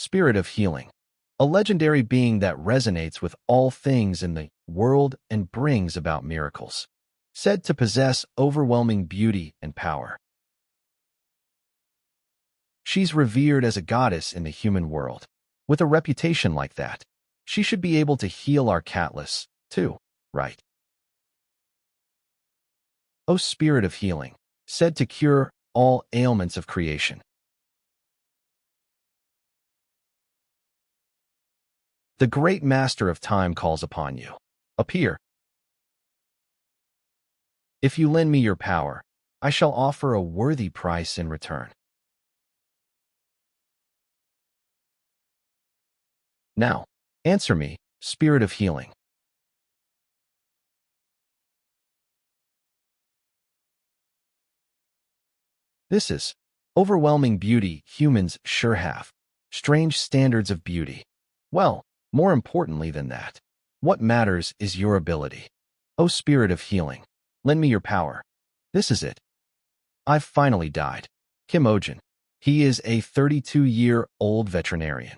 Spirit of healing. A legendary being that resonates with all things in the world and brings about miracles. Said to possess overwhelming beauty and power. She's revered as a goddess in the human world. With a reputation like that, she should be able to heal our catless, too, right? O Spirit of healing, said to cure all ailments of creation. The great master of time calls upon you. Appear. If you lend me your power, I shall offer a worthy price in return. Now, answer me, Spirit of healing. This is overwhelming beauty humans sure have. Strange standards of beauty. Well, more importantly than that, what matters is your ability. O Spirit of healing, lend me your power. This is it. I've finally died. Kim Ohjin. He is a 32-year-old veterinarian.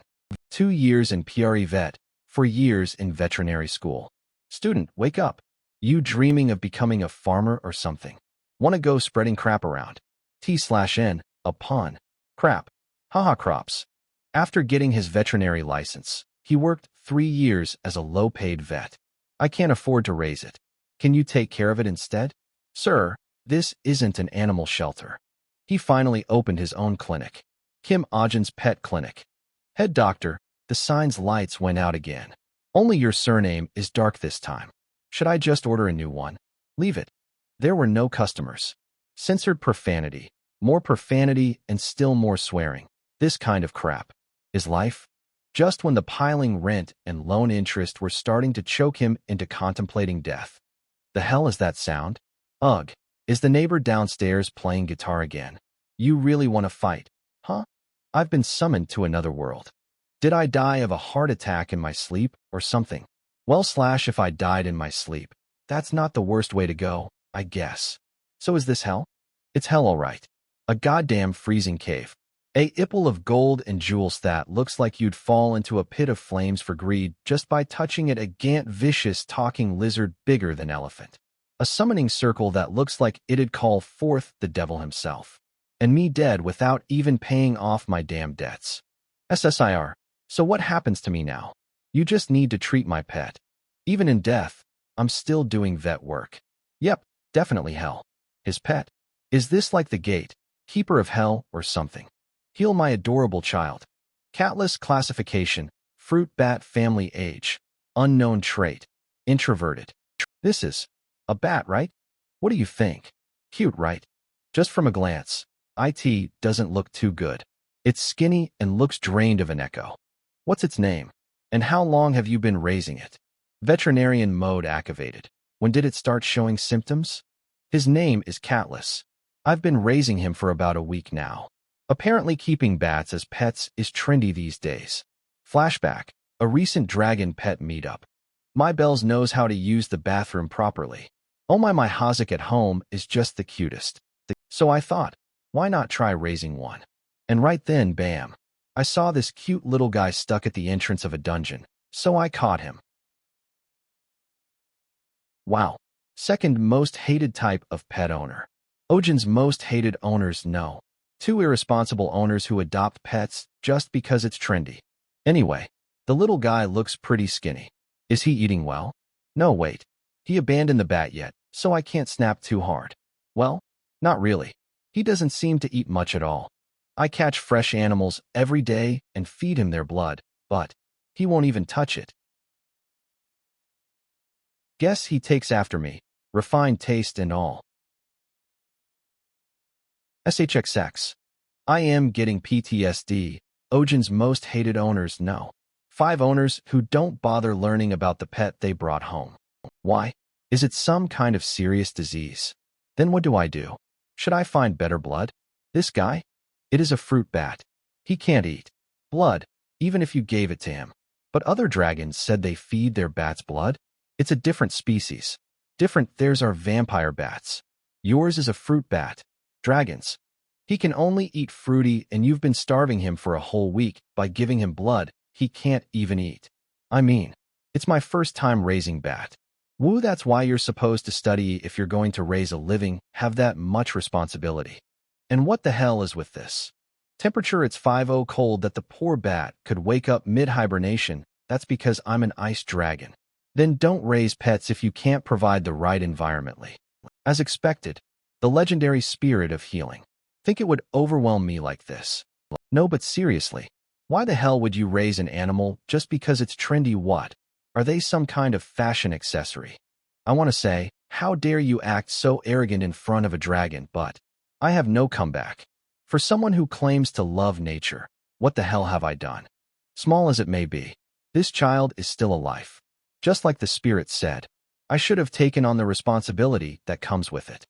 2 years in PRE vet, 4 years in veterinary school. Student, wake up. You dreaming of becoming a farmer or something? Wanna go spreading crap around? T/N, a pun. Crap. Haha crops. After getting his veterinary license, he worked 3 years as a low-paid vet. I can't afford to raise it. Can you take care of it instead? Sir, this isn't an animal shelter. He finally opened his own clinic. Kim Ohjin'S Pet Clinic. Head doctor, the sign's lights went out again. Only your surname is dark this time. Should I just order a new one? Leave it. There were no customers. Censored profanity, and still more swearing. This kind of crap. Is life? Just when the piling rent and loan interest were starting to choke him into contemplating death. The hell is that sound? Ugh. Is the neighbor downstairs playing guitar again? You really want to fight, huh? I've been summoned to another world. Did I die of a heart attack in my sleep or something? Well, if I died in my sleep, that's not the worst way to go, I guess. So is this hell? It's hell all right. A goddamn freezing cave. A ipple of gold and jewels that looks like you'd fall into a pit of flames for greed just by touching it. A gant vicious talking lizard bigger than elephant. A summoning circle that looks like it'd call forth the devil himself. And me dead without even paying off my damn debts. SSIR. So what happens to me now? You just need to treat my pet. Even in death, I'm still doing vet work. Yep, definitely hell. His pet. Is this like the gate, keeper of hell or something? Heal my adorable child. Catless classification, fruit bat family age, unknown trait, introverted. This is a bat, right? What do you think? Cute, right? Just from a glance, it doesn't look too good. It's skinny and looks drained of an echo. What's its name? And how long have you been raising it? Veterinarian mode activated. When did it start showing symptoms? His name is Catless. I've been raising him for about a week now. Apparently keeping bats as pets is trendy these days. Flashback, a recent dragon pet meetup. My Bells knows how to use the bathroom properly. Oh my Hazik at home is just the cutest. So I thought, why not try raising one? And right then, bam. I saw this cute little guy stuck at the entrance of a dungeon, so I caught him. Wow. Second most hated type of pet owner. Ohjin'S most hated owners know. 2 irresponsible owners who adopt pets just because it's trendy. Anyway, the little guy looks pretty skinny. Is he eating well? No, wait. He abandoned the bat yet, so I can't snap too hard. Well, not really. He doesn't seem to eat much at all. I catch fresh animals every day and feed him their blood, but he won't even touch it. Guess he takes after me, refined taste and all. SHXX. I am getting PTSD. Ohjin'S most hated owners know. 5 owners who don't bother learning about the pet they brought home. Why? Is it some kind of serious disease? Then what do I do? Should I find better blood? This guy? It is a fruit bat. He can't eat blood, even if you gave it to him. But other dragons said they feed their bats blood. It's a different species. Theirs are vampire bats. Yours is a fruit bat. Dragons. He can only eat fruity, and you've been starving him for a whole week by giving him blood he can't even eat. I mean, it's my first time raising bat. Woo, that's why you're supposed to study if you're going to raise a living, have that much responsibility. And what the hell is with this? Temperature it's 50 cold that the poor bat could wake up mid-hibernation. That's because I'm an ice dragon. Then don't raise pets if you can't provide the right environmentally. As expected, the legendary spirit of healing. Think it would overwhelm me like this? No, but seriously, why the hell would you raise an animal just because it's trendy? What? Are they some kind of fashion accessory? I want to say, how dare you act so arrogant in front of a dragon, but I have no comeback. For someone who claims to love nature, what the hell have I done? Small as it may be, this child is still alive. Just like the spirit said, I should have taken on the responsibility that comes with it.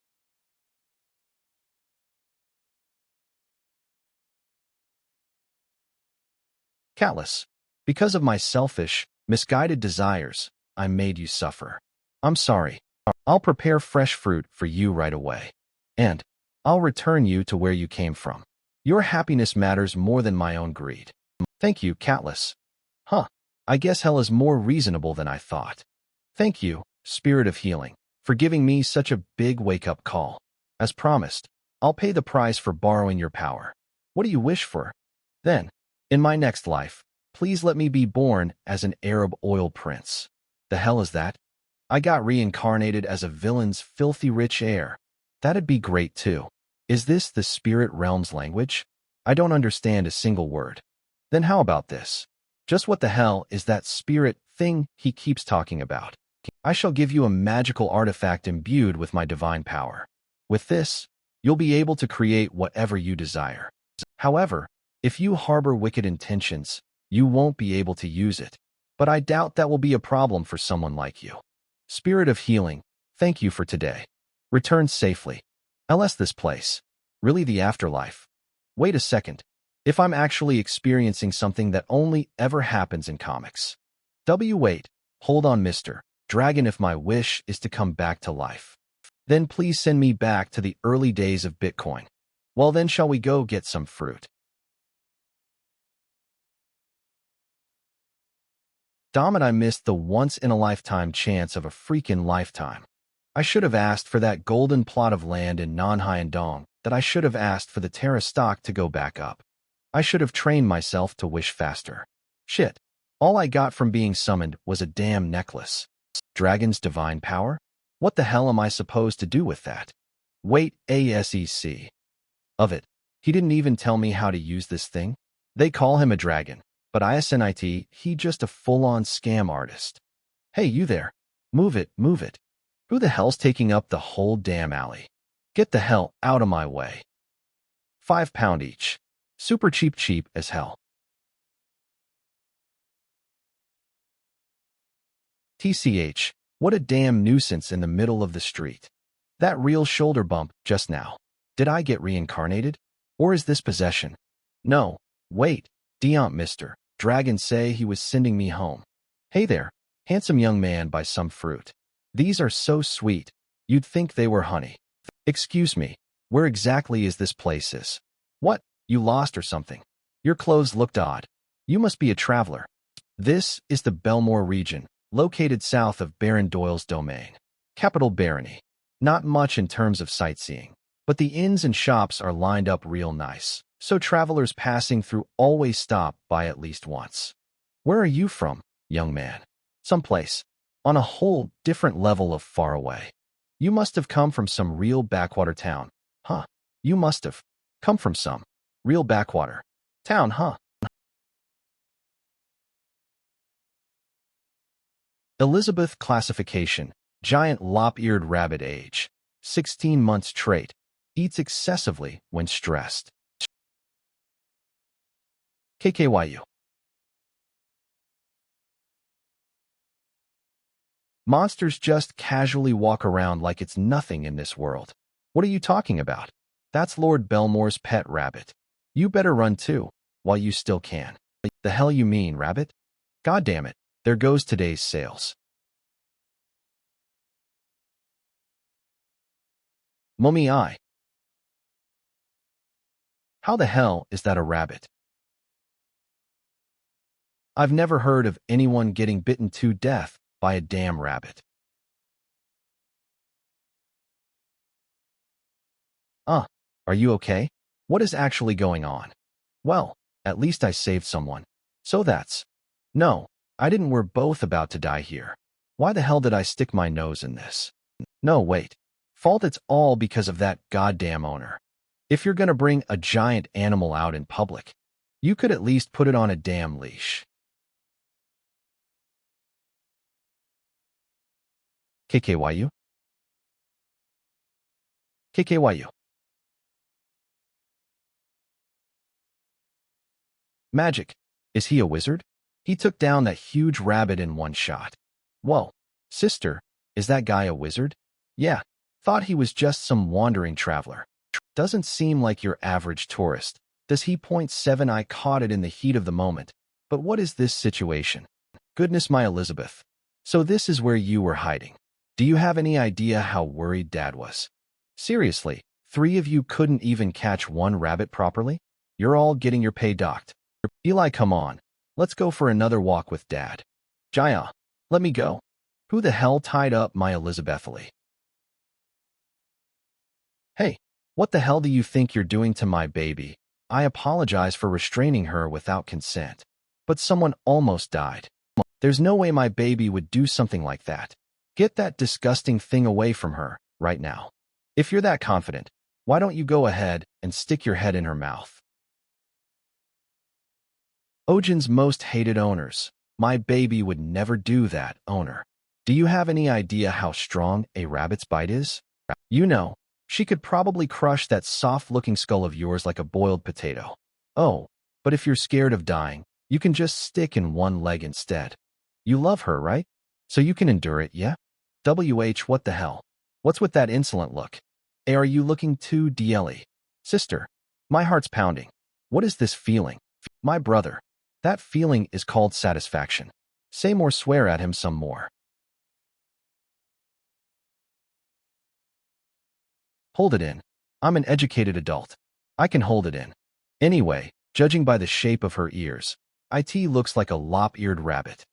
Callous. Because of my selfish, misguided desires, I made you suffer. I'm sorry. I'll prepare fresh fruit for you right away. And I'll return you to where you came from. Your happiness matters more than my own greed. Thank you, Catless. Huh. I guess hell is more reasonable than I thought. Thank you, Spirit of Healing, for giving me such a big wake-up call. As promised, I'll pay the price for borrowing your power. What do you wish for? Then, in my next life, please let me be born as an Arab oil prince. The hell is that? I got reincarnated as a villain's filthy rich heir. That'd be great too. Is this the spirit realm's language? I don't understand a single word. Then how about this? Just what the hell is that spirit thing he keeps talking about? I shall give you a magical artifact imbued with my divine power. With this, you'll be able to create whatever you desire. However, if you harbor wicked intentions, you won't be able to use it. But I doubt that will be a problem for someone like you. Spirit of Healing, thank you for today. Return safely. LS this place. Really the afterlife. Wait a second. If I'm actually experiencing something that only ever happens in comics. Wait. Hold on, Mr. Dragon, if my wish is to come back to life, then please send me back to the early days of Bitcoin. Well then, shall we go get some fruit? Damn it, I missed the once-in-a-lifetime chance of a freaking lifetime. I should have asked for that golden plot of land in Nanhai that I should have asked for the Terra stock to go back up. I should have trained myself to wish faster. Shit. All I got from being summoned was a damn necklace. Dragon's divine power? What the hell am I supposed to do with that? Wait, ASEC. Of it. He didn't even tell me how to use this thing. They call him a dragon, but ISNIT, he just a full-on scam artist. Hey, you there. Move it, move it. Who the hell's taking up the whole damn alley? Get the hell out of my way. £5 each. Super cheap as hell. TCH, what a damn nuisance in the middle of the street. That real shoulder bump just now. Did I get reincarnated? Or is this possession? No, wait, Mr. Dragon say he was sending me home. Hey there, handsome young man, buy some fruit. These are so sweet, you'd think they were honey. Excuse me, where exactly is this place? What, you lost or something? Your clothes looked odd. You must be a traveler. This is the Belmore region, located south of Baron Doyle's domain. Capital Barony. Not much in terms of sightseeing, but the inns and shops are lined up real nice, so travelers passing through always stop by at least once. Where are you from, young man? Someplace on a whole different level of far away. You must have come from some real backwater town, huh? You must have come from some real backwater town, huh? Elizabeth classification, giant lop-eared rabbit age, 16 months trait, eats excessively when stressed. KKYU. Monsters just casually walk around like it's nothing in this world. What are you talking about? That's Lord Belmore's pet rabbit. You better run too, while you still can. The hell you mean, rabbit? God damn it, there goes today's sales. Mummy eye. How the hell is that a rabbit? I've never heard of anyone getting bitten to death by a damn rabbit. Uh, are you okay? What is actually going on? Well, at least I saved someone. So that's... No, I didn't. We're both about to die here. Why the hell did I stick my nose in this? No, wait. Fault, it's all because of that goddamn owner. If you're gonna bring a giant animal out in public, you could at least put it on a damn leash. KKYU? KKYU. Magic. Is he a wizard? He took down that huge rabbit in one shot. Whoa. Sister, is that guy a wizard? Yeah. Thought he was just some wandering traveler. Doesn't seem like your average tourist. Does he? Point 7. I caught it in the heat of the moment. But what is this situation? Goodness, my Elizabeth. So this is where you were hiding. Do you have any idea how worried Dad was? Seriously, 3 of you couldn't even catch one rabbit properly? You're all getting your pay docked. Eli, come on. Let's go for another walk with Dad. Jaya, let me go. Who the hell tied up my Elizabethly? Hey, what the hell do you think you're doing to my baby? I apologize for restraining her without consent. But someone almost died. There's no way my baby would do something like that. Get that disgusting thing away from her, right now. If you're that confident, why don't you go ahead and stick your head in her mouth? Ohjin'S most hated owners. My baby would never do that, owner. Do you have any idea how strong a rabbit's bite is? You know, she could probably crush that soft-looking skull of yours like a boiled potato. Oh, but if you're scared of dying, you can just stick in one leg instead. You love her, right? So you can endure it, yeah? What the hell? What's with that insolent look? Are you looking too DLE? Sister, my heart's pounding. What is this feeling? My brother. That feeling is called satisfaction. Say more, swear at him some more. Hold it in. I'm an educated adult. I can hold it in. Anyway, judging by the shape of her ears, it looks like a lop-eared rabbit.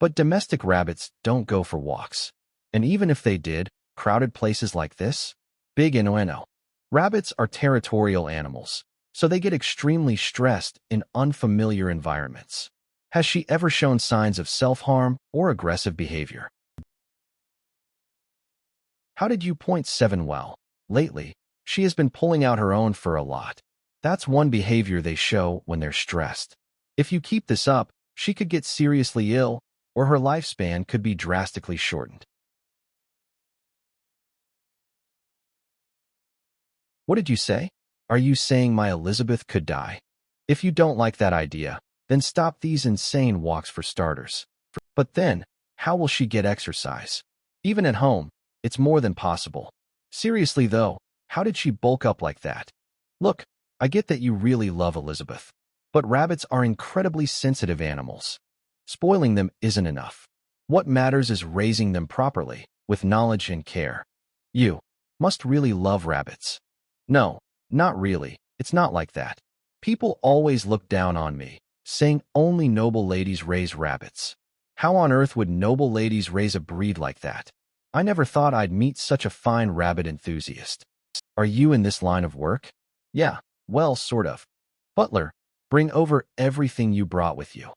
But domestic rabbits don't go for walks. And even if they did, crowded places like this? Big no. Rabbits are territorial animals, so they get extremely stressed in unfamiliar environments. Has she ever shown signs of self-harm or aggressive behavior? How did you? Point 7. Well, lately, she has been pulling out her own fur a lot. That's one behavior they show when they're stressed. If you keep this up, she could get seriously ill, or her lifespan could be drastically shortened. What did you say? Are you saying my Elizabeth could die? If you don't like that idea, then stop these insane walks for starters. But then, how will she get exercise? Even at home, it's more than possible. Seriously though, how did she bulk up like that? Look, I get that you really love Elizabeth, but rabbits are incredibly sensitive animals. Spoiling them isn't enough. What matters is raising them properly, with knowledge and care. You must really love rabbits. No, not really. It's not like that. People always look down on me, saying only noble ladies raise rabbits. How on earth would noble ladies raise a breed like that? I never thought I'd meet such a fine rabbit enthusiast. Are you in this line of work? Yeah, well, sort of. Butler, bring over everything you brought with you.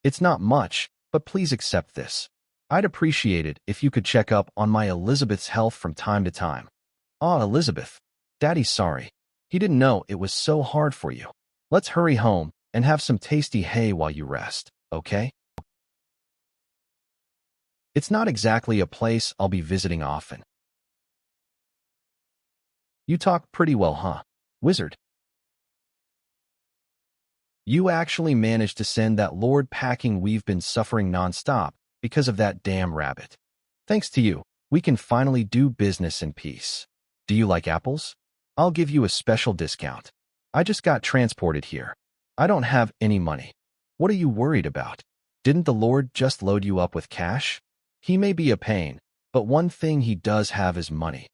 It's not much, but please accept this. I'd appreciate it if you could check up on my Elizabeth's health from time to time. Ah, Elizabeth. Daddy's sorry. He didn't know it was so hard for you. Let's hurry home and have some tasty hay while you rest, okay? It's not exactly a place I'll be visiting often. You talk pretty well, huh, wizard? You actually managed to send that lord packing. We've been suffering nonstop because of that damn rabbit. Thanks to you, we can finally do business in peace. Do you like apples? I'll give you a special discount. I just got transported here. I don't have any money. What are you worried about? Didn't the Lord just load you up with cash? He may be a pain, but one thing he does have is money.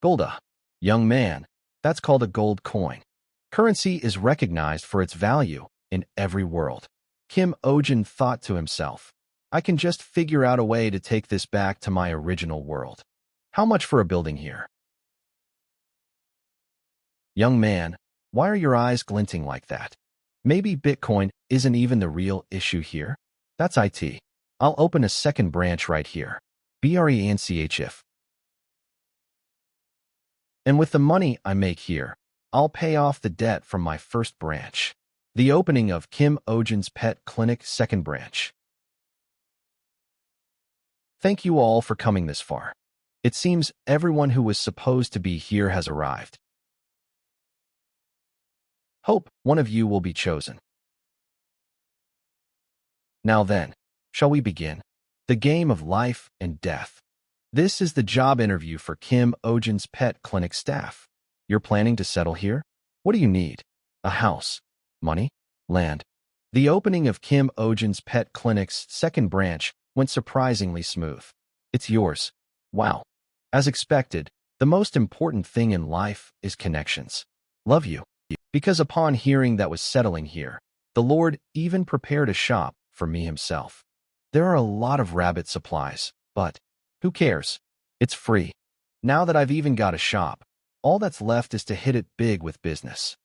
Golda. Young man, that's called a gold coin. Currency is recognized for its value in every world. Kim Ohjin thought to himself, I can just figure out a way to take this back to my original world. How much for a building here? Young man, why are your eyes glinting like that? Maybe Bitcoin isn't even the real issue here? That's IT. I'll open a second branch right here. BRENCHF. And with the money I make here, I'll pay off the debt from my first branch. The opening of Kim Ohjin's Pet Clinic second branch. Thank you all for coming this far. It seems everyone who was supposed to be here has arrived. Hope one of you will be chosen. Now then, shall we begin? The game of life and death. This is the job interview for Kim Ohjin's Pet Clinic staff. You're planning to settle here? What do you need? A house, money, land. The opening of Kim Ohjin's Pet Clinic's second branch went surprisingly smooth. It's yours. Wow. As expected, the most important thing in life is connections. Love you. Because upon hearing that was settling here, the Lord even prepared a shop for me himself. There are a lot of rabbit supplies, but who cares? It's free. Now that I've even got a shop, all that's left is to hit it big with business.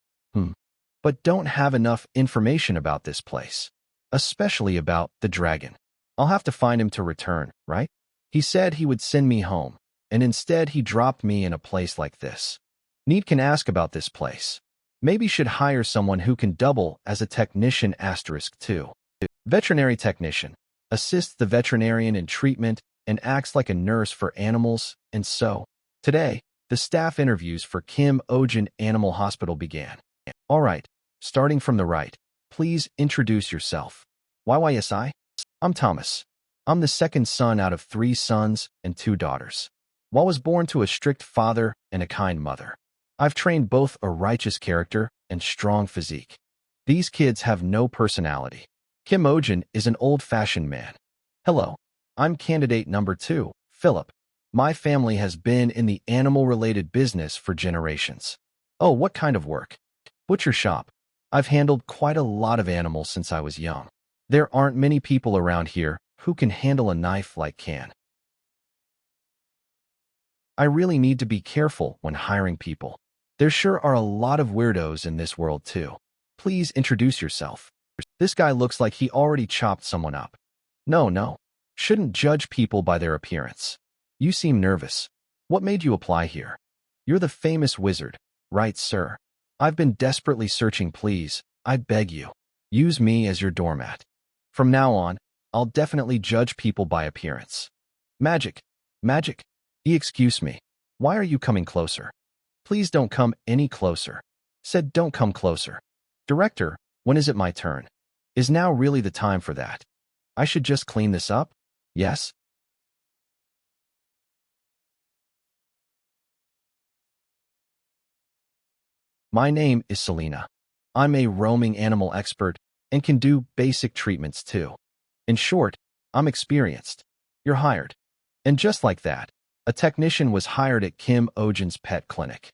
But don't have enough information about this place, especially about the dragon. I'll have to find him to return, right? He said he would send me home, and instead he dropped me in a place like this. Need can ask about this place. Maybe should hire someone who can double as a technician *2. Veterinary technician. Assists the veterinarian in treatment and acts like a nurse for animals, and so, today, the staff interviews for Kim Ohjin Animal Hospital began. All right, starting from the right, please introduce yourself. YYSI? I'm Thomas. I'm the second son out of 3 sons and 2 daughters. I was born to a strict father and a kind mother. I've trained both a righteous character and strong physique. These kids have no personality. Kim Ohjin is an old-fashioned man. Hello, I'm candidate number 2, Philip. My family has been in the animal-related business for generations. Oh, what kind of work? Butcher shop. I've handled quite a lot of animals since I was young. There aren't many people around here who can handle a knife like can. I really need to be careful when hiring people. There sure are a lot of weirdos in this world too. Please introduce yourself. This guy looks like he already chopped someone up. No. Shouldn't judge people by their appearance. You seem nervous. What made you apply here? You're the famous wizard, right, sir? I've been desperately searching. Please, I beg you, use me as your doormat. From now on, I'll definitely judge people by appearance. Magic. Excuse me. Why are you coming closer? Please don't come any closer. Said don't come closer. Director, when is it my turn? Is now really the time for that? I should just clean this up? Yes? My name is Selena. I'm a roaming animal expert and can do basic treatments too. In short, I'm experienced. You're hired. And just like that, a technician was hired at Kim Ohjin's Pet Clinic.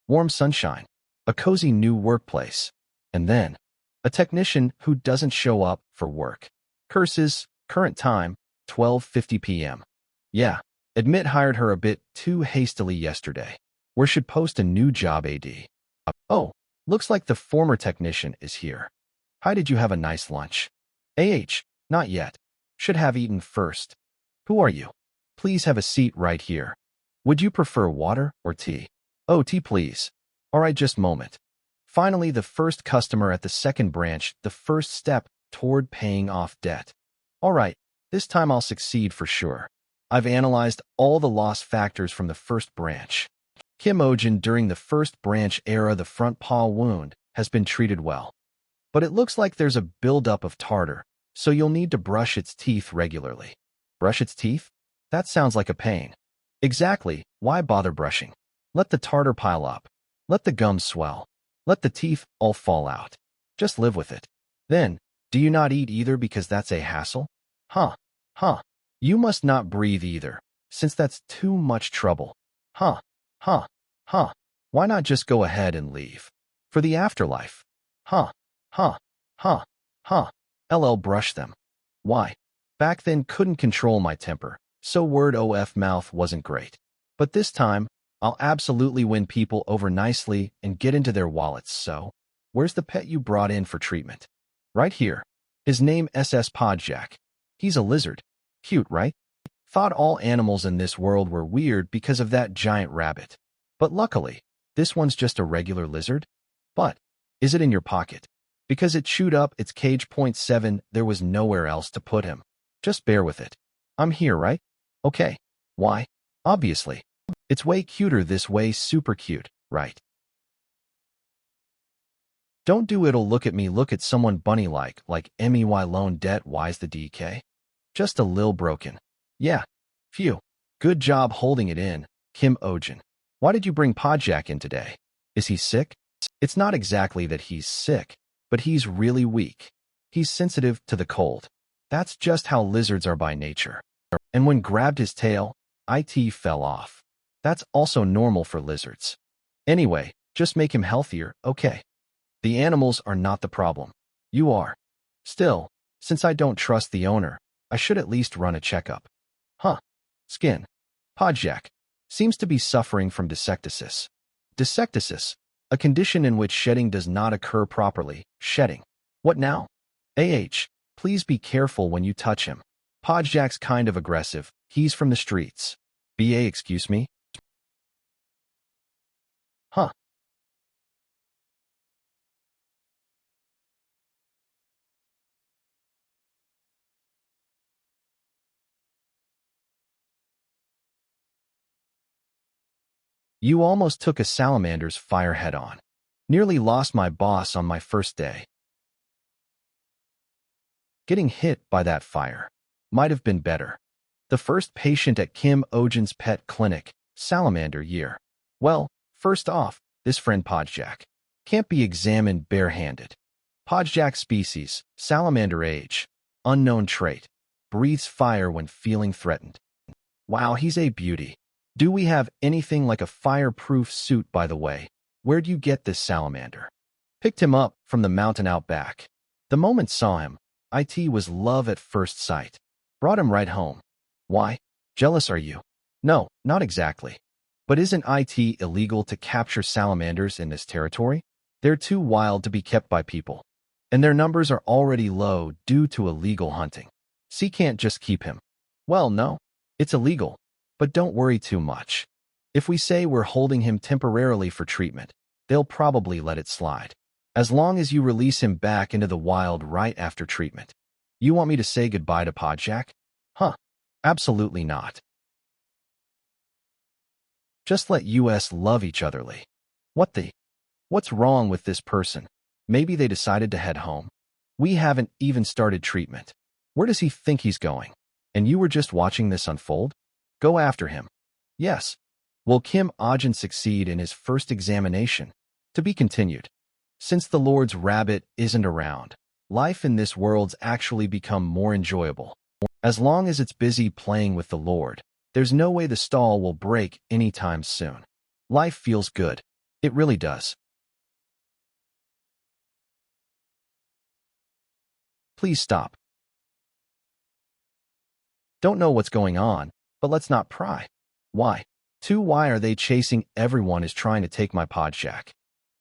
Warm sunshine, a cozy new workplace, and then a technician who doesn't show up for work. Curses, current time, 12:50 p.m. Yeah, admit hired her a bit too hastily yesterday. We should post a new job AD. Oh, looks like the former technician is here. Hi, did you have a nice lunch? Not yet. Should have eaten first. Who are you? Please have a seat right here. Would you prefer water or tea? Oh, tea please. All right, just a moment. Finally, the first customer at the second branch, the first step toward paying off debt. All right, this time I'll succeed for sure. I've analyzed all the loss factors from the first branch. Kim Ohjin during the first branch era, the front paw wound has been treated well. But it looks like there's a buildup of tartar, so you'll need to brush its teeth regularly. Brush its teeth? That sounds like a pain. Exactly, why bother brushing? Let the tartar pile up. Let the gums swell. Let the teeth all fall out. Just live with it. Then, do you not eat either because that's a hassle? Huh. You must not breathe either. since that's too much trouble. Huh, huh, huh. Why not just go ahead and leave? For the afterlife. Huh, huh, huh, huh. LL brush them. Why? Back then couldn't control my temper, so word OF mouth wasn't great. But this time, I'll absolutely win people over nicely and get into their wallets, so where's the pet you brought in for treatment? Right here. His name SS Podjack. He's a lizard. Cute, right? Thought all animals in this world were weird because of that giant rabbit. But luckily, this one's just a regular lizard. But, is it in your pocket? Because it chewed up its cage. Point 7, there was nowhere else to put him. Just bear with it. I'm here, right? Okay. Why? Obviously. It's way cuter this way, super cute, right? Don't do it'll look at me, look at someone bunny-like MEY loan debt, why's the DK? Just a lil broken. Yeah. Phew. Good job holding it in, Kim Ohjin. Why did you bring Podjack in today? Is he sick? It's not exactly that he's sick, but he's really weak. He's sensitive to the cold. That's just how lizards are by nature. And when grabbed his tail, it fell off. That's also normal for lizards. Anyway, just make him healthier, okay? The animals are not the problem. You are. Still, since I don't trust the owner, I should at least run a checkup. Huh. Skin. Podjack seems to be suffering from dysectasis. Dysectasis, a condition in which shedding does not occur properly. Shedding. What now? Please be careful when you touch him. Podjack's kind of aggressive. He's from the streets. Excuse me? Huh. You almost took a salamander's fire head on. Nearly lost my boss on my first day. Getting hit by that fire might have been better. The first patient at Kim Ohjin'S pet clinic, salamander year. Well, first off, this friend Podjack can't be examined barehanded. Podjack species, salamander age, unknown trait, breathes fire when feeling threatened. Wow, he's a beauty. Do we have anything like a fireproof suit, by the way? Where'd you get this salamander? Picked him up from the mountain out back. The moment saw him, it was love at first sight. Brought him right home. Why? Jealous are you? No, not exactly. But isn't it illegal to capture salamanders in this territory? They're too wild to be kept by people. And their numbers are already low due to illegal hunting. So can't just keep him. Well, no. It's illegal. But don't worry too much. If we say we're holding him temporarily for treatment, they'll probably let it slide. As long as you release him back into the wild right after treatment. You want me to say goodbye to Podjack? Huh. Absolutely not. Just let us love each otherly. What the? What's wrong with this person? Maybe they decided to head home. We haven't even started treatment. Where does he think he's going? And you were just watching this unfold? Go after him. Yes. Will Kim Ohjin succeed in his first examination? To be continued. Since the Lord's rabbit isn't around, life in this world's actually become more enjoyable. As long as it's busy playing with the Lord, there's no way the stall will break anytime soon. Life feels good. It really does. Please stop. Don't know what's going on, but let's not pry. Why? Why are they chasing? Everyone is trying to take my Podjack.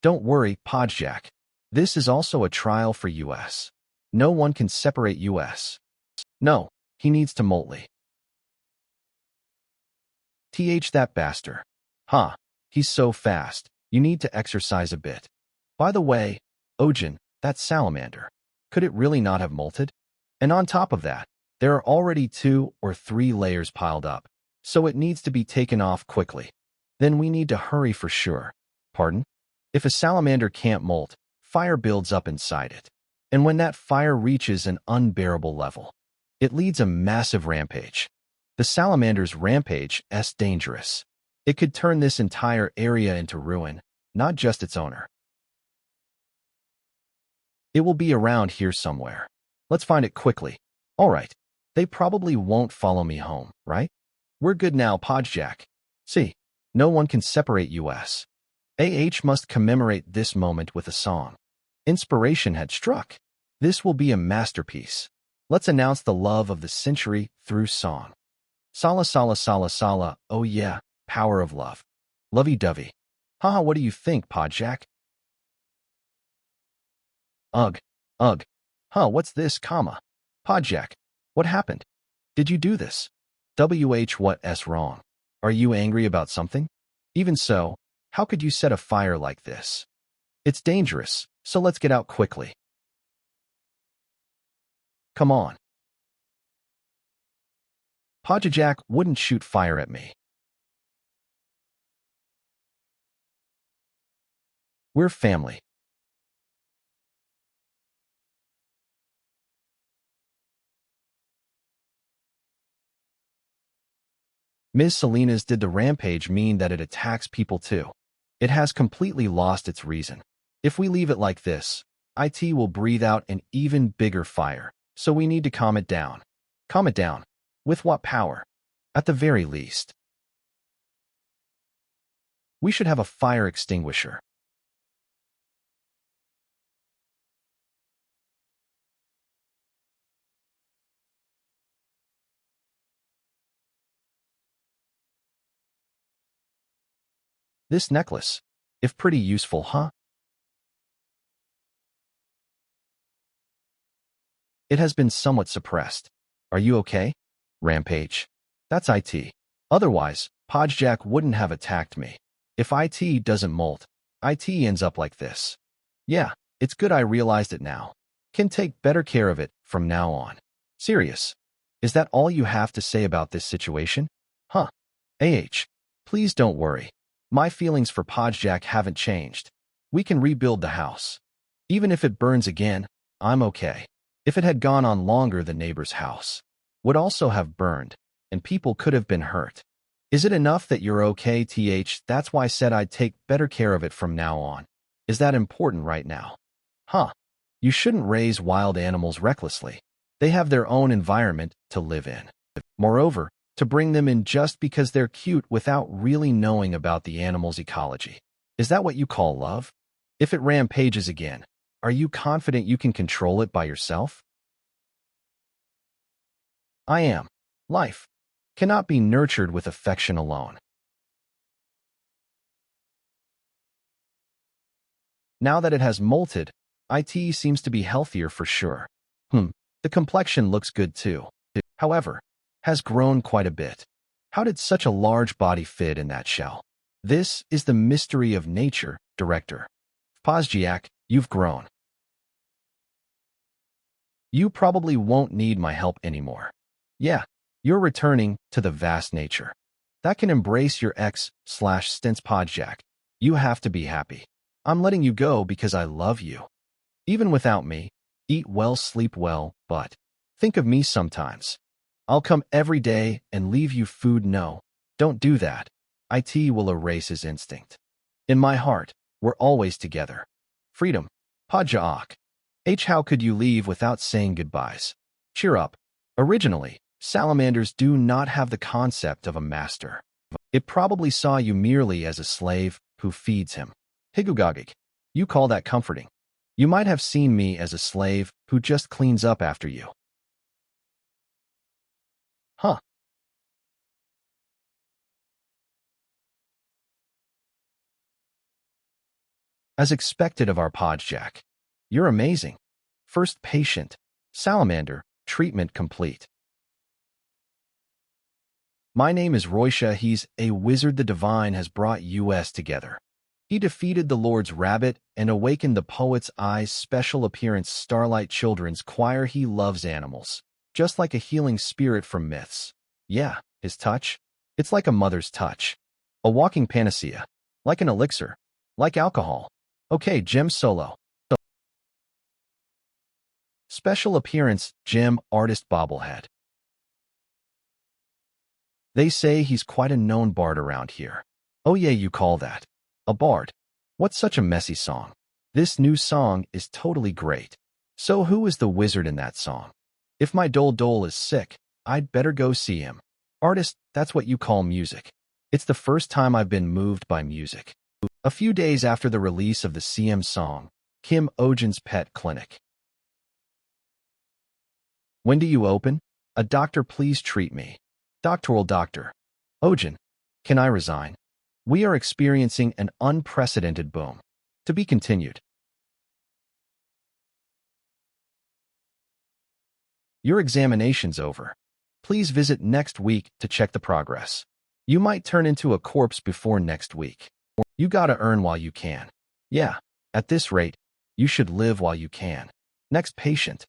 Don't worry, Podjack. This is also a trial for us. No one can separate us. No, he needs to moltly. That bastard. Huh, he's so fast. You need to exercise a bit. By the way, Ohjin, that salamander. Could it really not have molted? And on top of that, there are already 2 or 3 layers piled up, so it needs to be taken off quickly. Then we need to hurry for sure. Pardon? If a salamander can't molt, fire builds up inside it. And when that fire reaches an unbearable level, it leads a massive rampage. The salamander's rampage is dangerous. It could turn this entire area into ruin, not just its owner. It will be around here somewhere. Let's find it quickly. All right. They probably won't follow me home, right? We're good now, Podjack. See, no one can separate us. Must commemorate this moment with a song. Inspiration had struck. This will be a masterpiece. Let's announce the love of the century through song. Sala sala sala sala, oh yeah, power of love. Lovey-dovey. Haha, what do you think, Podjack? Ugh, ugh. Huh, what's this, comma? Podjack, what happened? Did you do this? What's wrong? Are you angry about something? Even so, how could you set a fire like this? It's dangerous, so let's get out quickly. Come on. Podjack wouldn't shoot fire at me. We're family. Ms. Salinas, did the rampage mean that it attacks people too? It has completely lost its reason. If we leave it like this, it will breathe out an even bigger fire, so we need to calm it down. Calm it down. With what power? At the very least, we should have a fire extinguisher. This necklace, if pretty useful, huh? It has been somewhat suppressed. Are you okay? Rampage. That's it. Otherwise, Podjack wouldn't have attacked me. If it doesn't molt, it ends up like this. Yeah, it's good I realized it now. Can take better care of it from now on. Serious. Is that all you have to say about this situation? Huh. Please don't worry. My feelings for Podjack haven't changed. We can rebuild the house. Even if it burns again, I'm okay. If it had gone on longer, the neighbor's house would also have burned, and people could have been hurt. Is it enough that you're okay, That's why I said I'd take better care of it from now on. Is that important right now? Huh. You shouldn't raise wild animals recklessly. They have their own environment to live in. Moreover, to bring them in just because they're cute without really knowing about the animal's ecology. Is that what you call love? If it rampages again, are you confident you can control it by yourself? I am. Life cannot be nurtured with affection alone. Now that it has molted, it seems to be healthier for sure. The complexion looks good too. However, has grown quite a bit. How did such a large body fit in that shell? This is the mystery of nature, director. Podjack, you've grown. You probably won't need my help anymore. Yeah, you're returning to the vast nature. That can embrace your ex/stints, Podjack. You have to be happy. I'm letting you go because I love you. Even without me, eat well, sleep well, but think of me sometimes. I'll come every day and leave you food. No, don't do that. It will erase his instinct. In my heart, we're always together. Freedom. Podjack. How could you leave without saying goodbyes? Cheer up. Originally, salamanders do not have the concept of a master. It probably saw you merely as a slave who feeds him. Higugagik. You call that comforting. You might have seen me as a slave who just cleans up after you. Huh. As expected of our Podjack. You're amazing. First patient. Salamander. Treatment complete. My name is Roisha. He's a wizard. The divine has brought us together. He defeated the Lord's rabbit and awakened the poet's eyes. Special appearance. Starlight Children's Choir. He loves animals. Just like a healing spirit from myths. Yeah, his touch. It's like a mother's touch. A walking panacea. Like an elixir. Like alcohol. Okay, Gem Solo. Special appearance, Gem Artist Bobblehead. They say he's quite a known bard around here. Oh yeah, you call that a bard? What's such a messy song? This new song is totally great. So who is the wizard in that song? If my Dole is sick, I'd better go see him. Artist, that's what you call music. It's the first time I've been moved by music. A few days after the release of the CM song, Kim Ohjin'S Pet Clinic. When do you open? A doctor, please treat me. Doctoral doctor. Ohjin, can I resign? We are experiencing an unprecedented boom. To be continued. Your examination's over. Please visit next week to check the progress. You might turn into a corpse before next week. You gotta earn while you can. Yeah, at this rate, you should live while you can. Next patient.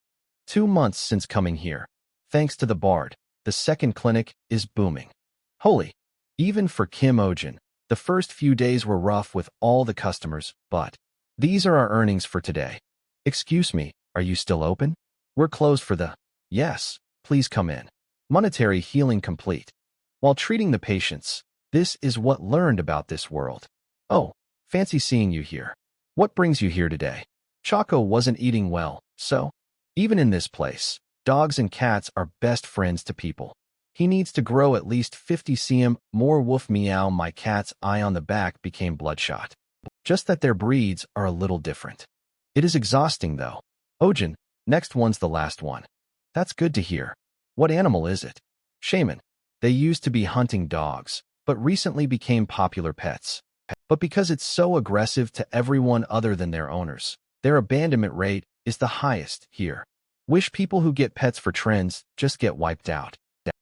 2 months since coming here. Thanks to the Bard, the second clinic is booming. Holy. Even for Kim Ohjin, the first few days were rough with all the customers, but these are our earnings for today. Excuse me, are you still open? We're closed for the... Yes, please come in. Monetary healing complete. While treating the patients, this is what learned about this world. Oh, fancy seeing you here. What brings you here today? Choco wasn't eating well, so... Even in this place, dogs and cats are best friends to people. He needs to grow at least 50 cm more. Woof meow. My cat's eye on the back became bloodshot. Just that their breeds are a little different. It is exhausting though. Ohjin, next one's the last one. That's good to hear. What animal is it? Shaman. They used to be hunting dogs, but recently became popular pets. But because it's so aggressive to everyone other than their owners, their abandonment rate is the highest here. Wish people who get pets for trends just get wiped out.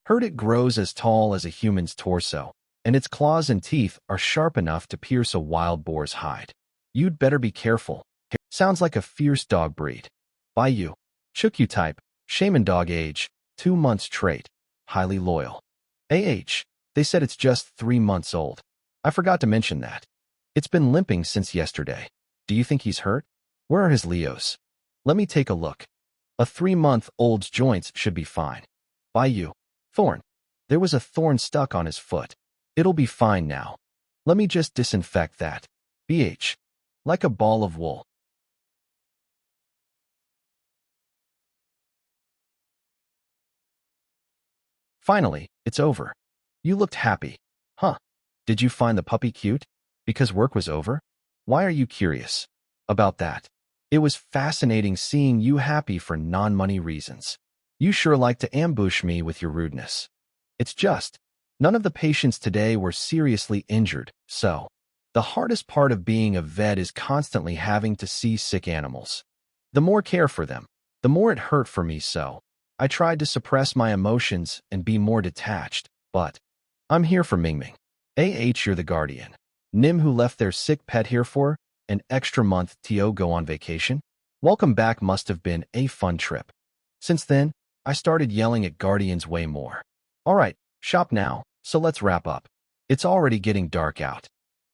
Heard it grows as tall as a human's torso, and its claws and teeth are sharp enough to pierce a wild boar's hide. You'd better be careful. Sounds like a fierce dog breed. Bayou. Chukyu type. Shaman dog age. 2 months trait. Highly loyal. They said it's just 3 months old. I forgot to mention that. It's been limping since yesterday. Do you think he's hurt? Where are his Leos? Let me take a look. A 3-month-old's joints should be fine. Bayou. Thorn. There was a thorn stuck on his foot. It'll be fine now. Let me just disinfect that. Like a ball of wool. Finally, it's over. You looked happy. Huh? Did you find the puppy cute? Because work was over? Why are you curious about that? It was fascinating seeing you happy for non-money reasons. You sure like to ambush me with your rudeness. It's just, none of the patients today were seriously injured, so the hardest part of being a vet is constantly having to see sick animals. The more care for them, the more it hurt for me, so I tried to suppress my emotions and be more detached, but I'm here for Mingming. You're the guardian. Nim who left their sick pet here for an extra month to go on vacation? Welcome back must have been a fun trip. Since then, I started yelling at guardians way more. Alright, shop now, so let's wrap up. It's already getting dark out.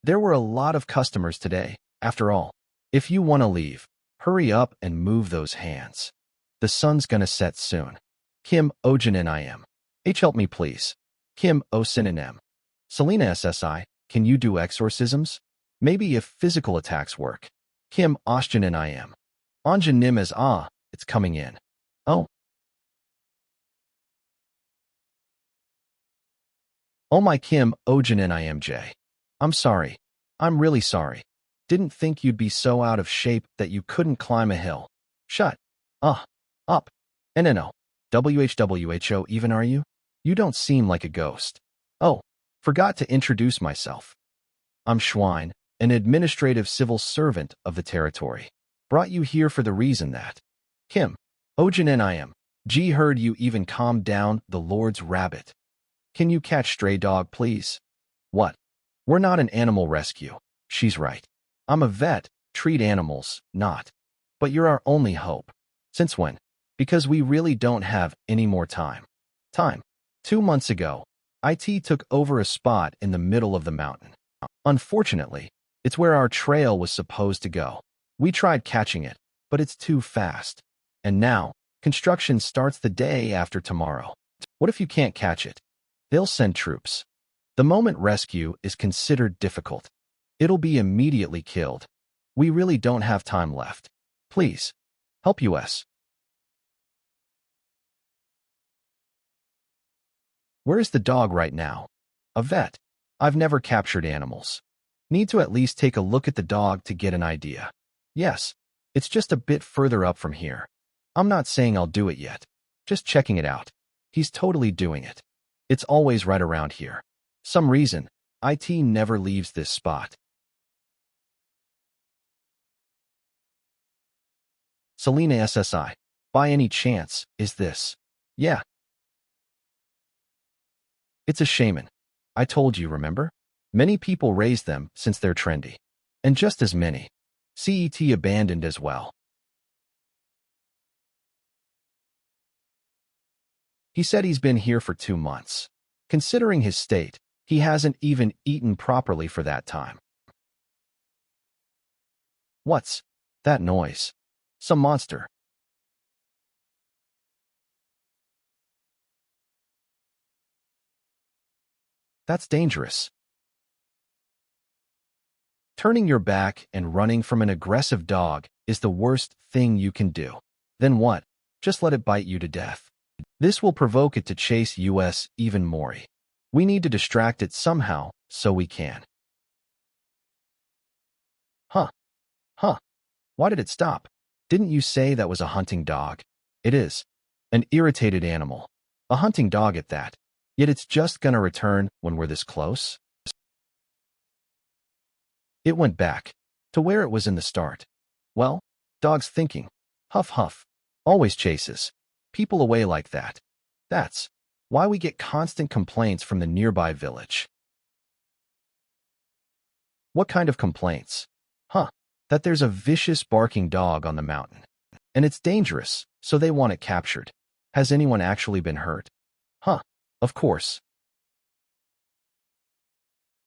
There were a lot of customers today, after all. If you want to leave, hurry up and move those hands. The sun's gonna set soon. Kim Ohjin and I am. Help me please. Kim Ohjin and M. Selena SSI, can you do exorcisms? Maybe if physical attacks work. Kim Ohjin and I am. Onjin Nim as it's coming in. Oh. Oh my Kim Ohjin and I am J. I'm sorry. I'm really sorry. Didn't think you'd be so out of shape that you couldn't climb a hill. Shut. Up. No. WHWHO even are you? You don't seem like a ghost. Oh, forgot to introduce myself. I'm Schwein, an administrative civil servant of the territory. Brought you here for the reason that Kim Ohjin and I am. G heard you even calmed down the Lord's rabbit. Can you catch stray dog, please? What? We're not an animal rescue. She's right. I'm a vet, treat animals, not. But you're our only hope. Since when? Because we really don't have any more time. 2 months ago, IT took over a spot in the middle of the mountain. Unfortunately, it's where our trail was supposed to go. We tried catching it, but it's too fast. And now, construction starts the day after tomorrow. What if you can't catch it? They'll send troops. The moment rescue is considered difficult. It'll be immediately killed. We really don't have time left. Please, help us. Where is the dog right now? A vet. I've never captured animals. Need to at least take a look at the dog to get an idea. Yes, it's just a bit further up from here. I'm not saying I'll do it yet. Just checking it out. He's totally doing it. It's always right around here. Some reason, IT never leaves this spot. Selena SSI. By any chance, is this? Yeah. It's a shaman. I told you, remember? Many people raise them since they're trendy. And just as many. CET abandoned as well. He said he's been here for 2 months. Considering his state, he hasn't even eaten properly for that time. What's that noise? Some monster. That's dangerous. Turning your back and running from an aggressive dog is the worst thing you can do. Then what? Just let it bite you to death. This will provoke it to chase us even more. We need to distract it somehow so we can. Huh. Why did it stop? Didn't you say that was a hunting dog? It is. An irritated animal. A hunting dog at that. Yet it's just gonna return when we're this close? It went back to where it was in the start. Well, dog's thinking. Huff huff. Always chases people away like that. That's why we get constant complaints from the nearby village. What kind of complaints? That there's a vicious barking dog on the mountain. And it's dangerous, so they want it captured. Has anyone actually been hurt? Of course.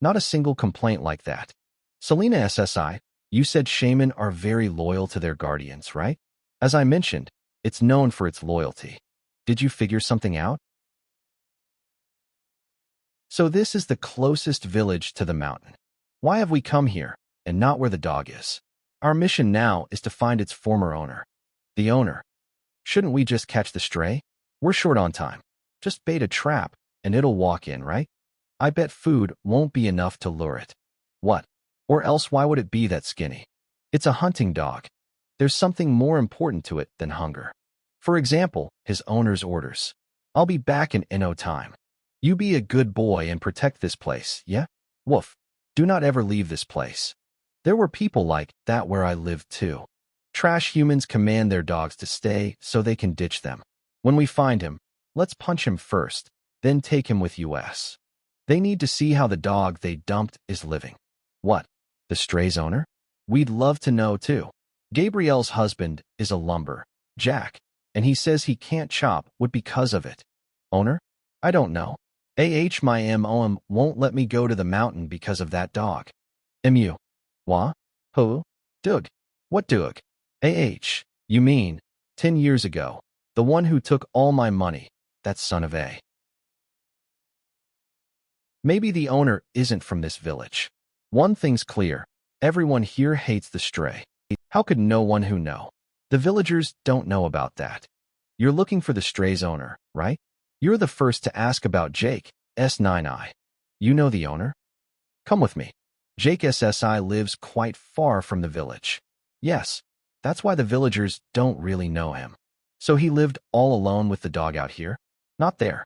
Not a single complaint like that. Selena SSI, you said shaman are very loyal to their guardians, right? As I mentioned, it's known for its loyalty. Did you figure something out? So this is the closest village to the mountain. Why have we come here, and not where the dog is? Our mission now is to find its former owner. The owner. Shouldn't we just catch the stray? We're short on time. Just bait a trap, and it'll walk in, right? I bet food won't be enough to lure it. What? Or else why would it be that skinny? It's a hunting dog. There's something more important to it than hunger. For example, his owner's orders. I'll be back in no time. You be a good boy and protect this place, yeah? Woof. Do not ever leave this place. There were people like that where I lived too. Trash humans command their dogs to stay so they can ditch them. When we find him, let's punch him first, then take him with us. They need to see how the dog they dumped is living. What? The stray's owner? We'd love to know too. Gabrielle's husband is a lumber jack, and he says he can't chop wood because of it. Owner? I don't know. My mom won't let me go to the mountain because of that dog. Mu. Wha? Who? Doug. What Doug? You mean 10 years ago, the one who took all my money, that son of a. Maybe the owner isn't from this village. One thing's clear, everyone here hates the stray. How could no one who know? The villagers don't know about that. You're looking for the stray's owner, right? You're the first to ask about Jake, S9I. You know the owner? Come with me. Jake SSI lives quite far from the village. Yes, that's why the villagers don't really know him. So he lived all alone with the dog out here? Not there.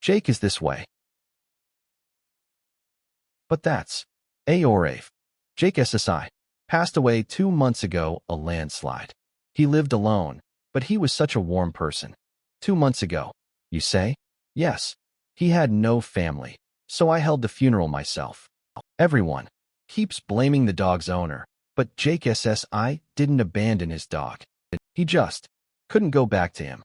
Jake is this way. But that's Aorave. Jake SSI passed away 2 months ago, a landslide. He lived alone, but he was such a warm person. 2 months ago, you say? Yes. He had no family, so I held the funeral myself. Everyone keeps blaming the dog's owner, but Jake SSI didn't abandon his dog. He just couldn't go back to him.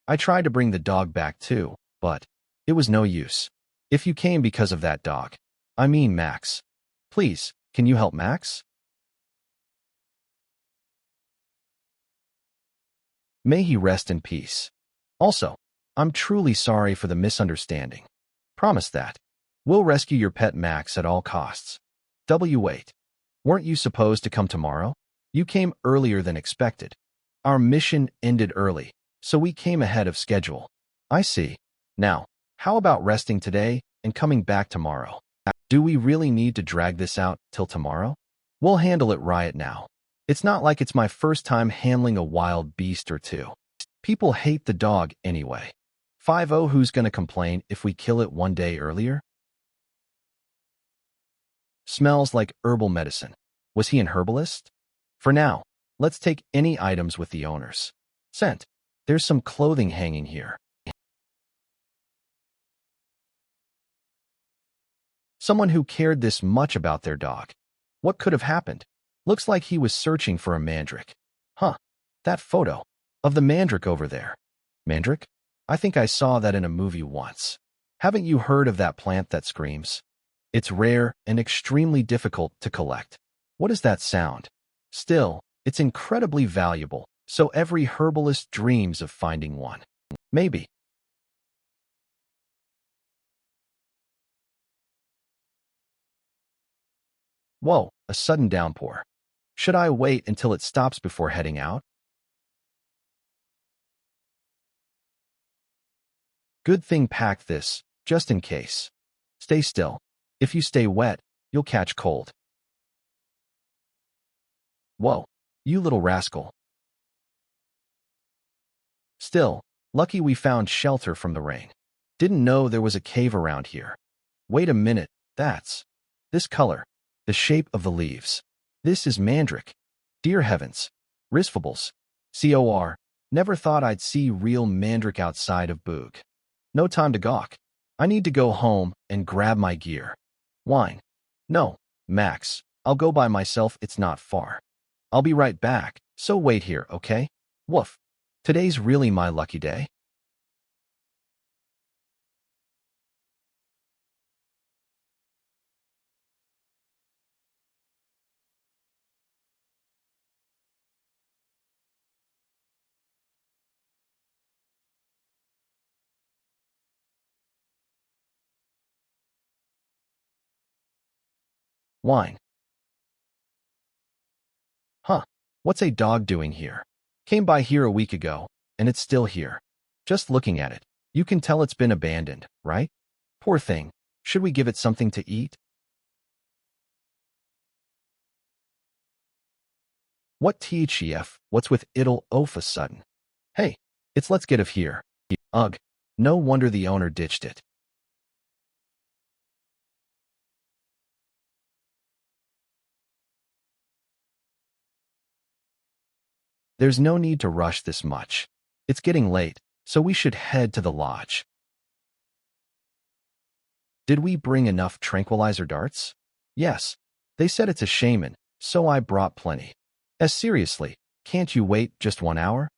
I tried to bring the dog back too, but it was no use. If you came because of that dog, I mean Max. Please, can you help Max? May he rest in peace. Also, I'm truly sorry for the misunderstanding. Promise that. We'll rescue your pet Max at all costs. Wait. Weren't you supposed to come tomorrow? You came earlier than expected. Our mission ended early, so we came ahead of schedule. I see. Now, How about resting today and coming back tomorrow? Do we really need to drag this out till tomorrow? We'll handle it right now. It's not like it's my first time handling a wild beast or two. People hate the dog anyway. 50 who's gonna complain if we kill it one day earlier? Smells like herbal medicine. Was he an herbalist? For now, let's take any items with the owners. Scent. There's some clothing hanging here. Someone who cared this much about their dog. What could have happened? Looks like he was searching for a mandrake. Huh, that photo of the mandrake over there. Mandrake? I think I saw that in a movie once. Haven't you heard of that plant that screams? It's rare and extremely difficult to collect. What is that sound? Still, it's incredibly valuable, so every herbalist dreams of finding one. Maybe. Whoa, a sudden downpour. Should I wait until it stops before heading out? Good thing pack this, just in case. Stay still. If you stay wet, you'll catch cold. Whoa, you little rascal. Still, lucky we found shelter from the rain. Didn't know there was a cave around here. Wait a minute, that's this color, the shape of the leaves. This is mandrake. Dear heavens. Risfables. COR. Never thought I'd see real mandrake outside of Boog. No time to gawk. I need to go home and grab my gear. Wine. No, Max. I'll go by myself, it's not far. I'll be right back, so wait here, okay? Woof. Today's really my lucky day. Wine. Huh. What's a dog doing here? Came by here a week ago, and it's still here. Just looking at it, you can tell it's been abandoned, right? Poor thing. Should we give it something to eat? What THEF? What's with it'll oaf a sudden? Hey, it's let's get of here. Ugh. No wonder the owner ditched it. There's no need to rush this much. It's getting late, so we should head to the lodge. Did we bring enough tranquilizer darts? Yes. They said it's a shaman, so I brought plenty. As seriously, can't you wait just 1 hour?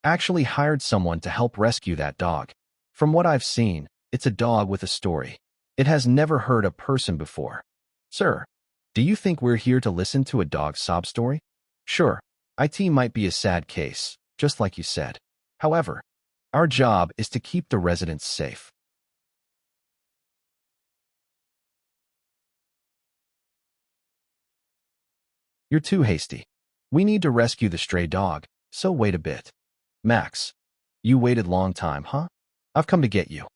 Actually hired someone to help rescue that dog. From what I've seen, it's a dog with a story. It has never heard a person before. Sir, do you think we're here to listen to a dog's sob story? Sure, IT might be a sad case, just like you said. However, our job is to keep the residents safe. You're too hasty. We need to rescue the stray dog, so wait a bit. Max, you waited long time, huh? I've come to get you.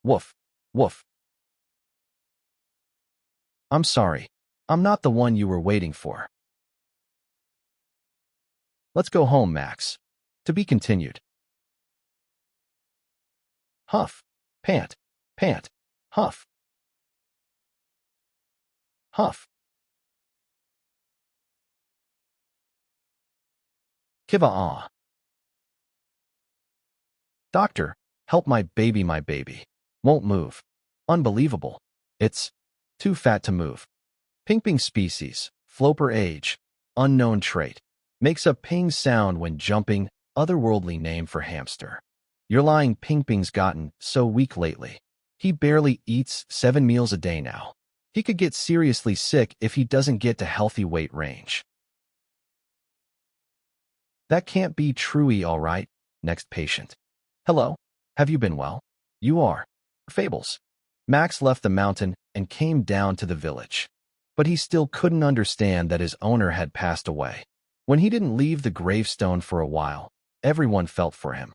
Woof, woof. I'm sorry. I'm not the one you were waiting for. Let's go home, Max. To be continued. Huff, pant, pant, huff, huff. Kiva-ah. Doctor, help my baby, my baby. Won't move. Unbelievable. It's too fat to move. Ping-ping species, floper age, unknown trait. Makes a ping sound when jumping, otherworldly name for hamster. Your lying ping-ping's gotten so weak lately. He barely eats 7 meals a day now. He could get seriously sick if he doesn't get to healthy weight range. That can't be true-y, all right. Next patient. Hello, have you been well? You are. Fables. Max left the mountain and came down to the village. But he still couldn't understand that his owner had passed away. When he didn't leave the gravestone for a while, Everyone felt for him.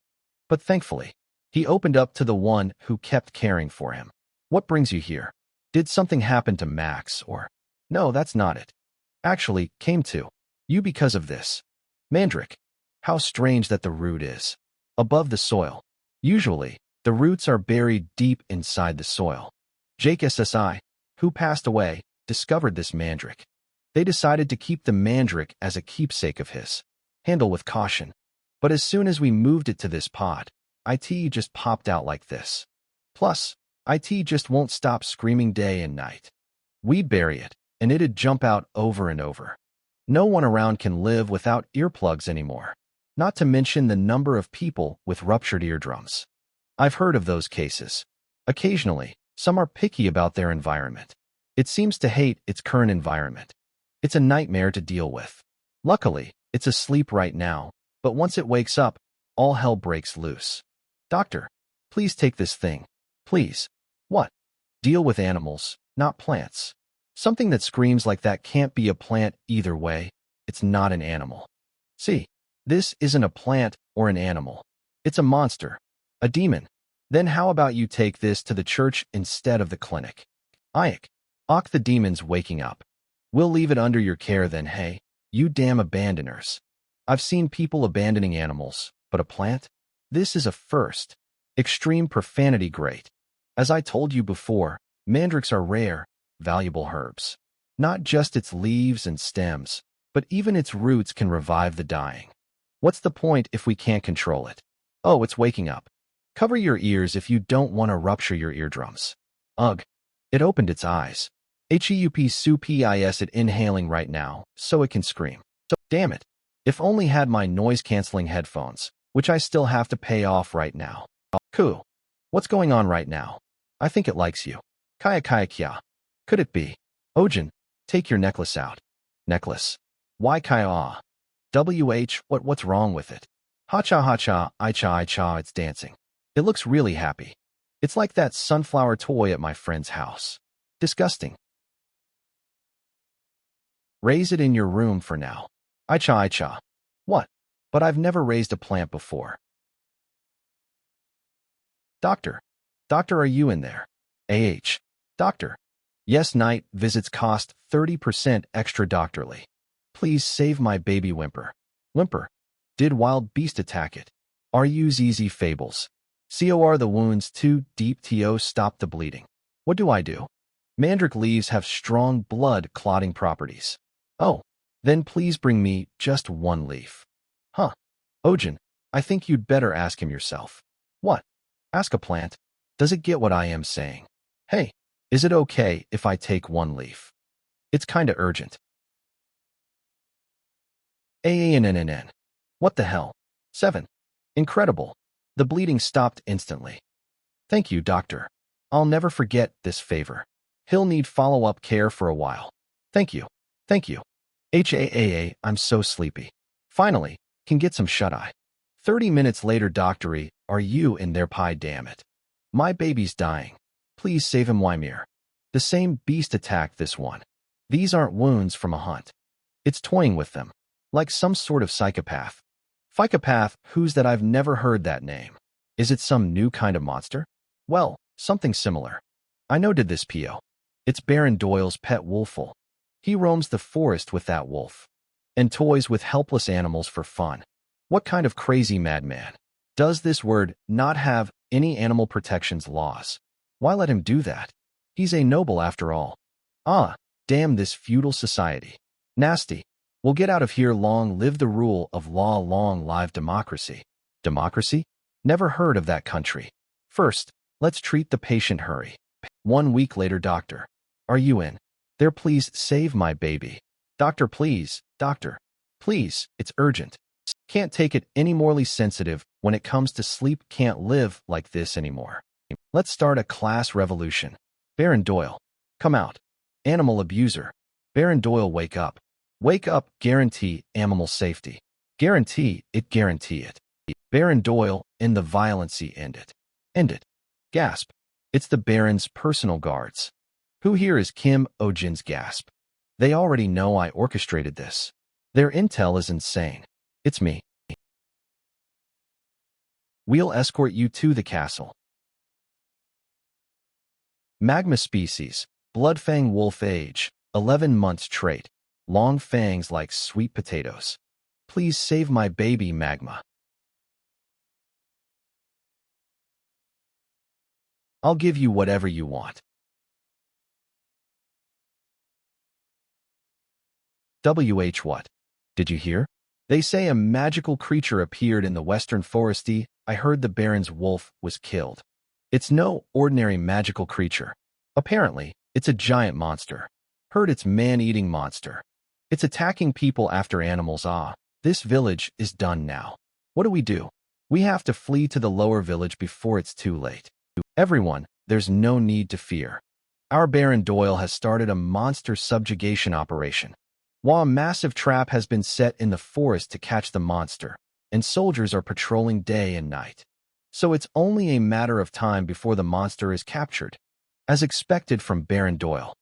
But thankfully, he opened up to the one who kept caring for him. What brings you here? Did something happen to Max or... No, that's not it. Actually, came to you because of this. Mandrake. How strange that the root is above the soil. Usually, the roots are buried deep inside the soil. Jake SSI, who passed away, discovered this mandrake. They decided to keep the mandrake as a keepsake of his. Handle with caution. But as soon as we moved it to this pod, it just popped out like this. Plus, it just won't stop screaming day and night. We'd bury it, and it'd jump out over and over. No one around can live without earplugs anymore. Not to mention the number of people with ruptured eardrums. I've heard of those cases. Occasionally, some are picky about their environment. It seems to hate its current environment. It's a nightmare to deal with. Luckily, it's asleep right now, but once it wakes up, all hell breaks loose. Doctor, please take this thing. Please. What? Deal with animals, not plants. Something that screams like that can't be a plant either way. It's not an animal. See, this isn't a plant or an animal. It's a monster. A demon. Then how about you take this to the church instead of the clinic? Ike. The demon's waking up. We'll leave it under your care then, hey, you damn abandoners. I've seen people abandoning animals, but a plant? This is a first. Extreme profanity great. As I told you before, mandrakes are rare, valuable herbs. Not just its leaves and stems, but even its roots can revive the dying. What's the point if we can't control it? Oh, it's waking up. Cover your ears if you don't want to rupture your eardrums. Ugh. It opened its eyes. HEUP it inhaling right now, so it can scream. So, damn it. If only had my noise-canceling headphones, which I still have to pay off right now. Cool. What's going on right now? I think it likes you. Kaya kya. Could it be? Ohjin, take your necklace out. Necklace. Why kaya? What's wrong with it? Ha-cha, I-cha, it's dancing. It looks really happy. It's like that sunflower toy at my friend's house. Disgusting. Raise it in your room for now. I-cha. What? But I've never raised a plant before. Doctor, are you in there? Doctor. Yes, night visits cost 30% extra doctorly. Please save my baby Whimper. Did wild beast attack it? Are you ZZ fables? Cor the wounds too deep to stop the bleeding. What do I do? Mandrake leaves have strong blood clotting properties. Oh, then please bring me just one leaf. Huh. Ohjin, I think you'd better ask him yourself. What? Ask a plant. Does it get what I am saying? Hey, is it okay if I take one leaf? It's kinda urgent. AANNN. What the hell? 7. Incredible. The bleeding stopped instantly. Thank you, doctor. I'll never forget this favor. He'll need follow-up care for a while. Thank you. I'm so sleepy. Finally, can get some shut-eye. 30 minutes later, doctory, are you in there, pie damn it? My baby's dying. Please save him, Wymir. The same beast attacked this one. These aren't wounds from a hunt. It's toying with them. Like some sort of psychopath. Psychopath, who's that? I've never heard that name. Is it some new kind of monster? Well, something similar. I know did this P.O. It's Baron Doyle's pet wolful. He roams the forest with that wolf. And toys with helpless animals for fun. What kind of crazy madman? Does this word not have any animal protections laws? Why let him do that? He's a noble after all. Damn this feudal society. Nasty. We'll get out of here. Long live the rule of law, long live democracy. Democracy? Never heard of that country. First, let's treat the patient. Hurry. 1 week later, doctor. Are you in there? Please save my baby. Doctor, please. Doctor. Please, it's urgent. Can't take it any morally sensitive when it comes to sleep. Can't live like this anymore. Let's start a class revolution. Baron Doyle. Come out. Animal abuser. Baron Doyle, wake up. Wake up. Guarantee animal safety. Guarantee it. Baron Doyle, in the violence. End it. Gasp. It's the Baron's personal guards. Who here is Kim? Ohjin'S gasp. They already know I orchestrated this. Their intel is insane. It's me. We'll escort you to the castle. Magma species, bloodfang wolf age, 11 months trait, long fangs like sweet potatoes. Please save my baby Magma. I'll give you whatever you want. What? Did you hear? They say a magical creature appeared in the western foresty. I heard the Baron's wolf was killed. It's no ordinary magical creature. Apparently, it's a giant monster. Heard it's man-eating monster. It's attacking people after animals. This village is done now. What do? We have to flee to the lower village before it's too late. Everyone, there's no need to fear. Our Baron Doyle has started a monster subjugation operation. While a massive trap has been set in the forest to catch the monster, and soldiers are patrolling day and night. So it's only a matter of time before the monster is captured. As expected from Baron Doyle.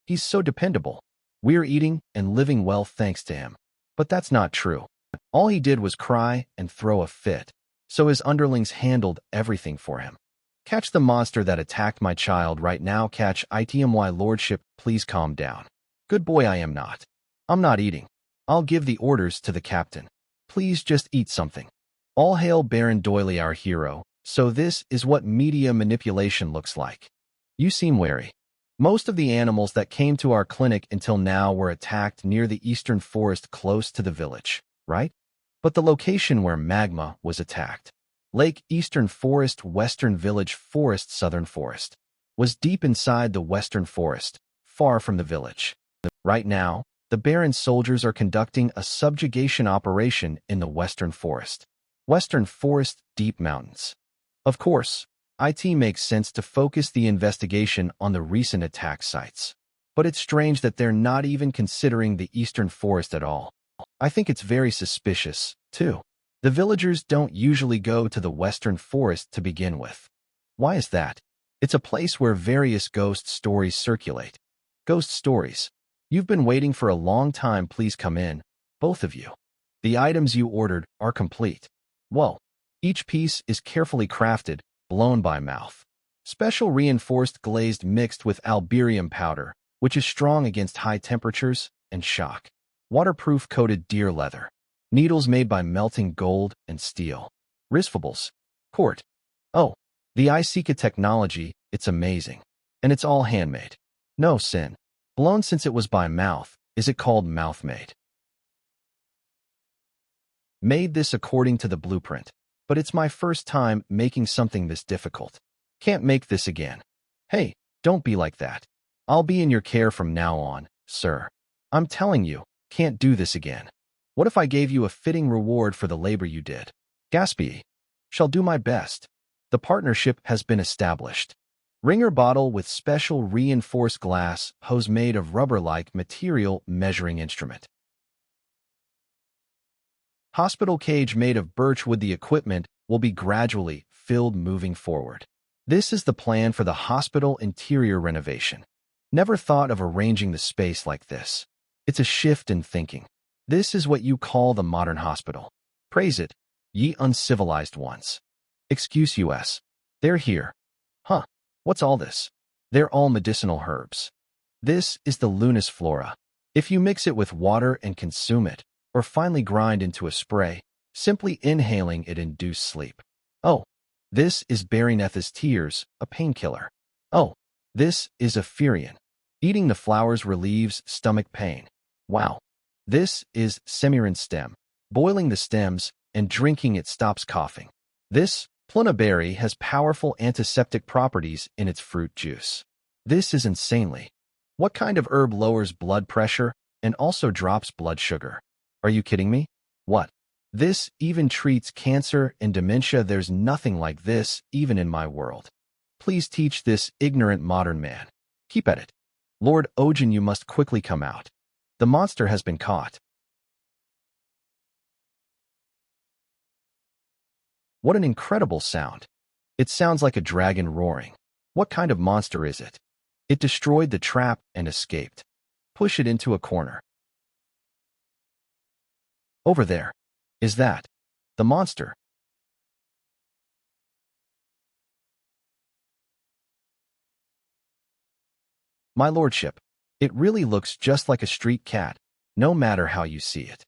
He's so dependable. We're eating and living well thanks to him. But that's not true. All he did was cry and throw a fit. So his underlings handled everything for him. Catch the monster that attacked my child right now. Catch my lordship. Please calm down. Good boy, I am not. I'm not eating. I'll give the orders to the captain. Please just eat something. All hail Baron Doyle, our hero. So this is what media manipulation looks like. You seem wary. Most of the animals that came to our clinic until now were attacked near the eastern forest close to the village, right? But the location where Magma was attacked, Lake Eastern Forest, Western Village Forest, Southern Forest, was deep inside the Western Forest, far from the village. Right now, the Baron's soldiers are conducting a subjugation operation in the Western Forest. Western Forest, deep mountains. Of course, it makes sense to focus the investigation on the recent attack sites. But it's strange that they're not even considering the Eastern Forest at all. I think it's very suspicious, too. The villagers don't usually go to the Western Forest to begin with. Why is that? It's a place where various ghost stories circulate. Ghost stories. You've been waiting for a long time. Please come in, both of you. The items you ordered are complete. Whoa. Each piece is carefully crafted, blown by mouth. Special reinforced glazed mixed with alberium powder, which is strong against high temperatures and shock. Waterproof coated deer leather. Needles made by melting gold and steel. Risvables. Court. Oh, the Isekaid technology, it's amazing. And it's all handmade. No sin. Blown since it was by mouth, is it called mouth-made? Made this according to the blueprint. But it's my first time making something this difficult. Can't make this again. Hey, don't be like that. I'll be in your care from now on, sir. I'm telling you, can't do this again. What if I gave you a fitting reward for the labor you did? Gaspy. Shall do my best. The partnership has been established. Ringer bottle with special reinforced glass, hose made of rubber-like material, measuring instrument. Hospital cage made of birch wood. The equipment will be gradually filled moving forward. This is the plan for the hospital interior renovation. Never thought of arranging the space like this. It's a shift in thinking. This is what you call the modern hospital. Praise it, ye uncivilized ones. Excuse us. They're here. Huh, what's all this? They're all medicinal herbs. This is the Lunis flora. If you mix it with water and consume it, or finely grind into a spray, simply inhaling it induces sleep. Oh, this is Baroneth's tears, a painkiller. Oh, this is Apherian. Eating the flowers relieves stomach pain. Wow. This is Semirin stem. Boiling the stems and drinking it stops coughing. This pluna berry has powerful antiseptic properties in its fruit juice. This is insanely. What kind of herb lowers blood pressure and also drops blood sugar? Are you kidding me? What? This even treats cancer and dementia. There's nothing like this even in my world. Please teach this ignorant modern man. Keep at it. Lord Ohjin, you must quickly come out. The monster has been caught. What an incredible sound. It sounds like a dragon roaring. What kind of monster is it? It destroyed the trap and escaped. Push it into a corner. Over there. Is that the monster? My lordship, it really looks just like a street cat, no matter how you see it.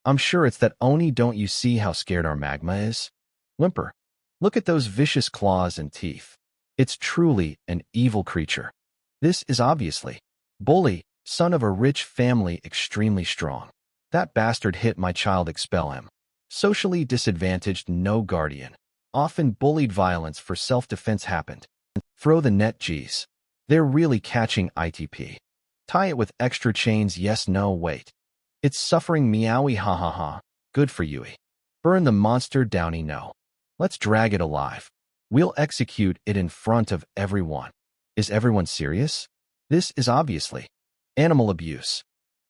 I'm sure it's that Oni. Don't you see how scared our magma is? Whimper. Look at those vicious claws and teeth. It's truly an evil creature. This is obviously Bully, son of a rich family, extremely strong. That bastard hit my child. Expel him. Socially disadvantaged, no guardian. Often bullied, violence for self-defense happened. Throw the net. Geez. They're really catching ITP. Tie it with extra chains. Yes, no, wait. It's suffering. Meowie, ha ha ha. Good for Yui. Burn the monster. Downy, no. Let's drag it alive. We'll execute it in front of everyone. Is everyone serious? This is obviously animal abuse.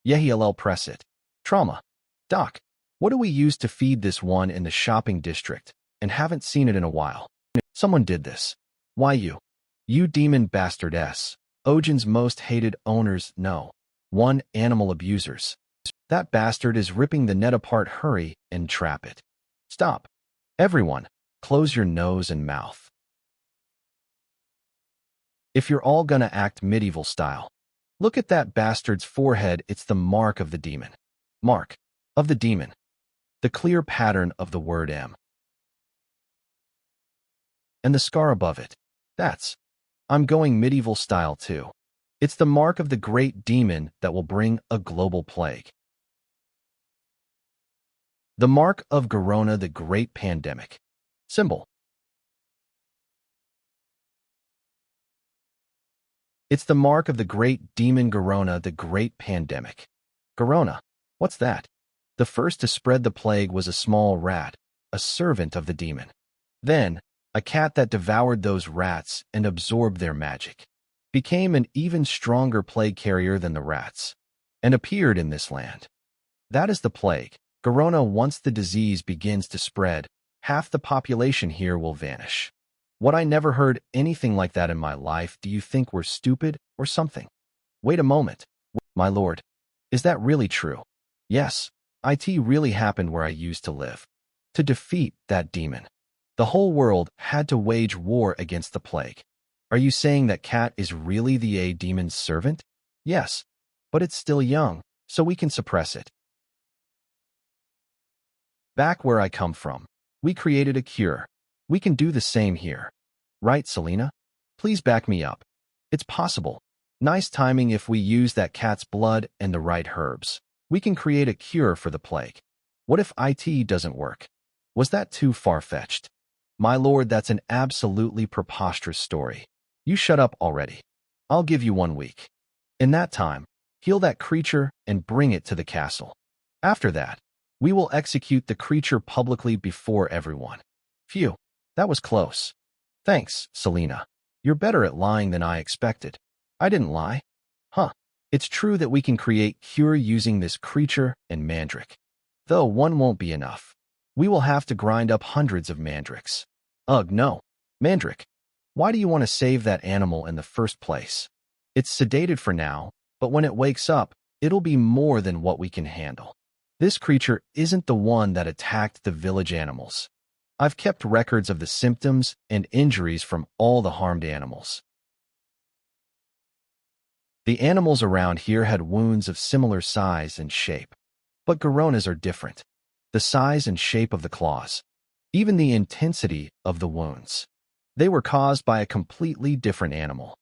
Yehill, press it. Trauma. Doc, what do we use to feed this one in the shopping district and haven't seen it in a while? Someone did this. Why you? You demon bastard s. Ohjin'S most hated owners. No. 1. Animal abusers. That bastard is ripping the net apart. Hurry and trap it. Stop. Everyone, close your nose and mouth. If you're all gonna act medieval style, look at that bastard's forehead. It's the mark of the demon. Mark of the demon. The clear pattern of the word M. And the scar above it. That's. I'm going medieval style too. It's the mark of the great demon that will bring a global plague. The mark of Corona, the great pandemic. Symbol. It's the mark of the great demon Corona, the great pandemic. Corona. What's that? The first to spread the plague was a small rat, a servant of the demon. Then, a cat that devoured those rats and absorbed their magic. Became an even stronger plague carrier than the rats. And appeared in this land. That is the plague. Corona. Once the disease begins to spread, half the population here will vanish. What? I never heard anything like that in my life. Do you think we're stupid or something? Wait a moment. My lord, is that really true? Yes, it really happened where I used to live. To defeat that demon, the whole world had to wage war against the plague. Are you saying that cat is really the A demon's servant? Yes, but it's still young, so we can suppress it. Back where I come from, we created a cure. We can do the same here. Right, Selena? Please back me up. It's possible. Nice timing. If we use that cat's blood and the right herbs, we can create a cure for the plague. What if it doesn't work? Was that too far-fetched? My lord, that's an absolutely preposterous story. You shut up already. I'll give you 1 week. In that time, heal that creature and bring it to the castle. After that, we will execute the creature publicly before everyone. Phew, that was close. Thanks, Selena. You're better at lying than I expected. I didn't lie. Huh. It's true that we can create cure using this creature and mandrake. Though one won't be enough. We will have to grind up hundreds of mandrakes. Ugh, no. Mandrake. Why do you want to save that animal in the first place? It's sedated for now, but when it wakes up, it'll be more than what we can handle. This creature isn't the one that attacked the village animals. I've kept records of the symptoms and injuries from all the harmed animals. The animals around here had wounds of similar size and shape. But Coronas are different. The size and shape of the claws. Even the intensity of the wounds. They were caused by a completely different animal.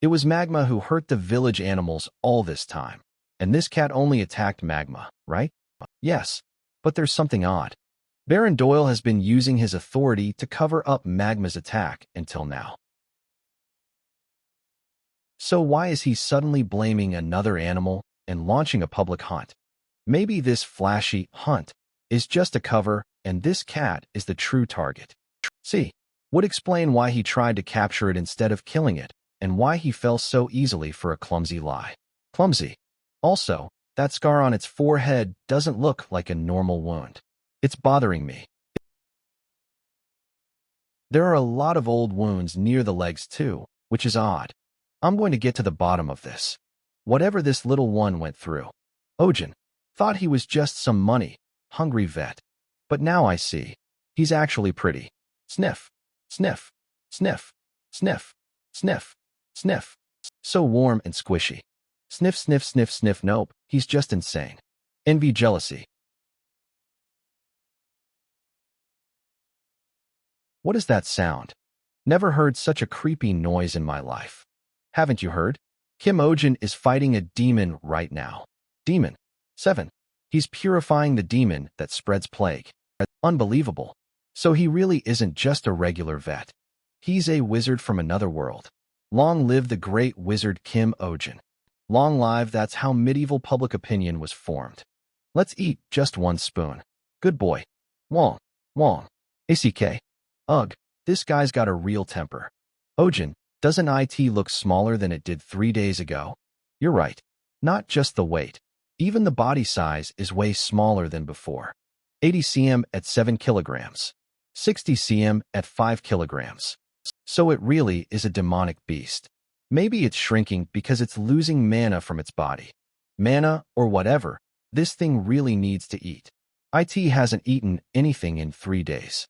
It was Magma who hurt the village animals all this time. And this cat only attacked Magma, right? Yes, but there's something odd. Baron Doyle has been using his authority to cover up Magma's attack until now. So why is he suddenly blaming another animal and launching a public hunt? Maybe this flashy hunt is just a cover and this cat is the true target. See, would explain why he tried to capture it instead of killing it and why he fell so easily for a clumsy lie. Clumsy. Also, that scar on its forehead doesn't look like a normal wound. It's bothering me. There are a lot of old wounds near the legs too, which is odd. I'm going to get to the bottom of this. Whatever this little one went through. Ohjin thought he was just some money, hungry vet. But now I see. He's actually pretty. Sniff, sniff, sniff, sniff, sniff, sniff, So warm and squishy. Sniff, sniff, sniff, sniff. Nope, he's just insane. Envy, jealousy. What is that sound? Never heard such a creepy noise in my life. Haven't you heard? Kim Ohjin is fighting a demon right now. Demon. 7. He's purifying the demon that spreads plague. Unbelievable. So he really isn't just a regular vet. He's a wizard from another world. Long live the great wizard Kim Ohjin. Long live, that's how medieval public opinion was formed. Let's eat just one spoon. Good boy. Wong. Wong. Isekaid. Ugh, this guy's got a real temper. Ohjin, doesn't it look smaller than it did 3 days ago? You're right. Not just the weight. Even the body size is way smaller than before. 80 cm at 7 kilograms. 60 cm at 5 kilograms. So it really is a demonic beast. Maybe it's shrinking because it's losing mana from its body. Mana, or whatever, this thing really needs to eat. It hasn't eaten anything in 3 days.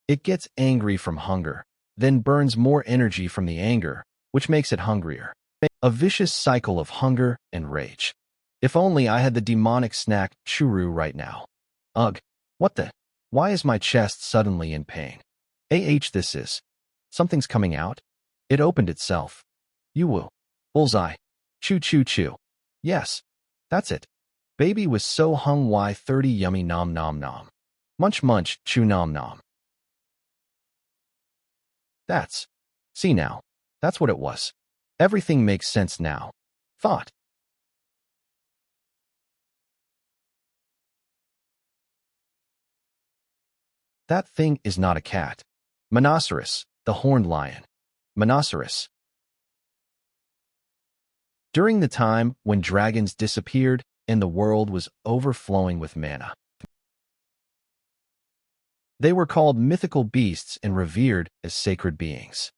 It gets angry from hunger, then burns more energy from the anger, which makes it hungrier. A vicious cycle of hunger and rage. If only I had the demonic snack churu right now. Ugh, what the? Why is my chest suddenly in pain? This is. Something's coming out. It opened itself. Yuwu. Bullseye. Choo choo choo. Yes, that's it. Baby was so hung why 30 yummy nom nom nom. Munch munch, chew nom nom. See now. That's what it was. Everything makes sense now. Thought. That thing is not a cat. Monoceros, the horned lion. Monoceros. During the time when dragons disappeared and the world was overflowing with mana. They were called mythical beasts and revered as sacred beings.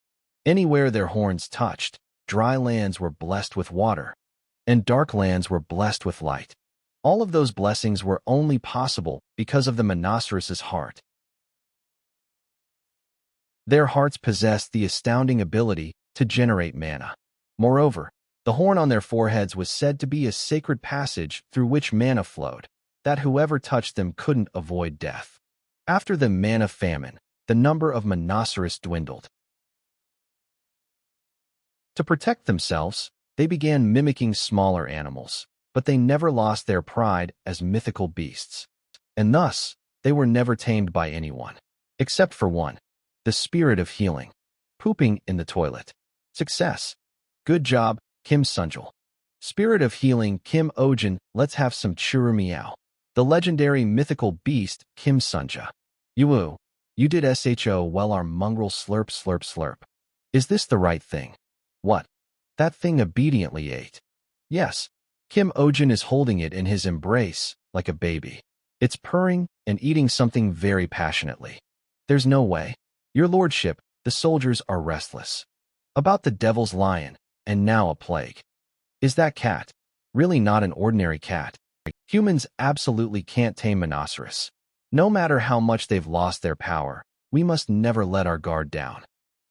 Anywhere their horns touched, dry lands were blessed with water, and dark lands were blessed with light. All of those blessings were only possible because of the Monoceros' heart. Their hearts possessed the astounding ability to generate mana. Moreover, the horn on their foreheads was said to be a sacred passage through which mana flowed, that whoever touched them couldn't avoid death. After the mana famine, the number of Monoceros dwindled. To protect themselves, they began mimicking smaller animals, but they never lost their pride as mythical beasts. And thus, they were never tamed by anyone. Except for one. The spirit of healing. Pooping in the toilet. Success. Good job, Kim Sunjul. Spirit of healing, Kim Ohjin, let's have some churu meow. The legendary mythical beast, Kim Sunja. Yuwu, you did sho well, our mongrel slurp slurp slurp. Is this the right thing? What? That thing obediently ate. Yes, Kim Ohjin is holding it in his embrace, like a baby. It's purring and eating something very passionately. There's no way. Your lordship, the soldiers are restless. About the devil's lion, and now a plague. Is that cat really not an ordinary cat? Humans absolutely can't tame Monoceros. No matter how much they've lost their power, we must never let our guard down.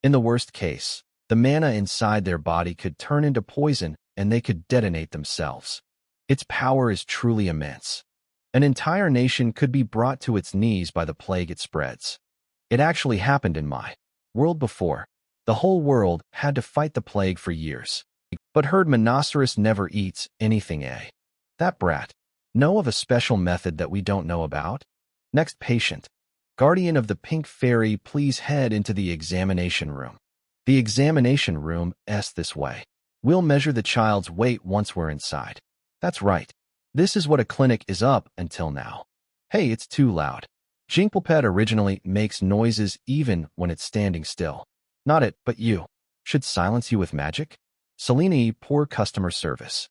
In the worst case, the mana inside their body could turn into poison and they could detonate themselves. Its power is truly immense. An entire nation could be brought to its knees by the plague it spreads. It actually happened in my world before. The whole world had to fight the plague for years. But heard Monoceros never eats anything, eh? That brat. Know of a special method that we don't know about? Next patient. Guardian of the Pink Fairy, please head into the examination room. The examination room is this way. We'll measure the child's weight once we're inside. That's right. This is what a clinic is up until now. Hey, it's too loud. Jinklepet originally makes noises even when it's standing still. Not it, but you. Should silence you with magic? Selena, poor customer service.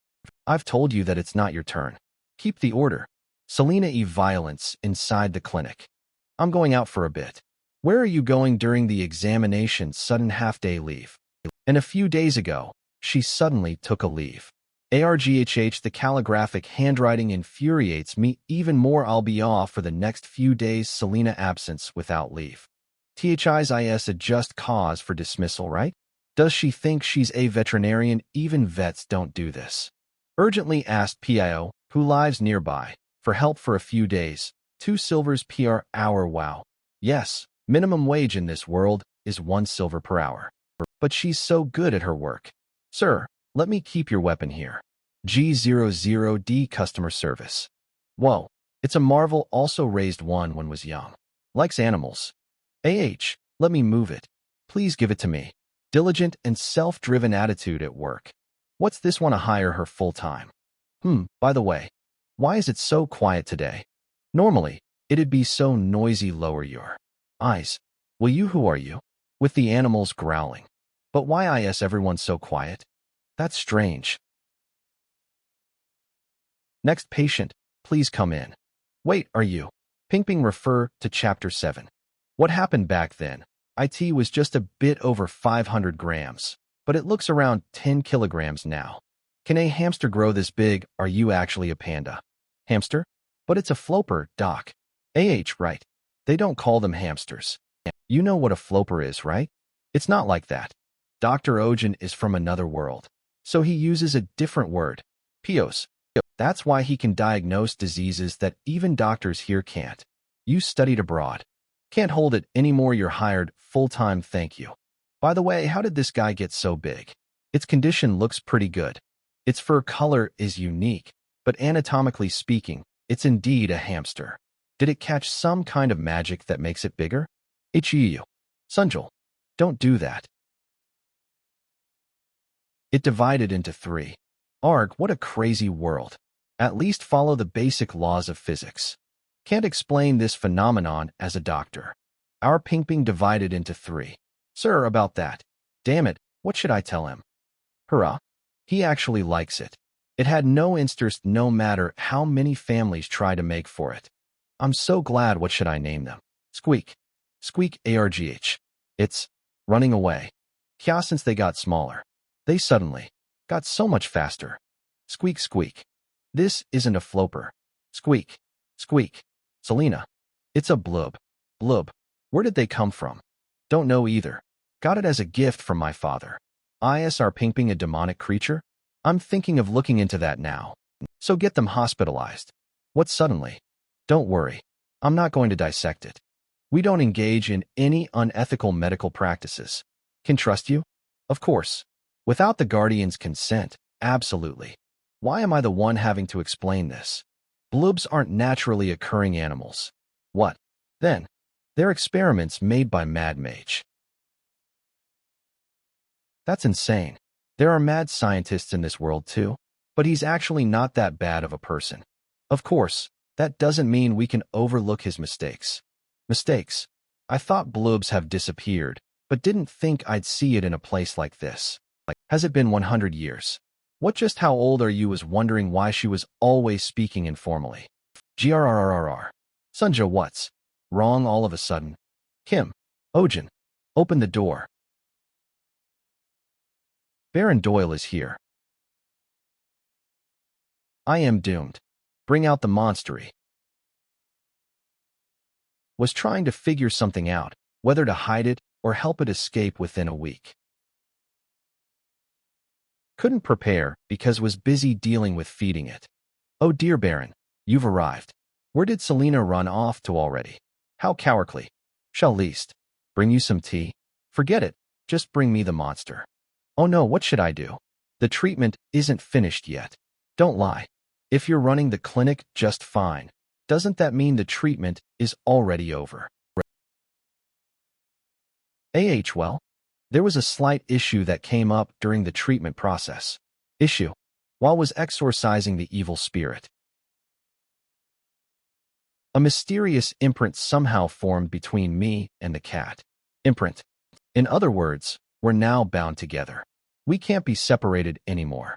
I've told you that it's not your turn. Keep the order. Selena, violence inside the clinic. I'm going out for a bit. Where are you going during the examination? Sudden half-day leave. And a few days ago, she suddenly took a leave. Arghh, the calligraphic handwriting infuriates me even more. I'll be off for the next few days. Selena, absence without leave. This a just cause for dismissal, right? Does she think she's a veterinarian? Even vets don't do this. Urgently asked Pio, who lives nearby, for help for a few days. 2 silvers per hour. Wow. Yes, minimum wage in this world is 1 silver per hour. But she's so good at her work. Sir, let me keep your weapon here. G00D customer service. Whoa, it's a marvel. Also raised one when was young. Likes animals. Let me move it. Please give it to me. Diligent and self-driven attitude at work. What's this? Want to hire her full-time? By the way, why is it so quiet today? Normally, it'd be so noisy. Lower your eyes. Will you? Who are you? With the animals growling. But why is everyone so quiet? That's strange. Next patient, please come in. Wait, are you? Ping refer to chapter 7. What happened back then? It was just a bit over 500 grams, but it looks around 10 kilograms now. Can a hamster grow this big? Are you actually a panda? Hamster? But it's a floper, doc. Right. They don't call them hamsters. You know what a floper is, right? It's not like that. Dr. Ohjin is from another world, so he uses a different word. Pios. That's why he can diagnose diseases that even doctors here can't. You studied abroad. Can't hold it anymore. You're hired full-time. Thank you. By the way, how did this guy get so big? Its condition looks pretty good. Its fur color is unique, but anatomically speaking, it's indeed a hamster. Did it catch some kind of magic that makes it bigger? Ichiyu. Sunjul. Don't do that. It divided into 3. Arg, what a crazy world. At least follow the basic laws of physics. Can't explain this phenomenon as a doctor. Our ping divided into 3. Sir, about that. Damn it, what should I tell him? Hurrah. He actually likes it. It had no interest no matter how many families try to make for it. I'm so glad. What should I name them? Squeak. Squeak argh. It's running away. Kya, since they got smaller. They suddenly got so much faster. Squeak squeak. This isn't a floper. Squeak. Squeak. Selena. It's a blub. Blub. Where did they come from? Don't know either. Got it as a gift from my father. Are ping a demonic creature? I'm thinking of looking into that now. So get them hospitalized. What suddenly? Don't worry. I'm not going to dissect it. We don't engage in any unethical medical practices. Can trust you? Of course. Without the guardian's consent, absolutely. Why am I the one having to explain this? Blubs aren't naturally occurring animals. What? Then? They're experiments made by Mad Mage. That's insane. There are mad scientists in this world too, but he's actually not that bad of a person. Of course, that doesn't mean we can overlook his mistakes. Mistakes? I thought blubs have disappeared, but didn't think I'd see it in a place like this. Has it been 100 years? What? Just how old are you? Was wondering why she was always speaking informally. Grrrr. Sunja, what's wrong all of a sudden? Kim. Ohjin. Open the door. Baron Doyle is here. I am doomed. Bring out the monstery. Was trying to figure something out, whether to hide it or help it escape within a week. Couldn't prepare because was busy dealing with feeding it. Oh dear Baron, you've arrived. Where did Selena run off to already? How cowardly. Shall least bring you some tea? Forget it, just bring me the monster. Oh no, what should I do? The treatment isn't finished yet. Don't lie. If you're running the clinic just fine, doesn't that mean the treatment is already over? Well, there was a slight issue that came up during the treatment process. Issue. While was exorcising the evil spirit. A mysterious imprint somehow formed between me and the cat. Imprint. In other words, we're now bound together. We can't be separated anymore.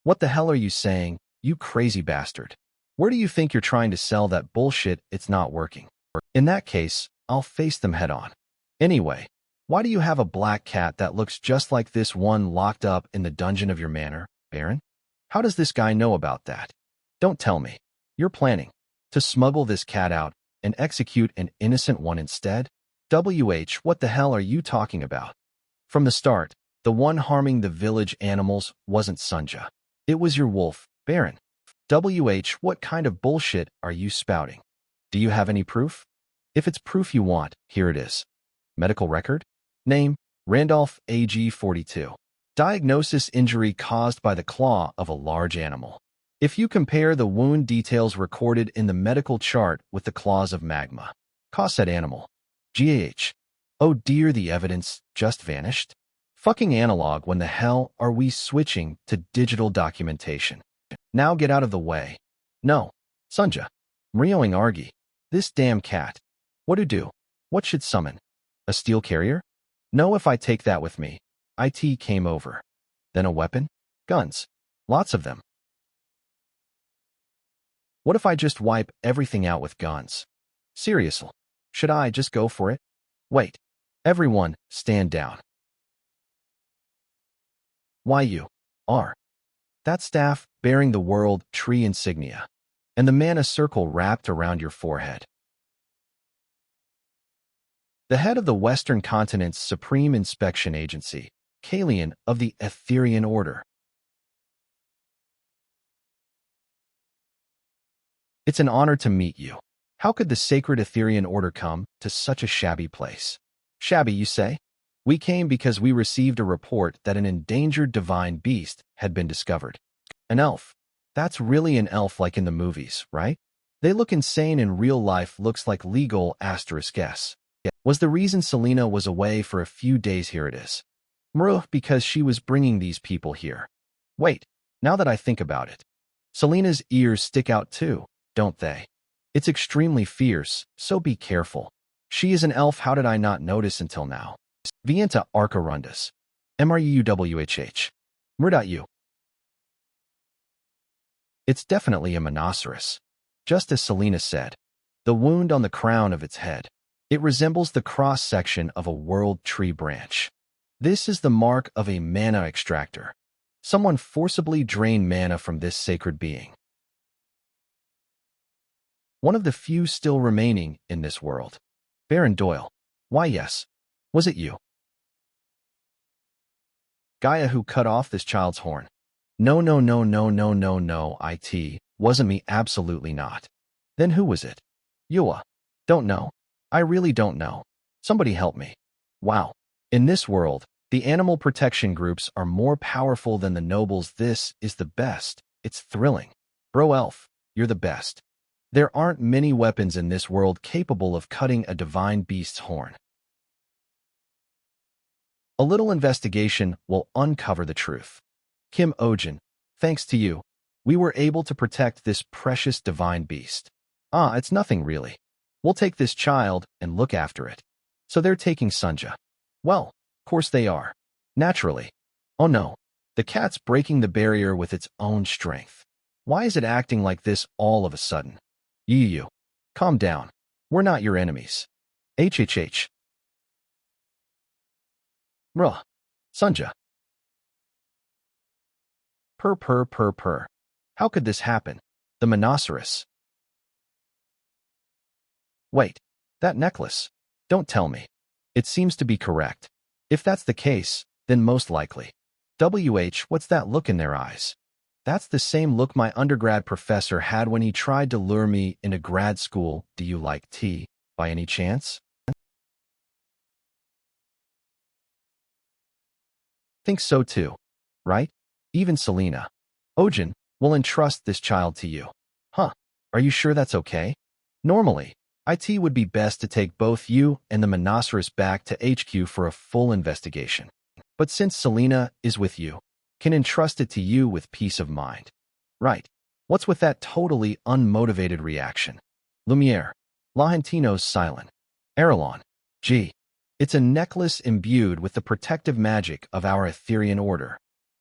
What the hell are you saying, you crazy bastard? Where do you think you're trying to sell that bullshit? It's not working. In that case, I'll face them head on. Anyway, why do you have a black cat that looks just like this one locked up in the dungeon of your manor, Baron? How does this guy know about that? Don't tell me. You're planning to smuggle this cat out and execute an innocent one instead? What the hell are you talking about? From the start, the one harming the village animals wasn't Sunja. It was your wolf, Baron. What kind of bullshit are you spouting? Do you have any proof? If it's proof you want, here it is. Medical record? Name, Randolph, AG 42. Diagnosis: injury caused by the claw of a large animal. If you compare the wound details recorded in the medical chart with the claws of magma. Said animal. GAH. Oh dear, the evidence just vanished? Fucking analog, when the hell are we switching to digital documentation? Now get out of the way. No. Sunja. Mrioing Argi. This damn cat. What to do? What should summon? A steel carrier? No, if I take that with me. IT came over. Then a weapon? Guns. Lots of them. What if I just wipe everything out with guns? Seriously. Should I just go for it? Wait. Everyone, stand down. Why you are that staff bearing the world tree insignia and the mana circle wrapped around your forehead. The head of the Western Continent's Supreme Inspection Agency, Kalian of the Etherian Order. It's an honor to meet you. How could the sacred Etherian Order come to such a shabby place? Shabby, you say? We came because we received a report that an endangered divine beast had been discovered. An elf. That's really an elf like in the movies, right? They look insane in real life, looks like legal *s. Was the reason Selena was away for a few days? Here it is. Because she was bringing these people here. Wait, now that I think about it. Selena's ears stick out too, don't they? It's extremely fierce, so be careful. She is an elf. How did I not notice until now? Vienta Arcarundus. MRUWHH. Mur.u. It's definitely a monoceros. Just as Selena said. The wound on the crown of its head. It resembles the cross-section of a world tree branch. This is the mark of a mana extractor. Someone forcibly drained mana from this sacred being. One of the few still remaining in this world. Baron Doyle. Why yes. Was it you? Gaia who cut off this child's horn. No, it wasn't me, absolutely not. Then who was it? Yua. Don't know. I really don't know. Somebody help me. Wow. In this world, the animal protection groups are more powerful than the nobles. This is the best. It's thrilling. Bro elf, you're the best. There aren't many weapons in this world capable of cutting a divine beast's horn. A little investigation will uncover the truth. Kim Ohjin, thanks to you, we were able to protect this precious divine beast. It's nothing really. We'll take this child and look after it. So they're taking Sunja. Well, of course they are. Naturally. Oh no, the cat's breaking the barrier with its own strength. Why is it acting like this all of a sudden? You. Calm down. We're not your enemies. HHH. Sunja. Purr. How could this happen? The monoceros. Wait, that necklace. Don't tell me. It seems to be correct. If that's the case, then most likely. What's that look in their eyes? That's the same look my undergrad professor had when he tried to lure me into grad school. Do you like tea, by any chance? Think so too, right? Even Selena. Ohjin will entrust this child to you. Are you sure that's okay? Normally, IT would be best to take both you and the monoceros back to HQ for a full investigation. But since Selena is with you, can entrust it to you with peace of mind. Right. What's with that totally unmotivated reaction? Lumiere. Lahentino's silent. Arelon. Gee. It's a necklace imbued with the protective magic of our Etherian Order.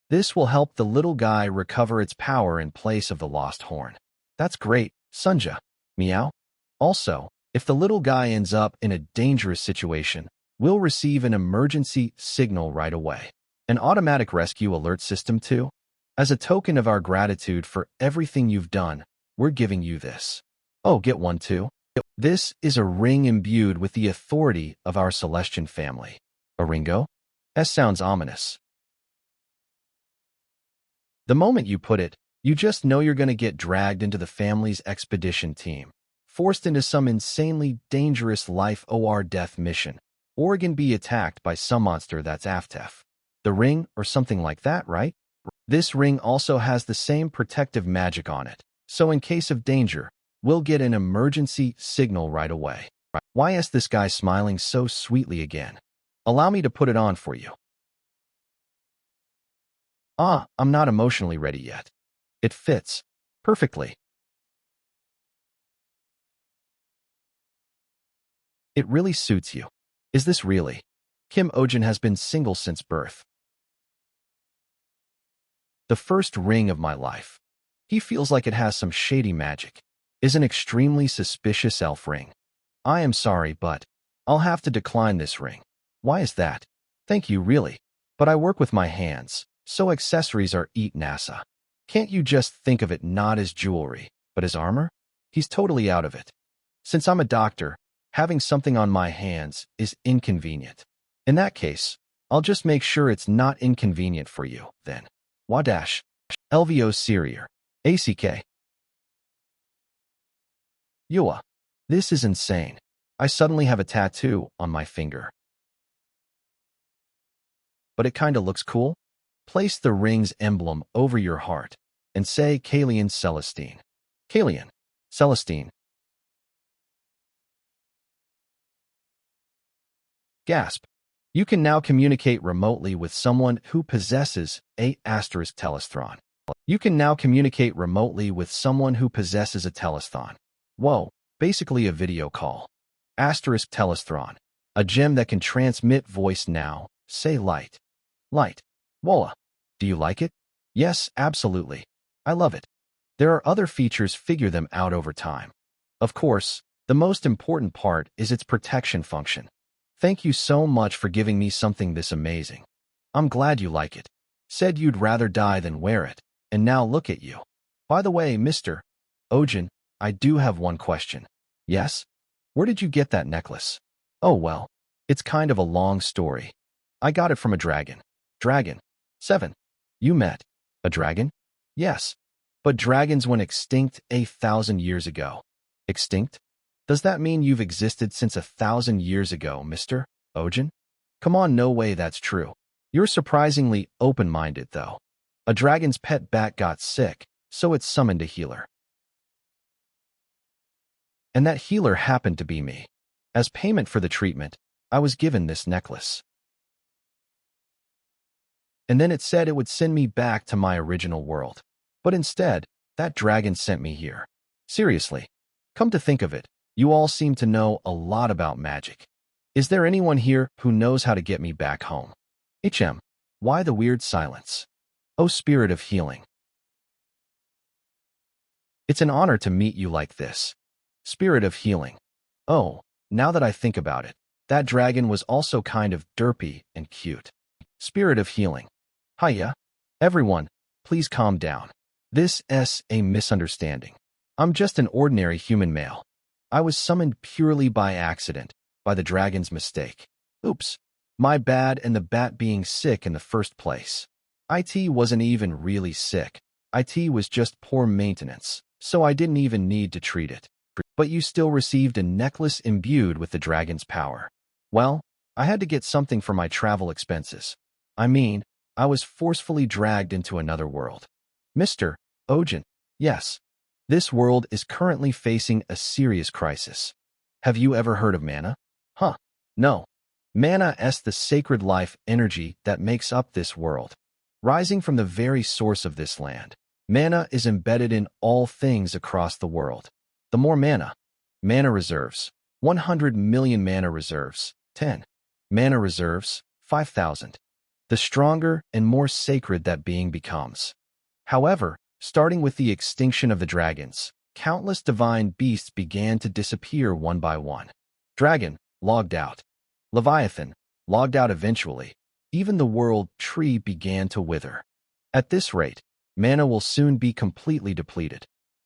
This will help the little guy recover its power in place of the lost horn. That's great, Sunja. Meow. Also, if the little guy ends up in a dangerous situation, we'll receive an emergency signal right away. An automatic rescue alert system too? As a token of our gratitude for everything you've done, we're giving you this. Oh, get one too? This is a ring imbued with the authority of our Celestian family. A ringo? S sounds ominous. The moment you put it, you just know you're going to get dragged into the family's expedition team, forced into some insanely dangerous life or death mission, or can be attacked by some monster that's Aftef. The ring or something like that, right? This ring also has the same protective magic on it, so in case of danger, we'll get an emergency signal right away. Why is this guy smiling so sweetly again? Allow me to put it on for you. I'm not emotionally ready yet. It fits perfectly. It really suits you. Is this really? Kim Ohjin has been single since birth. The first ring of my life. He feels like it has some shady magic. Is an extremely suspicious elf ring. I am sorry, but I'll have to decline this ring. Why is that? Thank you, really. But I work with my hands, so accessories are eat NASA. Can't you just think of it not as jewelry, but as armor? He's totally out of it. Since I'm a doctor, having something on my hands is inconvenient. In that case, I'll just make sure it's not inconvenient for you, then. Wadash. LVO Syrier. Isekaid. Yua. This is insane. I suddenly have a tattoo on my finger. But it kinda looks cool. Place the ring's emblem over your heart and say Kalian Celestine. Kalian. Celestine. Gasp. You can now communicate remotely with someone who possesses a telesthron. You can now communicate remotely with someone who possesses a telesthon. Whoa, basically a video call. Telesthron. A gem that can transmit voice now. Say light. Light. Voila. Do you like it? Yes, absolutely. I love it. There are other features, figure them out over time. Of course, the most important part is its protection function. Thank you so much for giving me something this amazing. I'm glad you like it. Said you'd rather die than wear it, and now look at you. By the way, Mr. Ohjin, I do have one question. Yes? Where did you get that necklace? Oh well, it's kind of a long story. I got it from a dragon. Dragon. 7. You met a dragon? Yes. But dragons went extinct 1,000 years ago. Extinct? Does that mean you've existed since 1,000 years ago, Mr. Ohjin? Come on, no way that's true. You're surprisingly open-minded, though. A dragon's pet bat got sick, so it summoned a healer. And that healer happened to be me. As payment for the treatment, I was given this necklace. And then it said it would send me back to my original world. But instead, that dragon sent me here. Seriously. Come to think of it, you all seem to know a lot about magic. Is there anyone here who knows how to get me back home? Why the weird silence? Oh, spirit of healing. It's an honor to meet you like this. Spirit of healing. Oh, now that I think about it, that dragon was also kind of derpy and cute. Spirit of healing. Hiya. Everyone, please calm down. This is a misunderstanding. I'm just an ordinary human male. I was summoned purely by accident, by the dragon's mistake. Oops. My bad, and the bat being sick in the first place. IT wasn't even really sick. IT was just poor maintenance, so I didn't even need to treat it. But you still received a necklace imbued with the dragon's power. Well, I had to get something for my travel expenses. I mean, I was forcefully dragged into another world. Mr. Ohjin, yes. This world is currently facing a serious crisis. Have you ever heard of mana? Huh. No. Mana is the sacred life energy that makes up this world. Rising from the very source of this land, mana is embedded in all things across the world. The more mana. Mana reserves. 100 million mana reserves. 10. Mana reserves. 5,000. The stronger and more sacred that being becomes. However, starting with the extinction of the dragons, countless divine beasts began to disappear one by one. Dragon, logged out. Leviathan, logged out eventually. Even the world tree began to wither. At this rate, mana will soon be completely depleted.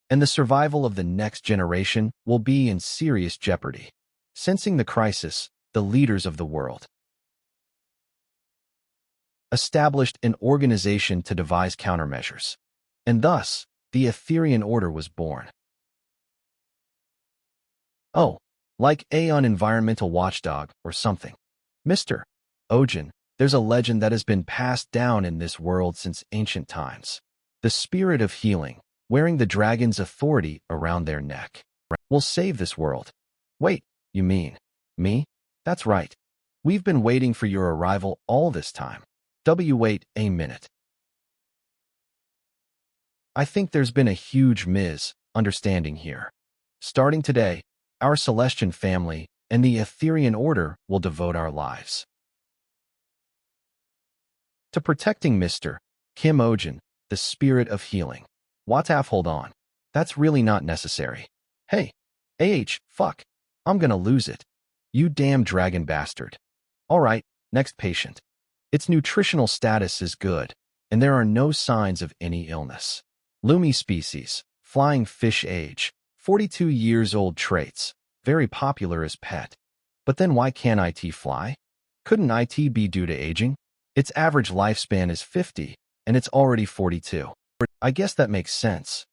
and the survival of the next generation will be in serious jeopardy. Sensing the crisis, the leaders of the world established an organization to devise countermeasures, and thus the Aetherian Order was born. Oh, like an environmental watchdog or something. Mr. Ohjin, there's a legend that has been passed down in this world since ancient times. The spirit of healing, wearing the dragon's authority around their neck, will save this world. Wait, you mean me? That's right. We've been waiting for your arrival all this time. Wait a minute. I think there's been a huge misunderstanding here. Starting today, our Celestian family and the Aetherian Order will devote our lives to protecting Mr. Kim Ohjin, the spirit of healing. Wataf, hold on. That's really not necessary. Hey, fuck. I'm gonna lose it. You damn dragon bastard. All right, next patient. Its nutritional status is good, and there are no signs of any illness. Lumi species, flying fish age, 42 years old traits, very popular as pet. But then why can't IT fly? Couldn't IT be due to aging? Its average lifespan is 50, and it's already 42. I guess that makes sense.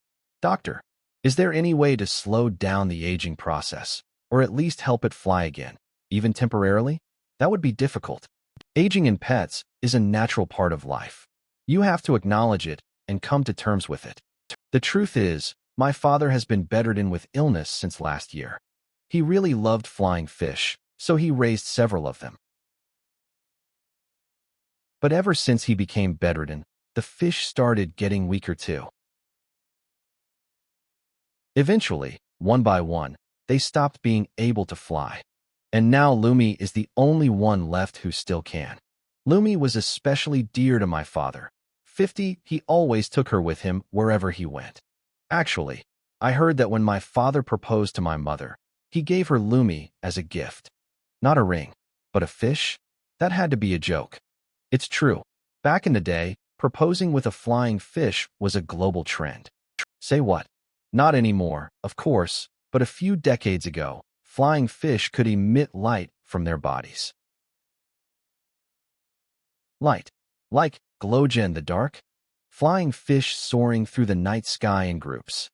Doctor, is there any way to slow down the aging process, or at least help it fly again, even temporarily? That would be difficult. Aging in pets is a natural part of life. You have to acknowledge it and come to terms with it. The truth is, my father has been bedridden with illness since last year. He really loved flying fish, so he raised several of them. But ever since he became bedridden, the fish started getting weaker too. Eventually, one by one, they stopped being able to fly. And now Lumi is the only one left who still can. Lumi was especially dear to my father. 50, he always took her with him wherever he went. Actually, I heard that when my father proposed to my mother, he gave her Lumi as a gift. Not a ring, but a fish? That had to be a joke. It's true. Back in the day, proposing with a flying fish was a global trend. Say what? Not anymore, of course, but a few decades ago, flying fish could emit light from their bodies. Light. Like glow-in the dark? Flying fish soaring through the night sky in groups.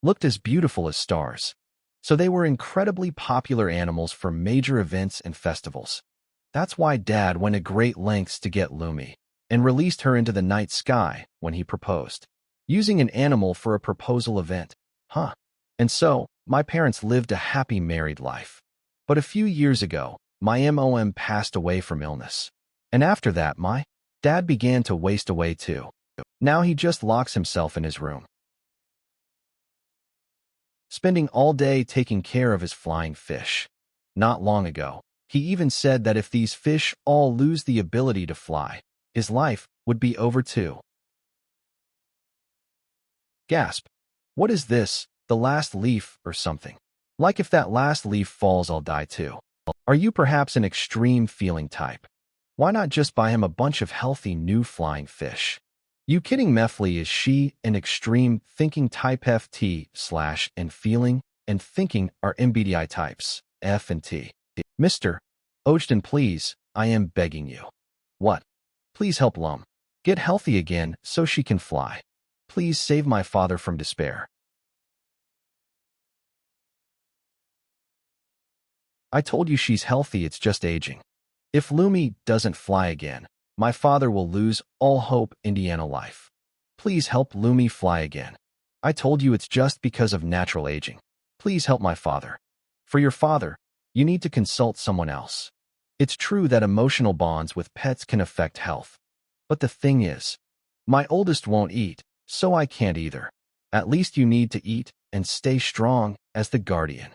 Looked as beautiful as stars. So they were incredibly popular animals for major events and festivals. That's why Dad went to great lengths to get Lumi and released her into the night sky when he proposed, using an animal for a proposal event. And so, my parents lived a happy married life. But a few years ago, my mom passed away from illness. And after that, my dad began to waste away too. Now he just locks himself in his room, spending all day taking care of his flying fish. Not long ago, he even said that if these fish all lose the ability to fly, his life would be over too. Gasp. What is this? The last leaf or something? Like if that last leaf falls, I'll die too. Are you perhaps an extreme feeling type? Why not just buy him a bunch of healthy new flying fish? You kidding? Mefli, is she an extreme thinking type? FT/ and feeling and thinking are MBTI types, F and T. Mr. Ohjin, please, I am begging you. What? Please help Lum get healthy again so she can fly. Please save my father from despair. I told you she's healthy, it's just aging. If Lumi doesn't fly again, my father will lose all hope Indiana life. Please help Lumi fly again. I told you it's just because of natural aging. Please help my father. For your father, you need to consult someone else. It's true that emotional bonds with pets can affect health. But the thing is, my oldest won't eat, so I can't either. At least you need to eat and stay strong as the guardian.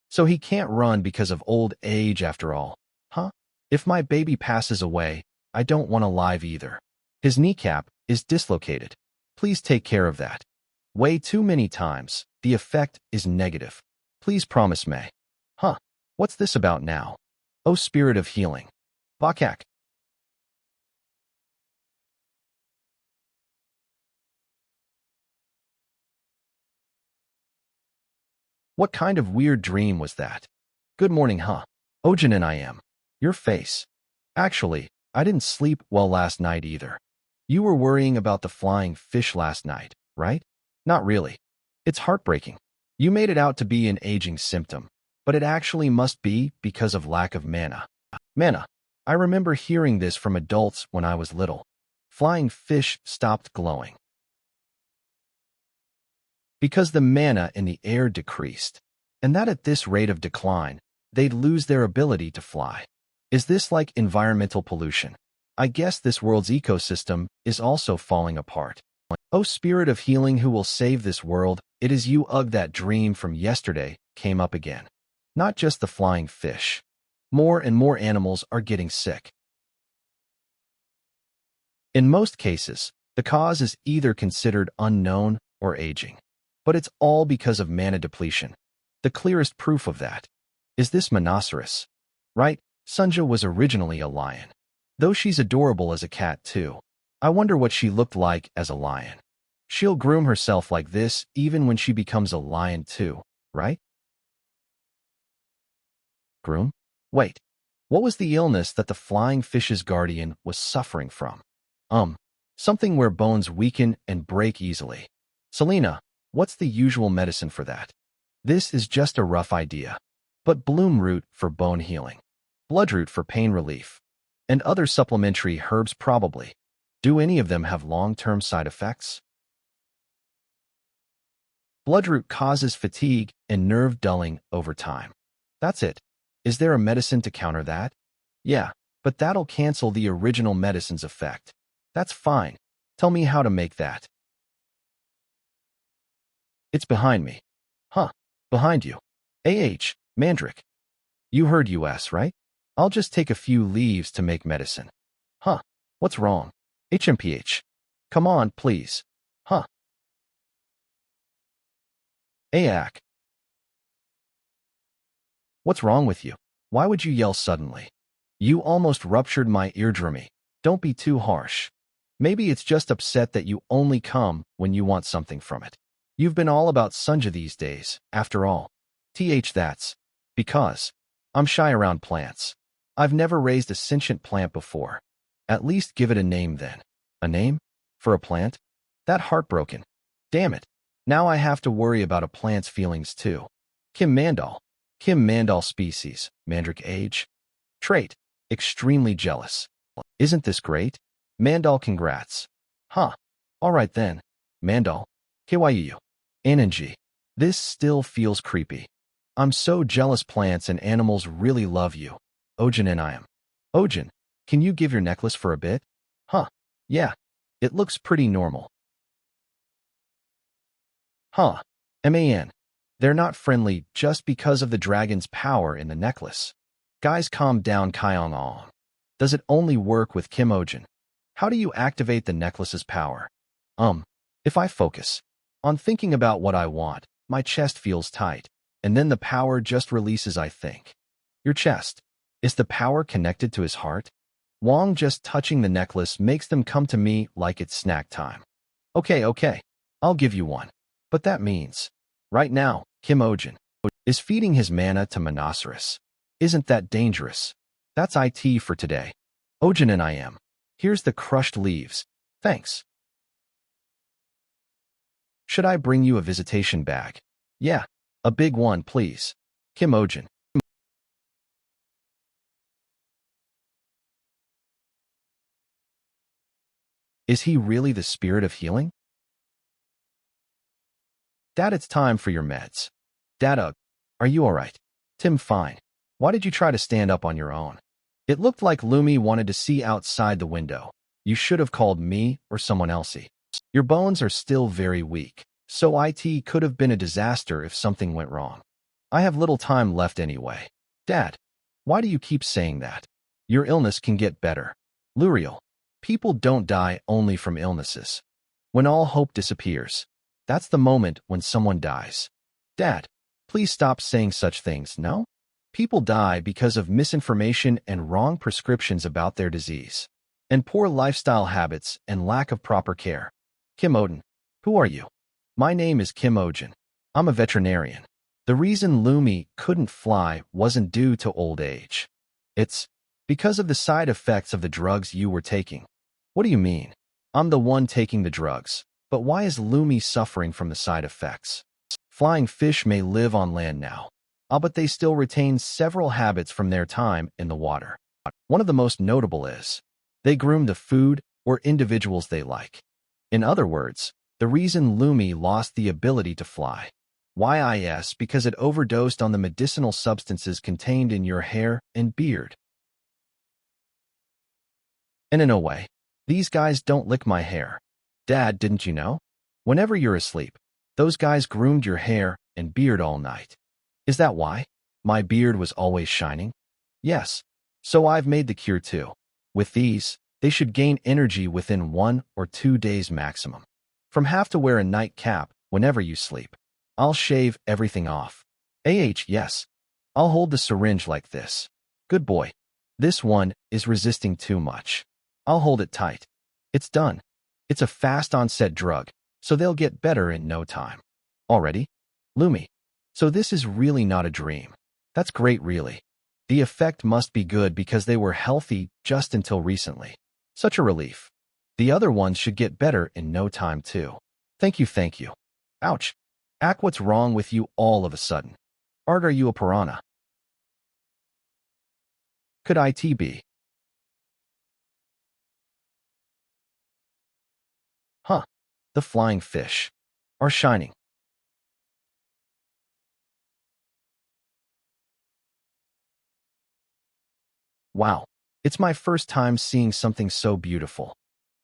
So he can't run because of old age after all. If my baby passes away, I don't want alive either. His kneecap is dislocated. Please take care of that. Way too many times, the effect is negative. Please promise me. What's this about now? Oh, spirit of healing. Bakak. What kind of weird dream was that? Good morning, huh? Ohjin and I am. Your face. Actually, I didn't sleep well last night either. You were worrying about the flying fish last night, right? Not really. It's heartbreaking. You made it out to be an aging symptom, but it actually must be because of lack of mana. Mana. I remember hearing this from adults when I was little. Flying fish stopped glowing because the mana in the air decreased, and that at this rate of decline, they'd lose their ability to fly. Is this like environmental pollution? I guess this world's ecosystem is also falling apart. O spirit of healing who will save this world, it is you. Ugh, that dream from yesterday came up again. Not just the flying fish. More and more animals are getting sick. In most cases, the cause is either considered unknown or aging. But it's all because of mana depletion. The clearest proof of that is this rhinoceros. Right? Sunja was originally a lion. Though she's adorable as a cat too. I wonder what she looked like as a lion. She'll groom herself like this even when she becomes a lion too, right? Groom? Wait, what was the illness that the flying fish's guardian was suffering from? Something where bones weaken and break easily. Selena, what's the usual medicine for that? This is just a rough idea. But bloom root for bone healing, bloodroot for pain relief, and other supplementary herbs probably. Do any of them have long-term side effects? Bloodroot causes fatigue and nerve dulling over time. That's it. Is there a medicine to counter that? Yeah, but that'll cancel the original medicine's effect. That's fine. Tell me how to make that. It's behind me. Huh, behind you. Mandrake. You heard US, right? I'll just take a few leaves to make medicine. Huh, what's wrong? HMPH. Come on, please. Huh. Ayak. What's wrong with you? Why would you yell suddenly? You almost ruptured my eardrummy. Don't be too harsh. Maybe it's just upset that you only come when you want something from it. You've been all about Sunja these days, after all. That's because I'm shy around plants. I've never raised a sentient plant before. At least give it a name then. A name? For a plant? That heartbroken. Damn it. Now I have to worry about a plant's feelings too. Kim Mandal species, Mandrake age. Trait, extremely jealous. Isn't this great? Mandal congrats. Huh. Alright then. Mandal. Kyu. Ananji. This still feels creepy. I'm so jealous plants and animals really love you. Ohjin and I am. Ohjin, can you give your necklace for a bit? Huh. Yeah. It looks pretty normal. Huh. Man. They're not friendly just because of the dragon's power in the necklace. Guys, calm down, Kyong-ong. Does it only work with Kim Ohjin? How do you activate the necklace's power? If I focus on thinking about what I want, my chest feels tight, and then the power just releases, I think. Your chest. Is the power connected to his heart? Wong just touching the necklace makes them come to me like it's snack time. Okay. I'll give you one. But that means, right now, Kim Ohjin is feeding his mana to Rhinoceros. Isn't that dangerous? That's it for today. Ohjin and I am. Here's the crushed leaves. Thanks. Should I bring you a visitation bag? Yeah, a big one, please. Kim Ohjin. Is he really the spirit of healing? Dad, it's time for your meds. Dad, are you alright? Tim, fine. Why did you try to stand up on your own? It looked like Lumi wanted to see outside the window. You should have called me or someone else. Your bones are still very weak, so it could have been a disaster if something went wrong. I have little time left anyway. Dad, why do you keep saying that? Your illness can get better. Luriel, people don't die only from illnesses. When all hope disappears, that's the moment when someone dies. Dad, please stop saying such things, no? People die because of misinformation and wrong prescriptions about their disease, and poor lifestyle habits and lack of proper care. Kim Ohjin, who are you? My name is Kim Ohjin. I'm a veterinarian. The reason Lumi couldn't fly wasn't due to old age. It's because of the side effects of the drugs you were taking. What do you mean? I'm the one taking the drugs. But why is Lumi suffering from the side effects? Flying fish may live on land now, but they still retain several habits from their time in the water. One of the most notable is they groom the food or individuals they like. In other words, the reason Lumi lost the ability to fly. Yes, because it overdosed on the medicinal substances contained in your hair and beard. And in a way, these guys don't lick my hair. Dad, didn't you know? Whenever you're asleep, those guys groomed your hair and beard all night. Is that why? My beard was always shining? Yes. So I've made the cure too. With these, they should gain energy within 1 or 2 days maximum. From have to wear a nightcap whenever you sleep. I'll shave everything off. Yes. I'll hold the syringe like this. Good boy. This one is resisting too much. I'll hold it tight. It's done. It's a fast onset drug, so they'll get better in no time. Already? Lumi. So this is really not a dream. That's great, really. The effect must be good because they were healthy just until recently. Such a relief. The other ones should get better in no time too. Thank you, thank you. Ouch. Ack, what's wrong with you all of a sudden? Art, are you a piranha? Could it be? Huh. The flying fish are shining. Wow. It's my first time seeing something so beautiful.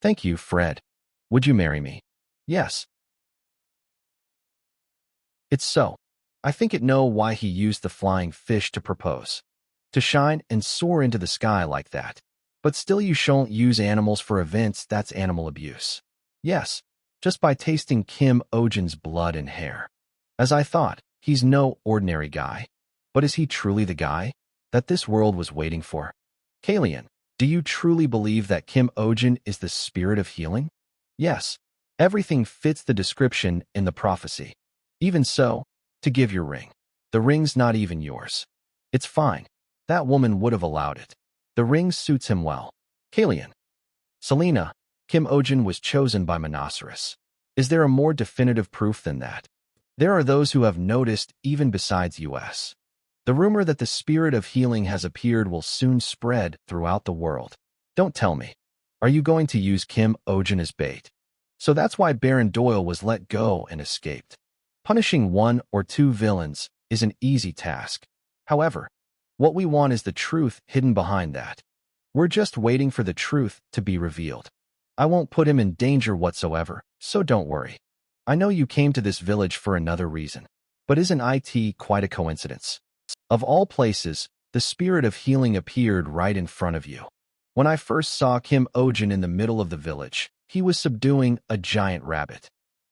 Thank you, Fred. Would you marry me? Yes. It's so. I think it know why he used the flying fish to propose. To shine and soar into the sky like that. But still you shouldn't use animals for events, that's animal abuse. Yes. Just by tasting Kim Ohjin's blood and hair. As I thought, he's no ordinary guy. But is he truly the guy that this world was waiting for? Kalian, do you truly believe that Kim Ohjin is the spirit of healing? Yes. Everything fits the description in the prophecy. Even so, to give your ring. The ring's not even yours. It's fine. That woman would have allowed it. The ring suits him well. Kalian. Selena, Kim Ohjin was chosen by Manhwa. Is there a more definitive proof than that? There are those who have noticed even besides US. The rumor that the spirit of healing has appeared will soon spread throughout the world. Don't tell me. Are you going to use Kim Ohjin as bait? So that's why Baron Doyle was let go and escaped. Punishing 1 or 2 villains is an easy task. However, what we want is the truth hidden behind that. We're just waiting for the truth to be revealed. I won't put him in danger whatsoever, so don't worry. I know you came to this village for another reason. But isn't it quite a coincidence? Of all places, the spirit of healing appeared right in front of you. When I first saw Kim Ohjin in the middle of the village, he was subduing a giant rabbit.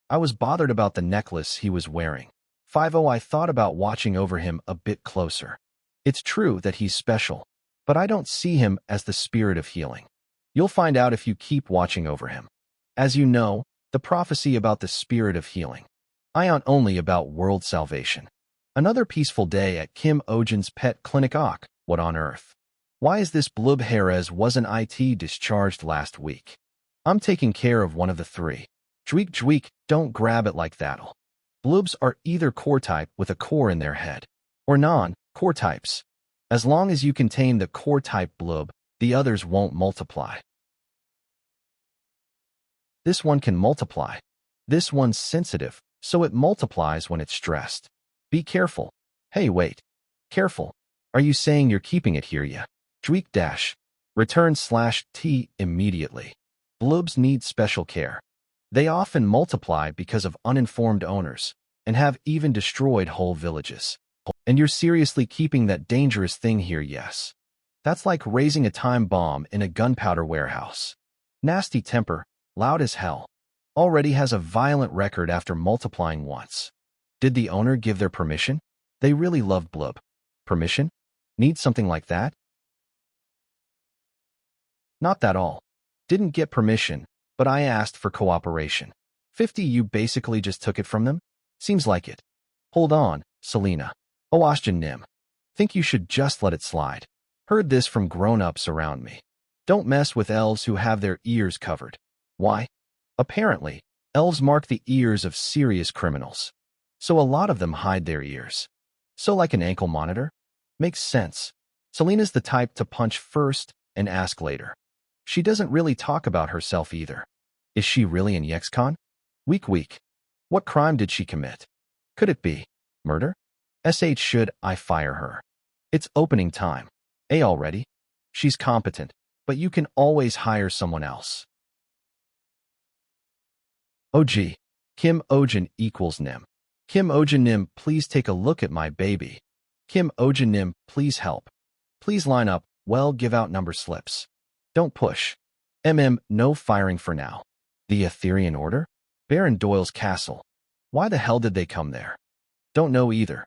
I was bothered about the necklace he was wearing. 50 I thought about watching over him a bit closer. It's true that he's special, but I don't see him as the spirit of healing. You'll find out if you keep watching over him. As you know, the prophecy about the spirit of healing. I aren't only about world salvation. Another peaceful day at Kim Ohjin's pet clinic. What on earth? Why is this blub Jerez wasn't it discharged last week? I'm taking care of one of the 3. Dweek, don't grab it like that'll. Blubs are either core type with a core in their head, or non-core types. As long as you contain the core type blub, the others won't multiply. This one can multiply. This one's sensitive, so it multiplies when it's stressed. Be careful. Hey, wait. Careful. Are you saying you're keeping it here, yeah? Dweek dash. Return /T immediately. Blubs need special care. They often multiply because of uninformed owners, and have even destroyed whole villages. And you're seriously keeping that dangerous thing here, yes? That's like raising a time bomb in a gunpowder warehouse. Nasty temper, loud as hell. Already has a violent record after multiplying once. Did the owner give their permission? They really loved Blub. Permission? Need something like that? Not that all. Didn't get permission, but I asked for cooperation. 50 you basically just took it from them? Seems like it. Hold on, Selena. Ohjin'S. Think you should just let it slide. Heard this from grown-ups around me. Don't mess with elves who have their ears covered. Why? Apparently, elves mark the ears of serious criminals. So a lot of them hide their ears. So like an ankle monitor? Makes sense. Selena's the type to punch first and ask later. She doesn't really talk about herself either. Is she really an Yexcon? Weak. What crime did she commit? Could it be murder? Should I fire her? It's opening time. Already? She's competent, but you can always hire someone else. OG. Kim Ohjin equals Nim. Kim Ohjin Nim, please take a look at my baby. Kim Ohjin Nim, please help. Please line up, well, give out number slips. Don't push. No firing for now. The Etherean Order? Baron Doyle's castle. Why the hell did they come there? Don't know either.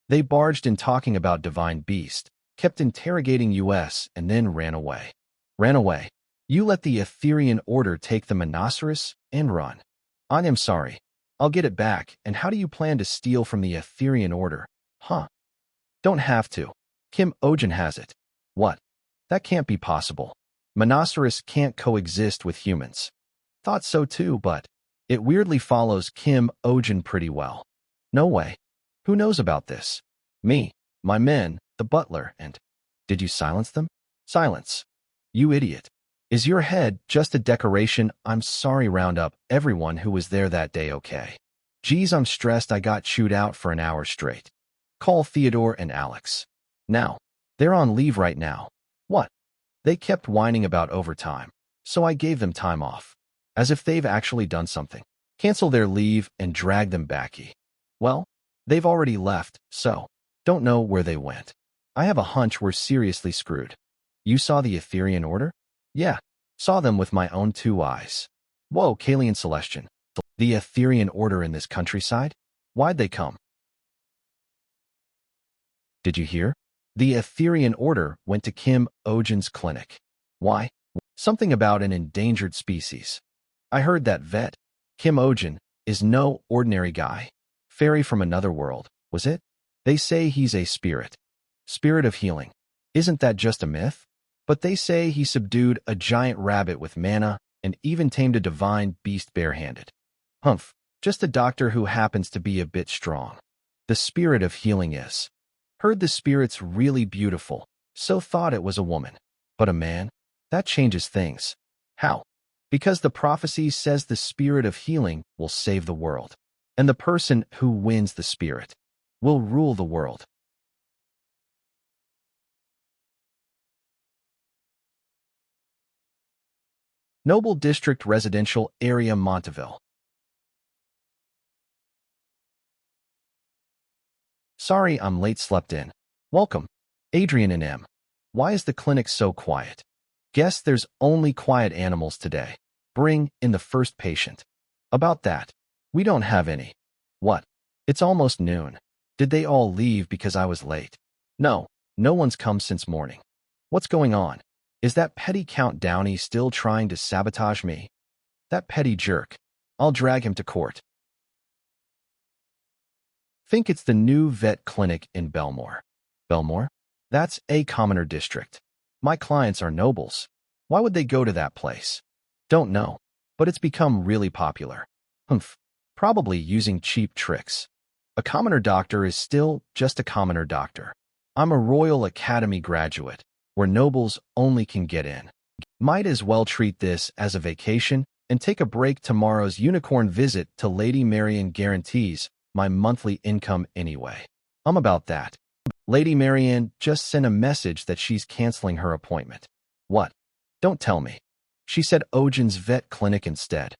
They barged in talking about Divine Beast, kept interrogating us, and then ran away. Ran away. You let the Etherean Order take the Manhwarecap and run. I'm sorry. I'll get it back, and how do you plan to steal from the Etherean Order? Huh? Don't have to. Kim Ohjin has it. What? That can't be possible. Manhwarecap can't coexist with humans. Thought so too, but it weirdly follows Kim Ohjin pretty well. No way. Who knows about this? Me, my men, the butler, and... Did you silence them? Silence. You idiot. Is your head just a decoration? I'm sorry, round up everyone who was there that day, okay? Geez, I'm stressed. I got chewed out for an hour straight. Call Theodore and Alex. Now. They're on leave right now. What? They kept whining about overtime, so I gave them time off. As if they've actually done something. Cancel their leave and drag them back. Well, they've already left, so don't know where they went. I have a hunch we're seriously screwed. You saw the Etherean Order? Yeah, saw them with my own 2 eyes. Whoa, Kalian Celestian. The Etherean Order in this countryside? Why'd they come? Did you hear? The Etherean Order went to Kim Ohjin's clinic. Why? Something about an endangered species. I heard that vet, Kim Ohjin, is no ordinary guy. Fairy from another world, was it? They say he's a spirit. Spirit of healing. Isn't that just a myth? But they say he subdued a giant rabbit with mana and even tamed a divine beast barehanded. Humph, just a doctor who happens to be a bit strong. The spirit of healing is. Heard the spirit's really beautiful, so thought it was a woman. But a man? That changes things. How? Because the prophecy says the spirit of healing will save the world. And the person who wins the spirit will rule the world. Noble District Residential Area, Monteville. Sorry I'm late, slept in. Welcome, Adrian and M. Why is the clinic so quiet? Guess there's only quiet animals today. Bring in the first patient. About that, we don't have any. What? It's almost noon. Did they all leave because I was late? No one's come since morning. What's going on? Is that petty Count Downey still trying to sabotage me? That petty jerk. I'll drag him to court. Think it's the new vet clinic in Belmore. Belmore? That's a commoner district. My clients are nobles. Why would they go to that place? Don't know, but it's become really popular. Humph, probably using cheap tricks. A commoner doctor is still just a commoner doctor. I'm a Royal Academy graduate, where nobles only can get in. Might as well treat this as a vacation and take a break. Tomorrow's unicorn visit to Lady Marian guarantees my monthly income anyway. I'm about that. Lady Marian just sent a message that she's canceling her appointment. What? Don't tell me. She said Ohjin'S vet clinic instead.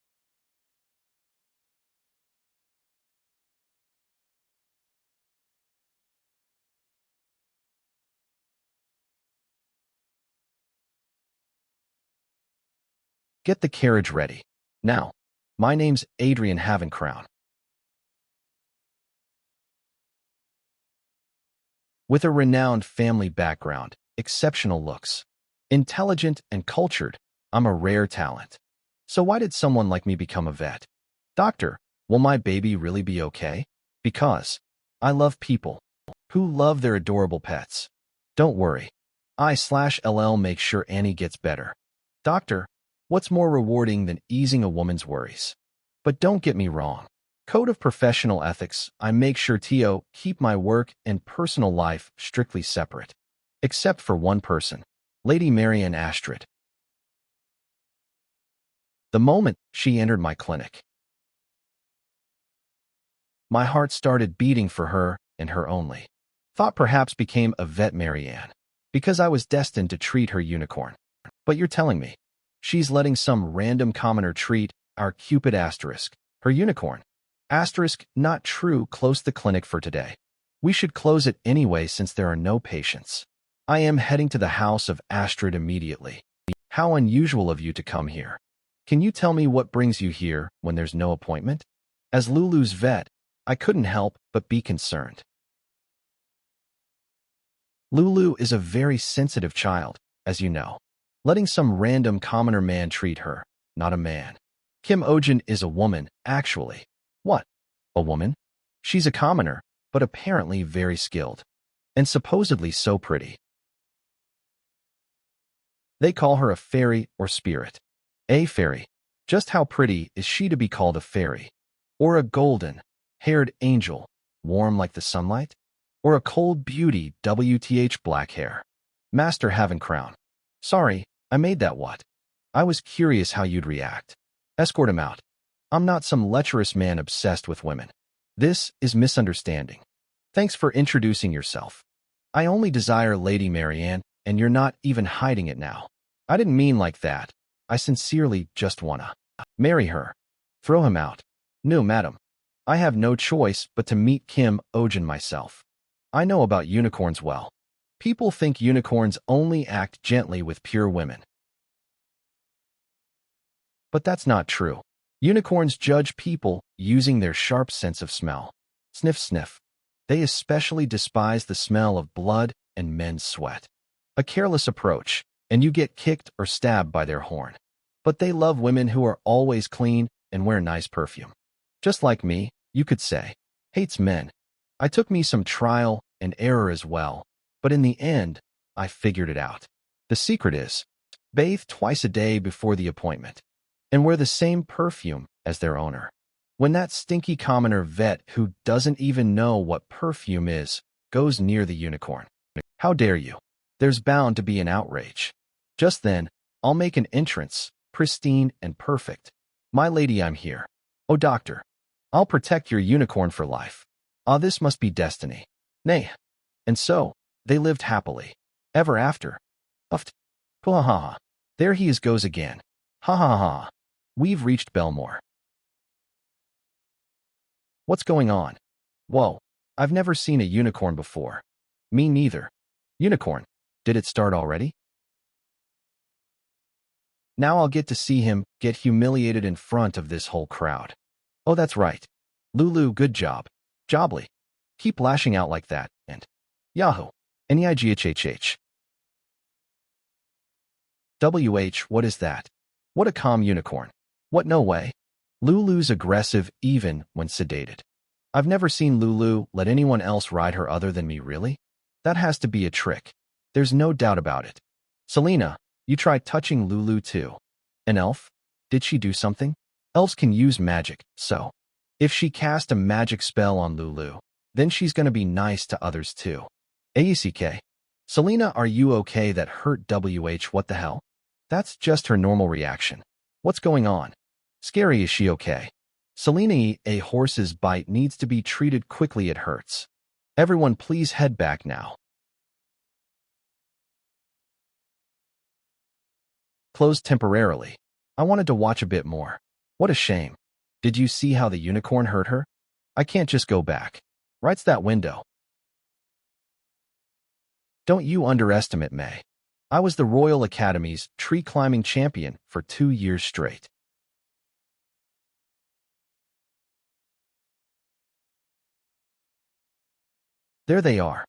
Get the carriage ready. Now. My name's Adrian Havencrown. With a renowned family background, exceptional looks, intelligent and cultured, I'm a rare talent. So why did someone like me become a vet? Doctor, will my baby really be okay? Because I love people who love their adorable pets. Don't worry. I/LL make sure Annie gets better. Doctor, what's more rewarding than easing a woman's worries? But don't get me wrong. Code of professional ethics, I make sure to keep my work and personal life strictly separate. Except for one person, Lady Marianne Astrid. The moment she entered my clinic, my heart started beating for her and her only. Thought perhaps became a vet Marianne, because I was destined to treat her unicorn. But you're telling me, she's letting some random commoner treat our Cupid asterisk, her unicorn. Asterisk, not true, close the clinic for today. We should close it anyway since there are no patients. I am heading to the house of Astrid immediately. How unusual of you to come here. Can you tell me what brings you here when there's no appointment? As Lulu's vet, I couldn't help but be concerned. Lulu is a very sensitive child, as you know. Letting some random commoner man treat her, not a man. Kim Ohjin is a woman, actually. What? A woman? She's a commoner, but apparently very skilled. And supposedly so pretty. They call her a fairy or spirit. A fairy. Just how pretty is she to be called a fairy? Or a golden-haired angel, warm like the sunlight? Or a cold beauty, WTH black hair? Master Haven Crown. Sorry, I made that what? I was curious how you'd react. Escort him out. I'm not some lecherous man obsessed with women. This is misunderstanding. Thanks for introducing yourself. I only desire Lady Marianne, and you're not even hiding it now. I didn't mean like that. I sincerely just wanna marry her. Throw him out. No, madam. I have no choice but to meet Kim Ohjin myself. I know about unicorns well. People think unicorns only act gently with pure women. But that's not true. Unicorns judge people using their sharp sense of smell. Sniff, sniff. They especially despise the smell of blood and men's sweat. A careless approach, and you get kicked or stabbed by their horn. But they love women who are always clean and wear nice perfume. Just like me, you could say. Hates men. I took me some trial and error as well, but in the end, I figured it out. The secret is, bathe twice a day before the appointment, and wear the same perfume as their owner. When that stinky commoner vet who doesn't even know what perfume is goes near the unicorn. How dare you? There's bound to be an outrage. Just then, I'll make an entrance, pristine and perfect. My lady, I'm here. Oh, doctor, I'll protect your unicorn for life. Ah, this must be destiny. Nay. And so, they lived happily. Ever after. Uffed. Ha ha ha. There he goes again. Ha ha ha. We've reached Belmore. What's going on? Whoa, I've never seen a unicorn before. Me neither. Unicorn, did it start already? Now I'll get to see him get humiliated in front of this whole crowd. Oh, that's right. Lulu, good job. Jobly. Keep lashing out like that, and Yahoo! Neigh. WH, what is that? What a calm unicorn. What, no way. Lulu's aggressive even when sedated. I've never seen Lulu let anyone else ride her other than me, really? That has to be a trick. There's no doubt about it. Selena, you tried touching Lulu too. An elf? Did she do something? Elves can use magic, so if she cast a magic spell on Lulu, then she's gonna be nice to others too. Isekaid. Selena, are you okay? That hurt WH, what the hell? That's just her normal reaction. What's going on? Scary, is she okay? Selena, a horse's bite needs to be treated quickly, it hurts. Everyone please head back now. Closed temporarily. I wanted to watch a bit more. What a shame. Did you see how the unicorn hurt her? I can't just go back. Writes that window. Don't you underestimate May. I was the Royal Academy's tree-climbing champion for 2 years straight. There they are.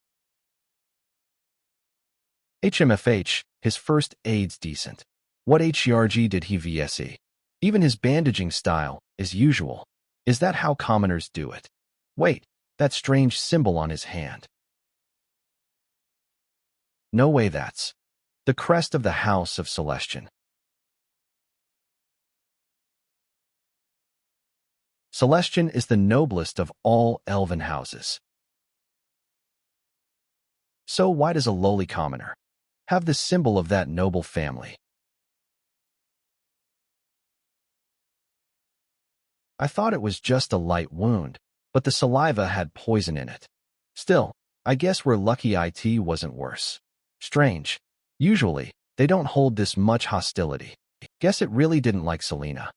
HMFH, his first aid's decent. What HRG did he VSE? Even his bandaging style is usual. Is that how commoners do it? Wait, that strange symbol on his hand. No way, that's the crest of the House of Celestian. Celestian is the noblest of all elven houses. So why does a lowly commoner have the symbol of that noble family? I thought it was just a light wound, but the saliva had poison in it. Still, I guess we're lucky it wasn't worse. Strange. Usually, they don't hold this much hostility. Guess it really didn't like Selena.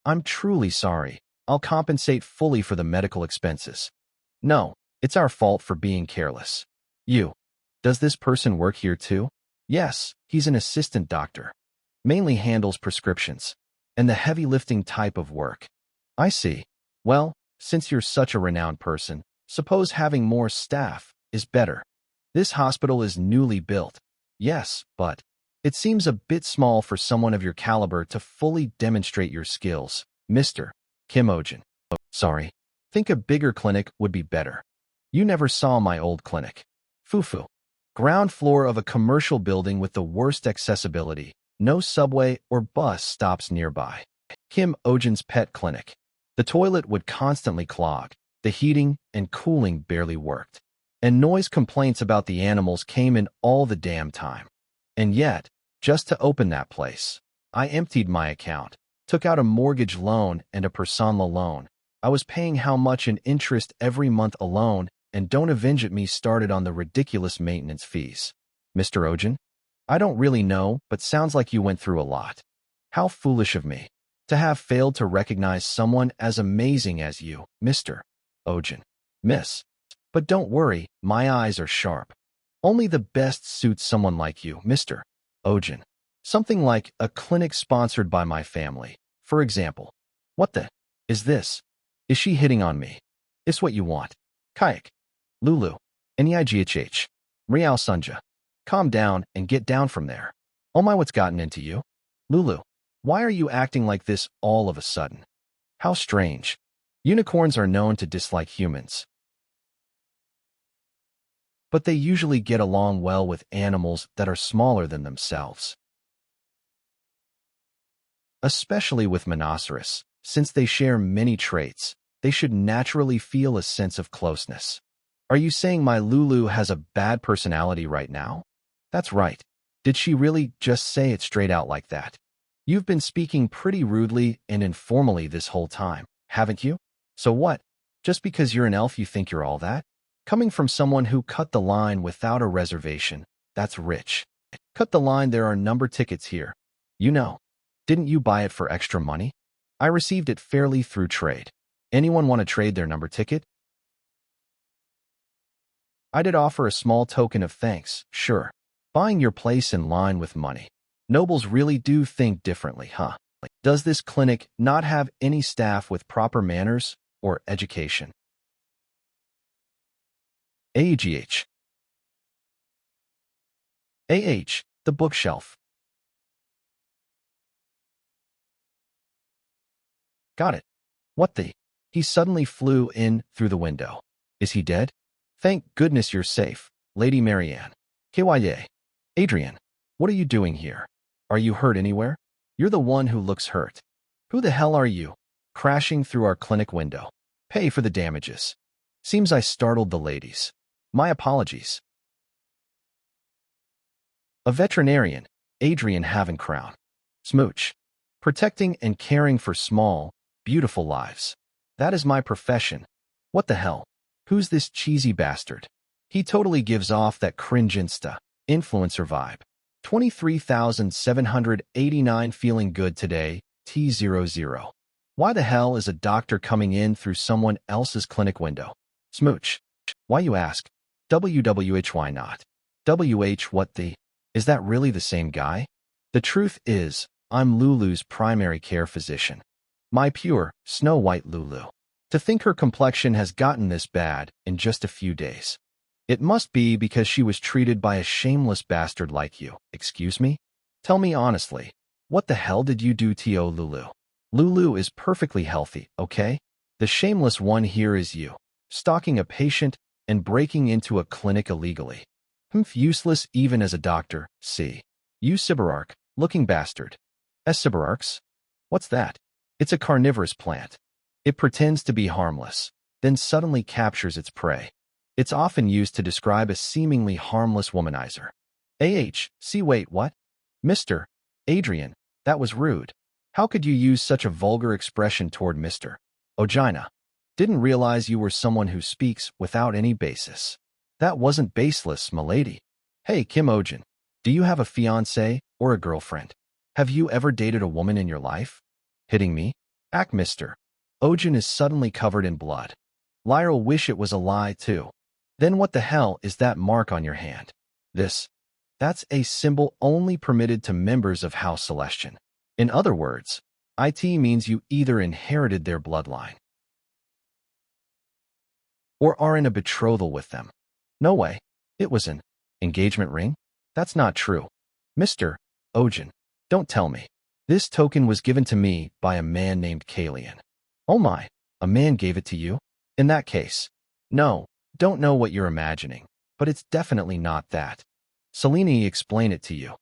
I'm truly sorry. I'll compensate fully for the medical expenses. No, it's our fault for being careless. Does this person work here too? Yes, he's an assistant doctor. Mainly handles prescriptions and the heavy lifting type of work. I see. Well, since you're such a renowned person, suppose having more staff is better. This hospital is newly built. Yes, but it seems a bit small for someone of your caliber to fully demonstrate your skills, Mr. Kim Ohjin. Sorry. Think a bigger clinic would be better. You never saw my old clinic. Fufu. Ground floor of a commercial building with the worst accessibility. No subway or bus stops nearby. Kim Ohjin's pet clinic. The toilet would constantly clog. The heating and cooling barely worked. And noise complaints about the animals came in all the damn time. And yet, just to open that place, I emptied my account, took out a mortgage loan and a personal loan. I was paying how much in interest every month alone, and don't avenge at me started on the ridiculous maintenance fees. Mr. Ohjin? I don't really know, but sounds like you went through a lot. How foolish of me to have failed to recognize someone as amazing as you, Mr. Ohjin. Miss. But don't worry, my eyes are sharp. Only the best suits someone like you, Mr. Ohjin. Something like a clinic sponsored by my family, for example. What the is this? Is she hitting on me? Is what you want? Kayak. Lulu. Neigh. Riao Sunja. Calm down and get down from there. Oh my, what's gotten into you? Lulu, why are you acting like this all of a sudden? How strange. Unicorns are known to dislike humans, but they usually get along well with animals that are smaller than themselves. Especially with rhinoceros, since they share many traits, they should naturally feel a sense of closeness. Are you saying my Lulu has a bad personality right now? That's right. Did she really just say it straight out like that? You've been speaking pretty rudely and informally this whole time, haven't you? So what? Just because you're an elf you think you're all that? Coming from someone who cut the line without a reservation, that's rich. Cut the line, there are number tickets here. You know. Didn't you buy it for extra money? I received it fairly through trade. Anyone want to trade their number ticket? I did offer a small token of thanks, sure. Buying your place in line with money. Nobles really do think differently, huh? Does this clinic not have any staff with proper manners or education? AGH. The bookshelf. Got it. What the? He suddenly flew in through the window. Is he dead? Thank goodness you're safe, Lady Marianne. KYA. Adrian, what are you doing here? Are you hurt anywhere? You're the one who looks hurt. Who the hell are you? Crashing through our clinic window. Pay for the damages. Seems I startled the ladies. My apologies. A veterinarian, Adrian Havencrown. Smooch. Protecting and caring for small, beautiful lives. That is my profession. What the hell? Who's this cheesy bastard? He totally gives off that cringe Insta influencer vibe. 23,789 feeling good today, T00. Why the hell is a doctor coming in through someone else's clinic window? Smooch. Why you ask? WWH why not? WH what the? Is that really the same guy? The truth is, I'm Lulu's primary care physician. My pure, Snow White Lulu. To think her complexion has gotten this bad in just a few days. It must be because she was treated by a shameless bastard like you. Excuse me? Tell me honestly, what the hell did you do to Lulu? Lulu is perfectly healthy, okay? The shameless one here is you, stalking a patient and breaking into a clinic illegally. Useless even as a doctor, see. You Sibararch, looking bastard. Sibararchs? What's that? It's a carnivorous plant. It pretends to be harmless, then suddenly captures its prey. It's often used to describe a seemingly harmless womanizer. See, wait, what? Mr. Adrian, that was rude. How could you use such a vulgar expression toward Mr. Ohjin'S? Didn't realize you were someone who speaks without any basis. That wasn't baseless, m'lady. Hey, Kim Ohjin, do you have a fiancé or a girlfriend? Have you ever dated a woman in your life? Hitting me? Mr. Ohjin is suddenly covered in blood. Lyre'll wish it was a lie, too. Then what the hell is that mark on your hand? That's a symbol only permitted to members of House Celestian. In other words, it means you either inherited their bloodline or are in a betrothal with them. No way. It was an engagement ring? That's not true. Mr. Ohjin, don't tell me. This token was given to me by a man named Kalian. Oh my, a man gave it to you? In that case, no, don't know what you're imagining, but it's definitely not that. Selene explain it to you.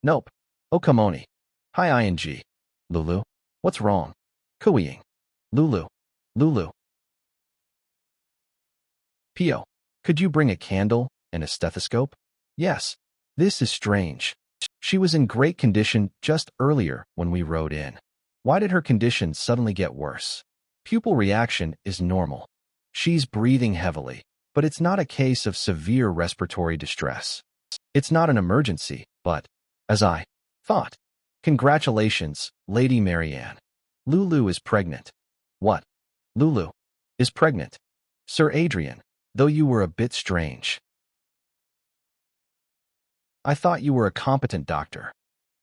Nope. Okamoni. Hi ing. Lulu, what's wrong? Kuiying. Lulu. Pio, could you bring a candle and a stethoscope? Yes. This is strange. She was in great condition just earlier when we rode in. Why did her condition suddenly get worse? Pupil reaction is normal. She's breathing heavily, but it's not a case of severe respiratory distress. It's not an emergency, but, as I thought. Congratulations, Lady Marianne. Lulu is pregnant. What? Lulu is pregnant. Sir Adrian, though you were a bit strange. I thought you were a competent doctor.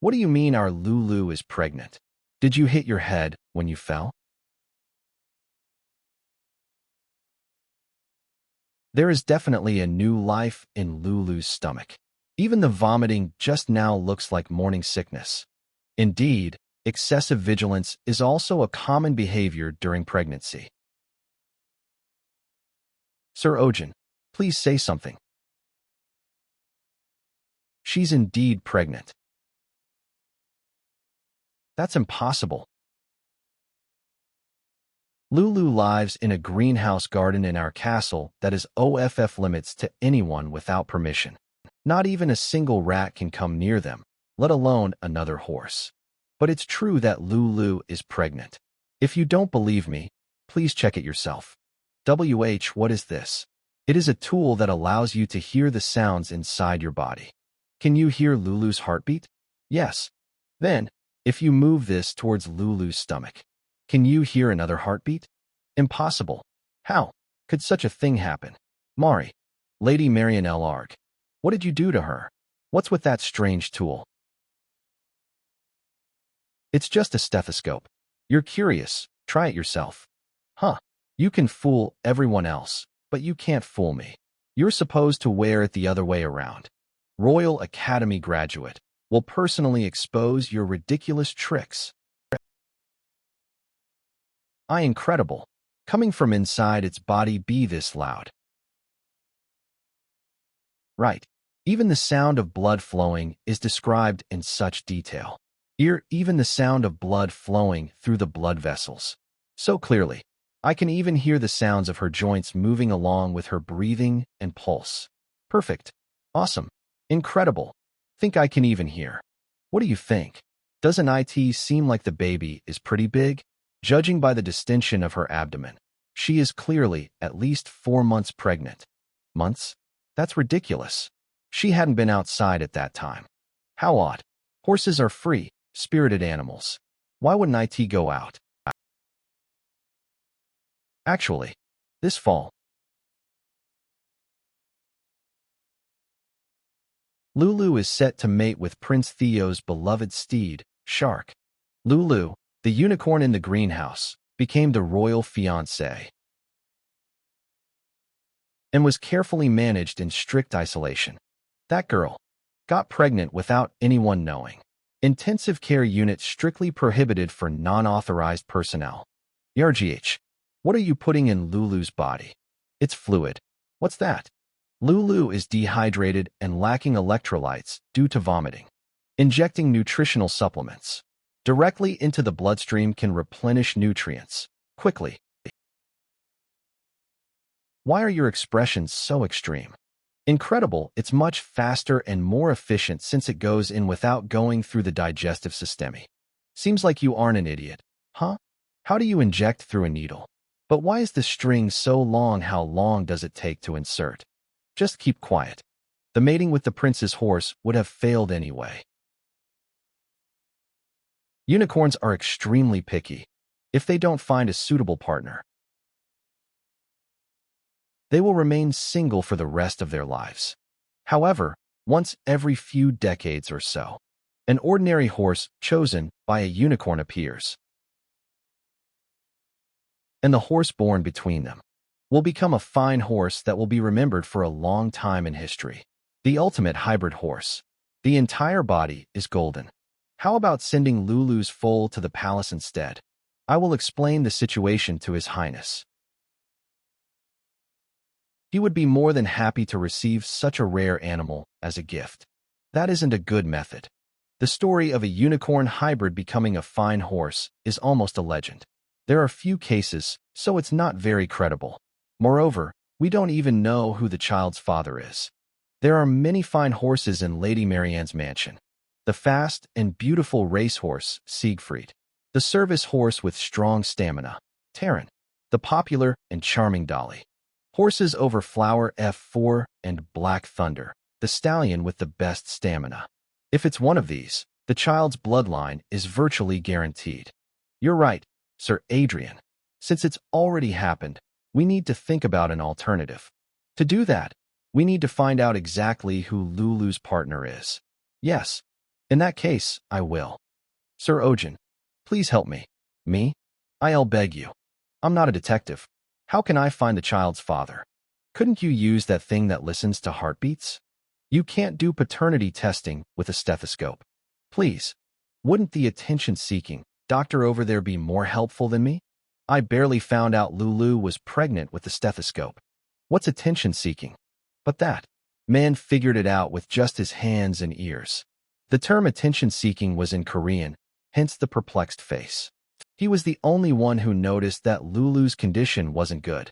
What do you mean our Lulu is pregnant? Did you hit your head when you fell? There is definitely a new life in Lulu's stomach. Even the vomiting just now looks like morning sickness. Indeed, excessive vigilance is also a common behavior during pregnancy. Sir Ohjin, please say something. She's indeed pregnant. That's impossible. Lulu lives in a greenhouse garden in our castle that is off limits to anyone without permission. Not even a single rat can come near them, let alone another horse. But it's true that Lulu is pregnant. If you don't believe me, please check it yourself. What is this? It is a tool that allows you to hear the sounds inside your body. Can you hear Lulu's heartbeat? Yes. Then, if you move this towards Lulu's stomach, can you hear another heartbeat? Impossible. How could such a thing happen? Mari, Lady Marianne Larg, what did you do to her? What's with that strange tool? It's just a stethoscope. You're curious. Try it yourself. Huh. You can fool everyone else, but you can't fool me. You're supposed to wear it the other way around. Royal Academy graduate will personally expose your ridiculous tricks. Incredible. Coming from inside its body be this loud. Right. Even the sound of blood flowing is described in such detail. Even the sound of blood flowing through the blood vessels. So clearly, I can even hear the sounds of her joints moving along with her breathing and pulse. Perfect. Awesome. Incredible. Think I can even hear. What do you think? Doesn't it seem like the baby is pretty big? Judging by the distension of her abdomen, she is clearly at least 4 months pregnant. Months? That's ridiculous. She hadn't been outside at that time. How odd. Horses are free, spirited animals. Why wouldn't it go out? Actually, this fall, Lulu is set to mate with Prince Theo's beloved steed, Shark. Lulu, the unicorn in the greenhouse, became the royal fiancé and was carefully managed in strict isolation. That girl got pregnant without anyone knowing. Intensive care unit strictly prohibited for non-authorized personnel. RGH. What are you putting in Lulu's body? It's fluid. What's that? Lulu is dehydrated and lacking electrolytes due to vomiting. Injecting nutritional supplements directly into the bloodstream can replenish nutrients quickly. Why are your expressions so extreme? Incredible, it's much faster and more efficient since it goes in without going through the digestive system. Seems like you aren't an idiot. Huh? How do you inject through a needle? But why is the string so long? How long does it take to insert? Just keep quiet. The mating with the prince's horse would have failed anyway. Unicorns are extremely picky. If they don't find a suitable partner, they will remain single for the rest of their lives. However, once every few decades or so, an ordinary horse chosen by a unicorn appears, and the horse born between them will become a fine horse that will be remembered for a long time in history. The ultimate hybrid horse. The entire body is golden. How about sending Lulu's foal to the palace instead? I will explain the situation to His Highness. He would be more than happy to receive such a rare animal as a gift. That isn't a good method. The story of a unicorn hybrid becoming a fine horse is almost a legend. There are few cases, so it's not very credible. Moreover, we don't even know who the child's father is. There are many fine horses in Lady Marianne's mansion. The fast and beautiful racehorse, Siegfried. The service horse with strong stamina, Taran. The popular and charming Dolly. Horses over Flower F4 and Black Thunder, the stallion with the best stamina. If it's one of these, the child's bloodline is virtually guaranteed. You're right, Sir Adrian. Since it's already happened, we need to think about an alternative. To do that, we need to find out exactly who Lulu's partner is. Yes, in that case, I will. Sir Ohjin, please help me. Me? I'll beg you. I'm not a detective. How can I find the child's father? Couldn't you use that thing that listens to heartbeats? You can't do paternity testing with a stethoscope. Please, wouldn't the attention-seeking doctor over there be more helpful than me? I barely found out Lulu was pregnant with the stethoscope. What's attention-seeking? But that man figured it out with just his hands and ears. The term attention-seeking was in Korean, hence the perplexed face. He was the only one who noticed that Lulu's condition wasn't good.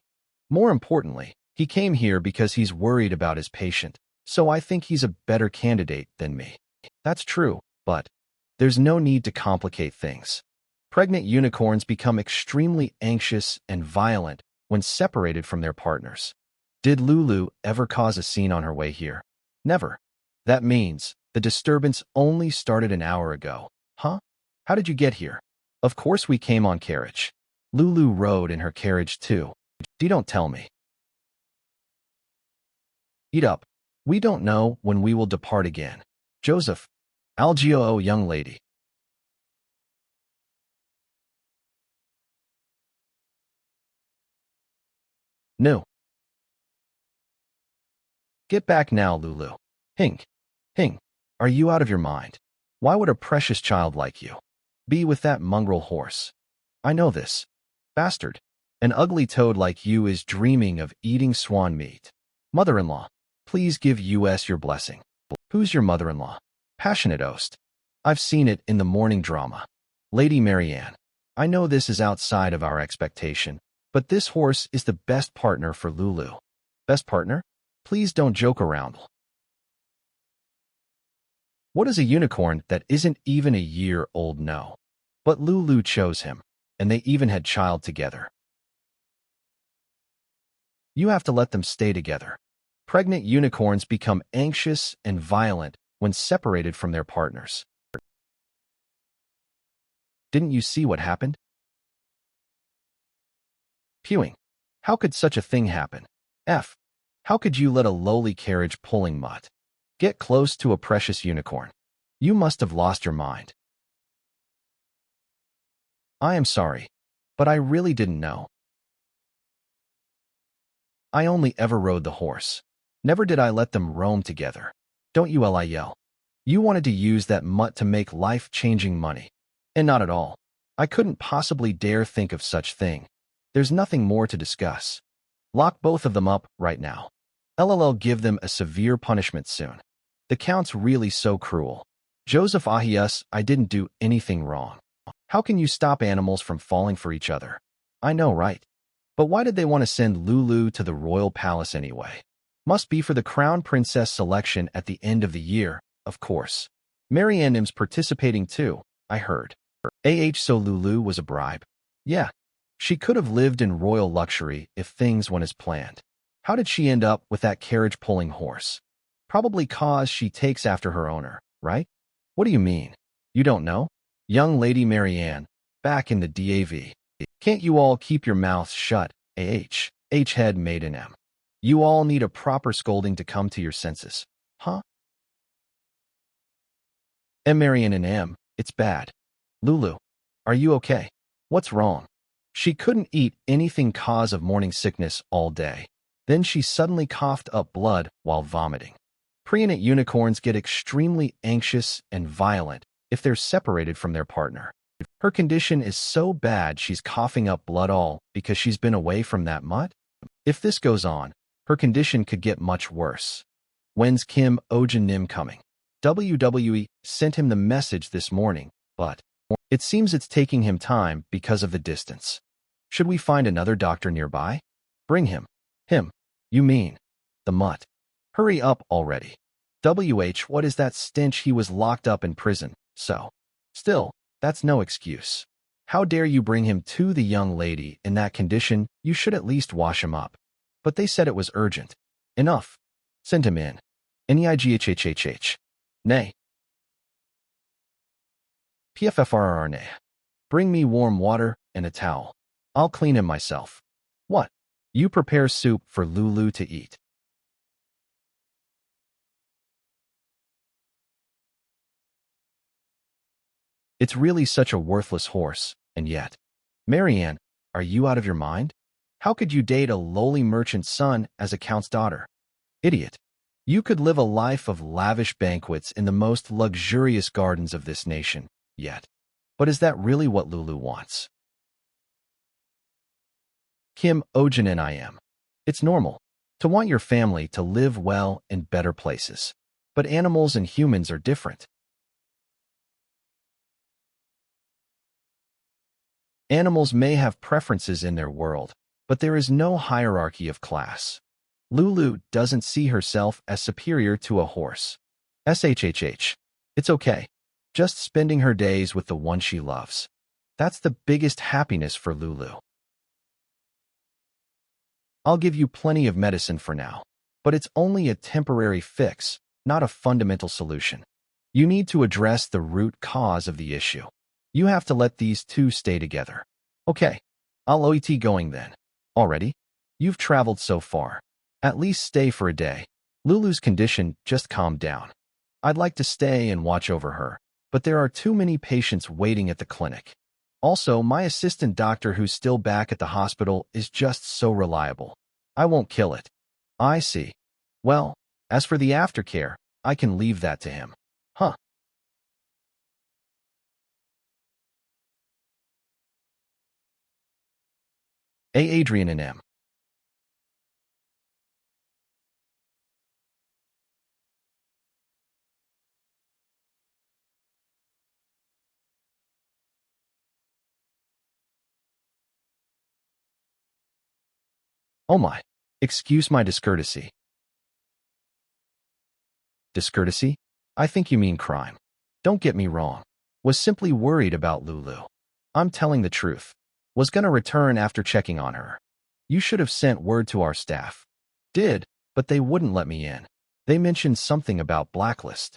More importantly, he came here because he's worried about his patient, so I think he's a better candidate than me. That's true, but there's no need to complicate things. Pregnant unicorns become extremely anxious and violent when separated from their partners. Did Lulu ever cause a scene on her way here? Never. That means the disturbance only started an hour ago. Huh? How did you get here? Of course we came on carriage. Lulu rode in her carriage too. Don't tell me. Eat up. We don't know when we will depart again. Joseph. Algio, young lady. No. Get back now, Lulu. Hing. Hing. Are you out of your mind? Why would a precious child like you be with that mongrel horse? I know this. Bastard. An ugly toad like you is dreaming of eating swan meat. Mother-in-law, please give us your blessing. Who's your mother-in-law? Passionate host. I've seen it in the morning drama. Lady Marianne, I know this is outside of our expectation, but this horse is the best partner for Lulu. Best partner? Please don't joke around. What does a unicorn that isn't even a year old know? But Lulu chose him, and they even had child together. You have to let them stay together. Pregnant unicorns become anxious and violent when separated from their partners. Didn't you see what happened? Pewing. How could such a thing happen? F. How could you let a lowly carriage-pulling mutt get close to a precious unicorn? You must have lost your mind. I am sorry, but I really didn't know. I only ever rode the horse. Never did I let them roam together. Don't you lil. You wanted to use that mutt to make life-changing money. And not at all. I couldn't possibly dare think of such thing. There's nothing more to discuss. Lock both of them up right now. LLL give them a severe punishment soon. The Count's really so cruel. Joseph Ahias, I didn't do anything wrong. How can you stop animals from falling for each other? I know, right? But why did they want to send Lulu to the royal palace anyway? Must be for the crown princess selection at the end of the year, of course. Marianne's participating too, I heard. So Lulu was a bribe? Yeah. She could have lived in royal luxury if things went as planned. How did she end up with that carriage-pulling horse? Probably cause she takes after her owner, right? What do you mean? You don't know? Young Lady Marianne, back in the DAV. Can't you all keep your mouths shut, head made an M. You all need a proper scolding to come to your senses. Huh? Marianne and M, it's bad. Lulu, are you okay? What's wrong? She couldn't eat anything cause of morning sickness all day. Then she suddenly coughed up blood while vomiting. Pregnant unicorns get extremely anxious and violent if they're separated from their partner. Her condition is so bad she's coughing up blood all because she's been away from that mutt. If this goes on, her condition could get much worse. When's Kim Ohjin'S coming? WWE sent him the message this morning, but it seems it's taking him time because of the distance. Should we find another doctor nearby? Bring him. Him. You mean the mutt. Hurry up already. What is that stench? He was locked up in prison, so. Still, that's no excuse. How dare you bring him to the young lady in that condition? You should at least wash him up. But they said it was urgent. Enough. Send him in. Neigh. Nay. PFFRR nay. Bring me warm water and a towel. I'll clean him myself. What? You prepare soup for Lulu to eat. It's really such a worthless horse, and yet. Marianne, are you out of your mind? How could you date a lowly merchant's son as a count's daughter? Idiot. You could live a life of lavish banquets in the most luxurious gardens of this nation, yet. But is that really what Lulu wants? Kim Ohjin'S I am. It's normal to want your family to live well in better places. But animals and humans are different. Animals may have preferences in their world, but there is no hierarchy of class. Lulu doesn't see herself as superior to a horse. It's okay. Just spending her days with the one she loves. That's the biggest happiness for Lulu. I'll give you plenty of medicine for now, but it's only a temporary fix, not a fundamental solution. You need to address the root cause of the issue. You have to let these two stay together. Okay, I'll OET going then. Already? You've traveled so far. At least stay for a day. Lulu's condition just calmed down. I'd like to stay and watch over her, but there are too many patients waiting at the clinic. Also, my assistant doctor who's still back at the hospital is just so reliable. I won't kill it. I see. Well, as for the aftercare, I can leave that to him. Huh. Adrian and M. Oh my. Excuse my discourtesy. Discourtesy? I think you mean crime. Don't get me wrong. Was simply worried about Lulu. I'm telling the truth. Was gonna return after checking on her. You should have sent word to our staff. Did, but they wouldn't let me in. They mentioned something about blacklist.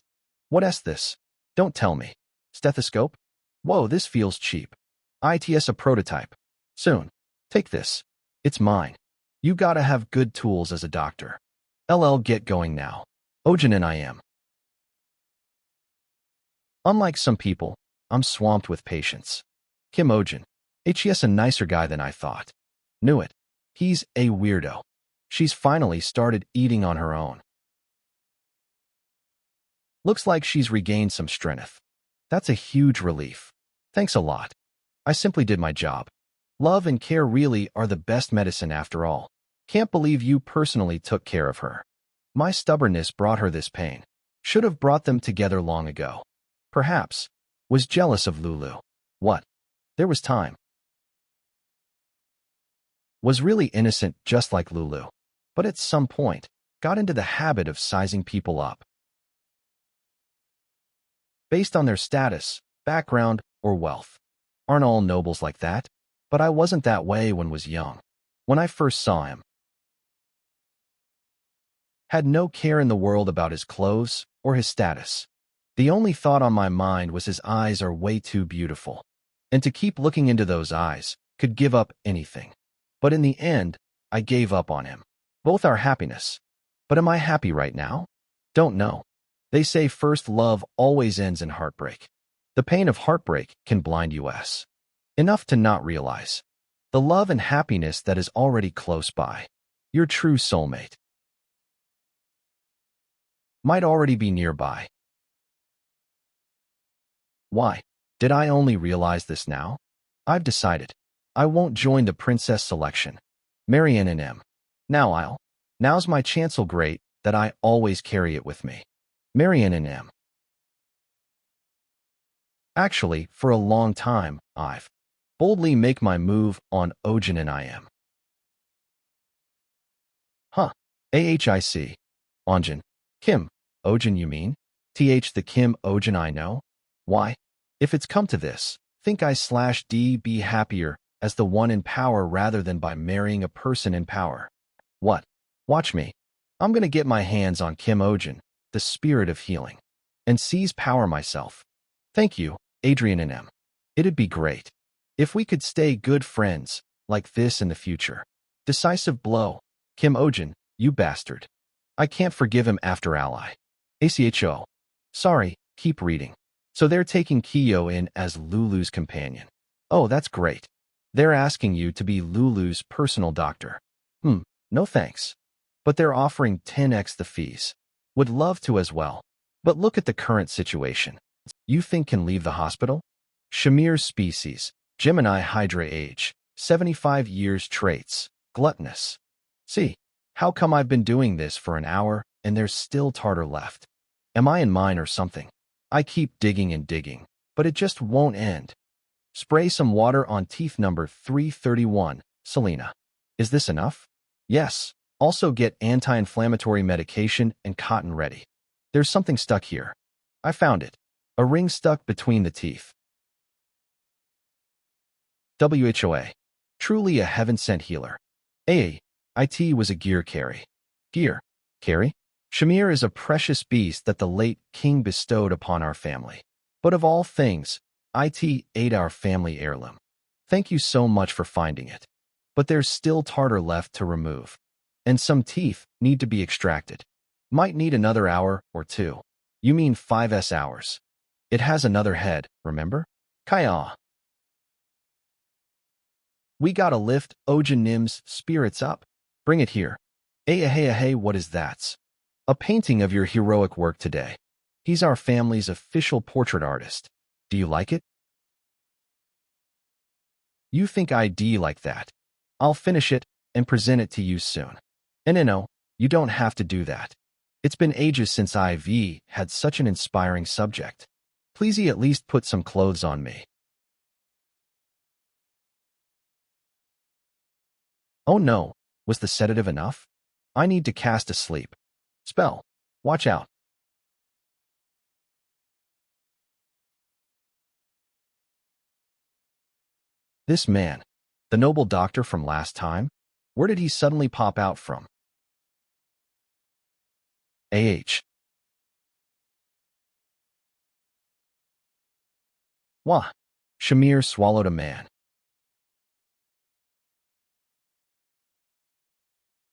What's this? Don't tell me. Stethoscope? Whoa, this feels cheap. It's a prototype. Soon. Take this. It's mine. You gotta have good tools as a doctor. Get going now. Ohjin'S I am. Unlike some people, I'm swamped with patience. Kim Ohjin. He's a nicer guy than I thought. Knew it. He's a weirdo. She's finally started eating on her own. Looks like she's regained some strength. That's a huge relief. Thanks a lot. I simply did my job. Love and care really are the best medicine after all. Can't believe you personally took care of her. My stubbornness brought her this pain. Should have brought them together long ago. Perhaps. Was jealous of Lulu. What? There was time. Was really innocent just like Lulu. But at some point, got into the habit of sizing people up based on their status, background, or wealth. Aren't all nobles like that? But I wasn't that way when was young. When I first saw him, had no care in the world about his clothes or his status. The only thought on my mind was his eyes are way too beautiful. And to keep looking into those eyes, could give up anything. But in the end, I gave up on him. Both are happiness. But am I happy right now? Don't know. They say first love always ends in heartbreak. The pain of heartbreak can blind us enough to not realize the love and happiness that is already close by. Your true soulmate might already be nearby. Why? Did I only realize this now? I've decided. I won't join the princess selection. Marry N&M. Now's my chancel great that I always carry it with me. Marry N&M. Actually, for a long time, I've boldly make my move on Ohjin'S. AHIC. Ohjin. Kim. Ohjin you mean? The Kim Ohjin I know? Why? If it's come to this, think I/D be happier as the one in power rather than by marrying a person in power. What? Watch me. I'm gonna get my hands on Kim Ohjin, the spirit of healing, and seize power myself. Thank you, Adrian and M. It'd be great if we could stay good friends like this in the future. Decisive blow. Kim Ohjin, you bastard. I can't forgive him after ally. ACHO. Sorry, keep reading. So they're taking Kiyo in as Lulu's companion. Oh, that's great. They're asking you to be Lulu's personal doctor. No thanks. But they're offering 10x the fees. Would love to as well. But look at the current situation. You think can leave the hospital? Shamir's species, Gemini Hydra age, 75 years traits, gluttonous. See, how come I've been doing this for an hour and there's still tartar left? Am I in mine or something? I keep digging and digging, but it just won't end. Spray some water on teeth number 331, Selena. Is this enough? Yes. Also get anti-inflammatory medication and cotton ready. There's something stuck here. I found it. A ring stuck between the teeth. WHOA. Truly a heaven-sent healer. IT was a gear carry. Gear. Carry? Shamir is a precious beast that the late king bestowed upon our family. But of all things, IT ate our family heirloom. Thank you so much for finding it. But there's still tartar left to remove. And some teeth need to be extracted. Might need another hour or two. You mean 5 hours. It has another head, remember? Kaya. We gotta lift Ohjin'S spirits up. Bring it here. Hey, what is that? A painting of your heroic work today. He's our family's official portrait artist. Do you like it? You think I'd like that? I'll finish it and present it to you soon. And no, you don't have to do that. It's been ages since I've had such an inspiring subject. Please at least put some clothes on me. Oh no, was the sedative enough? I need to cast a sleep spell. Watch out. This man, the noble doctor from last time, where did he suddenly pop out from? Wah. Shamir swallowed a man.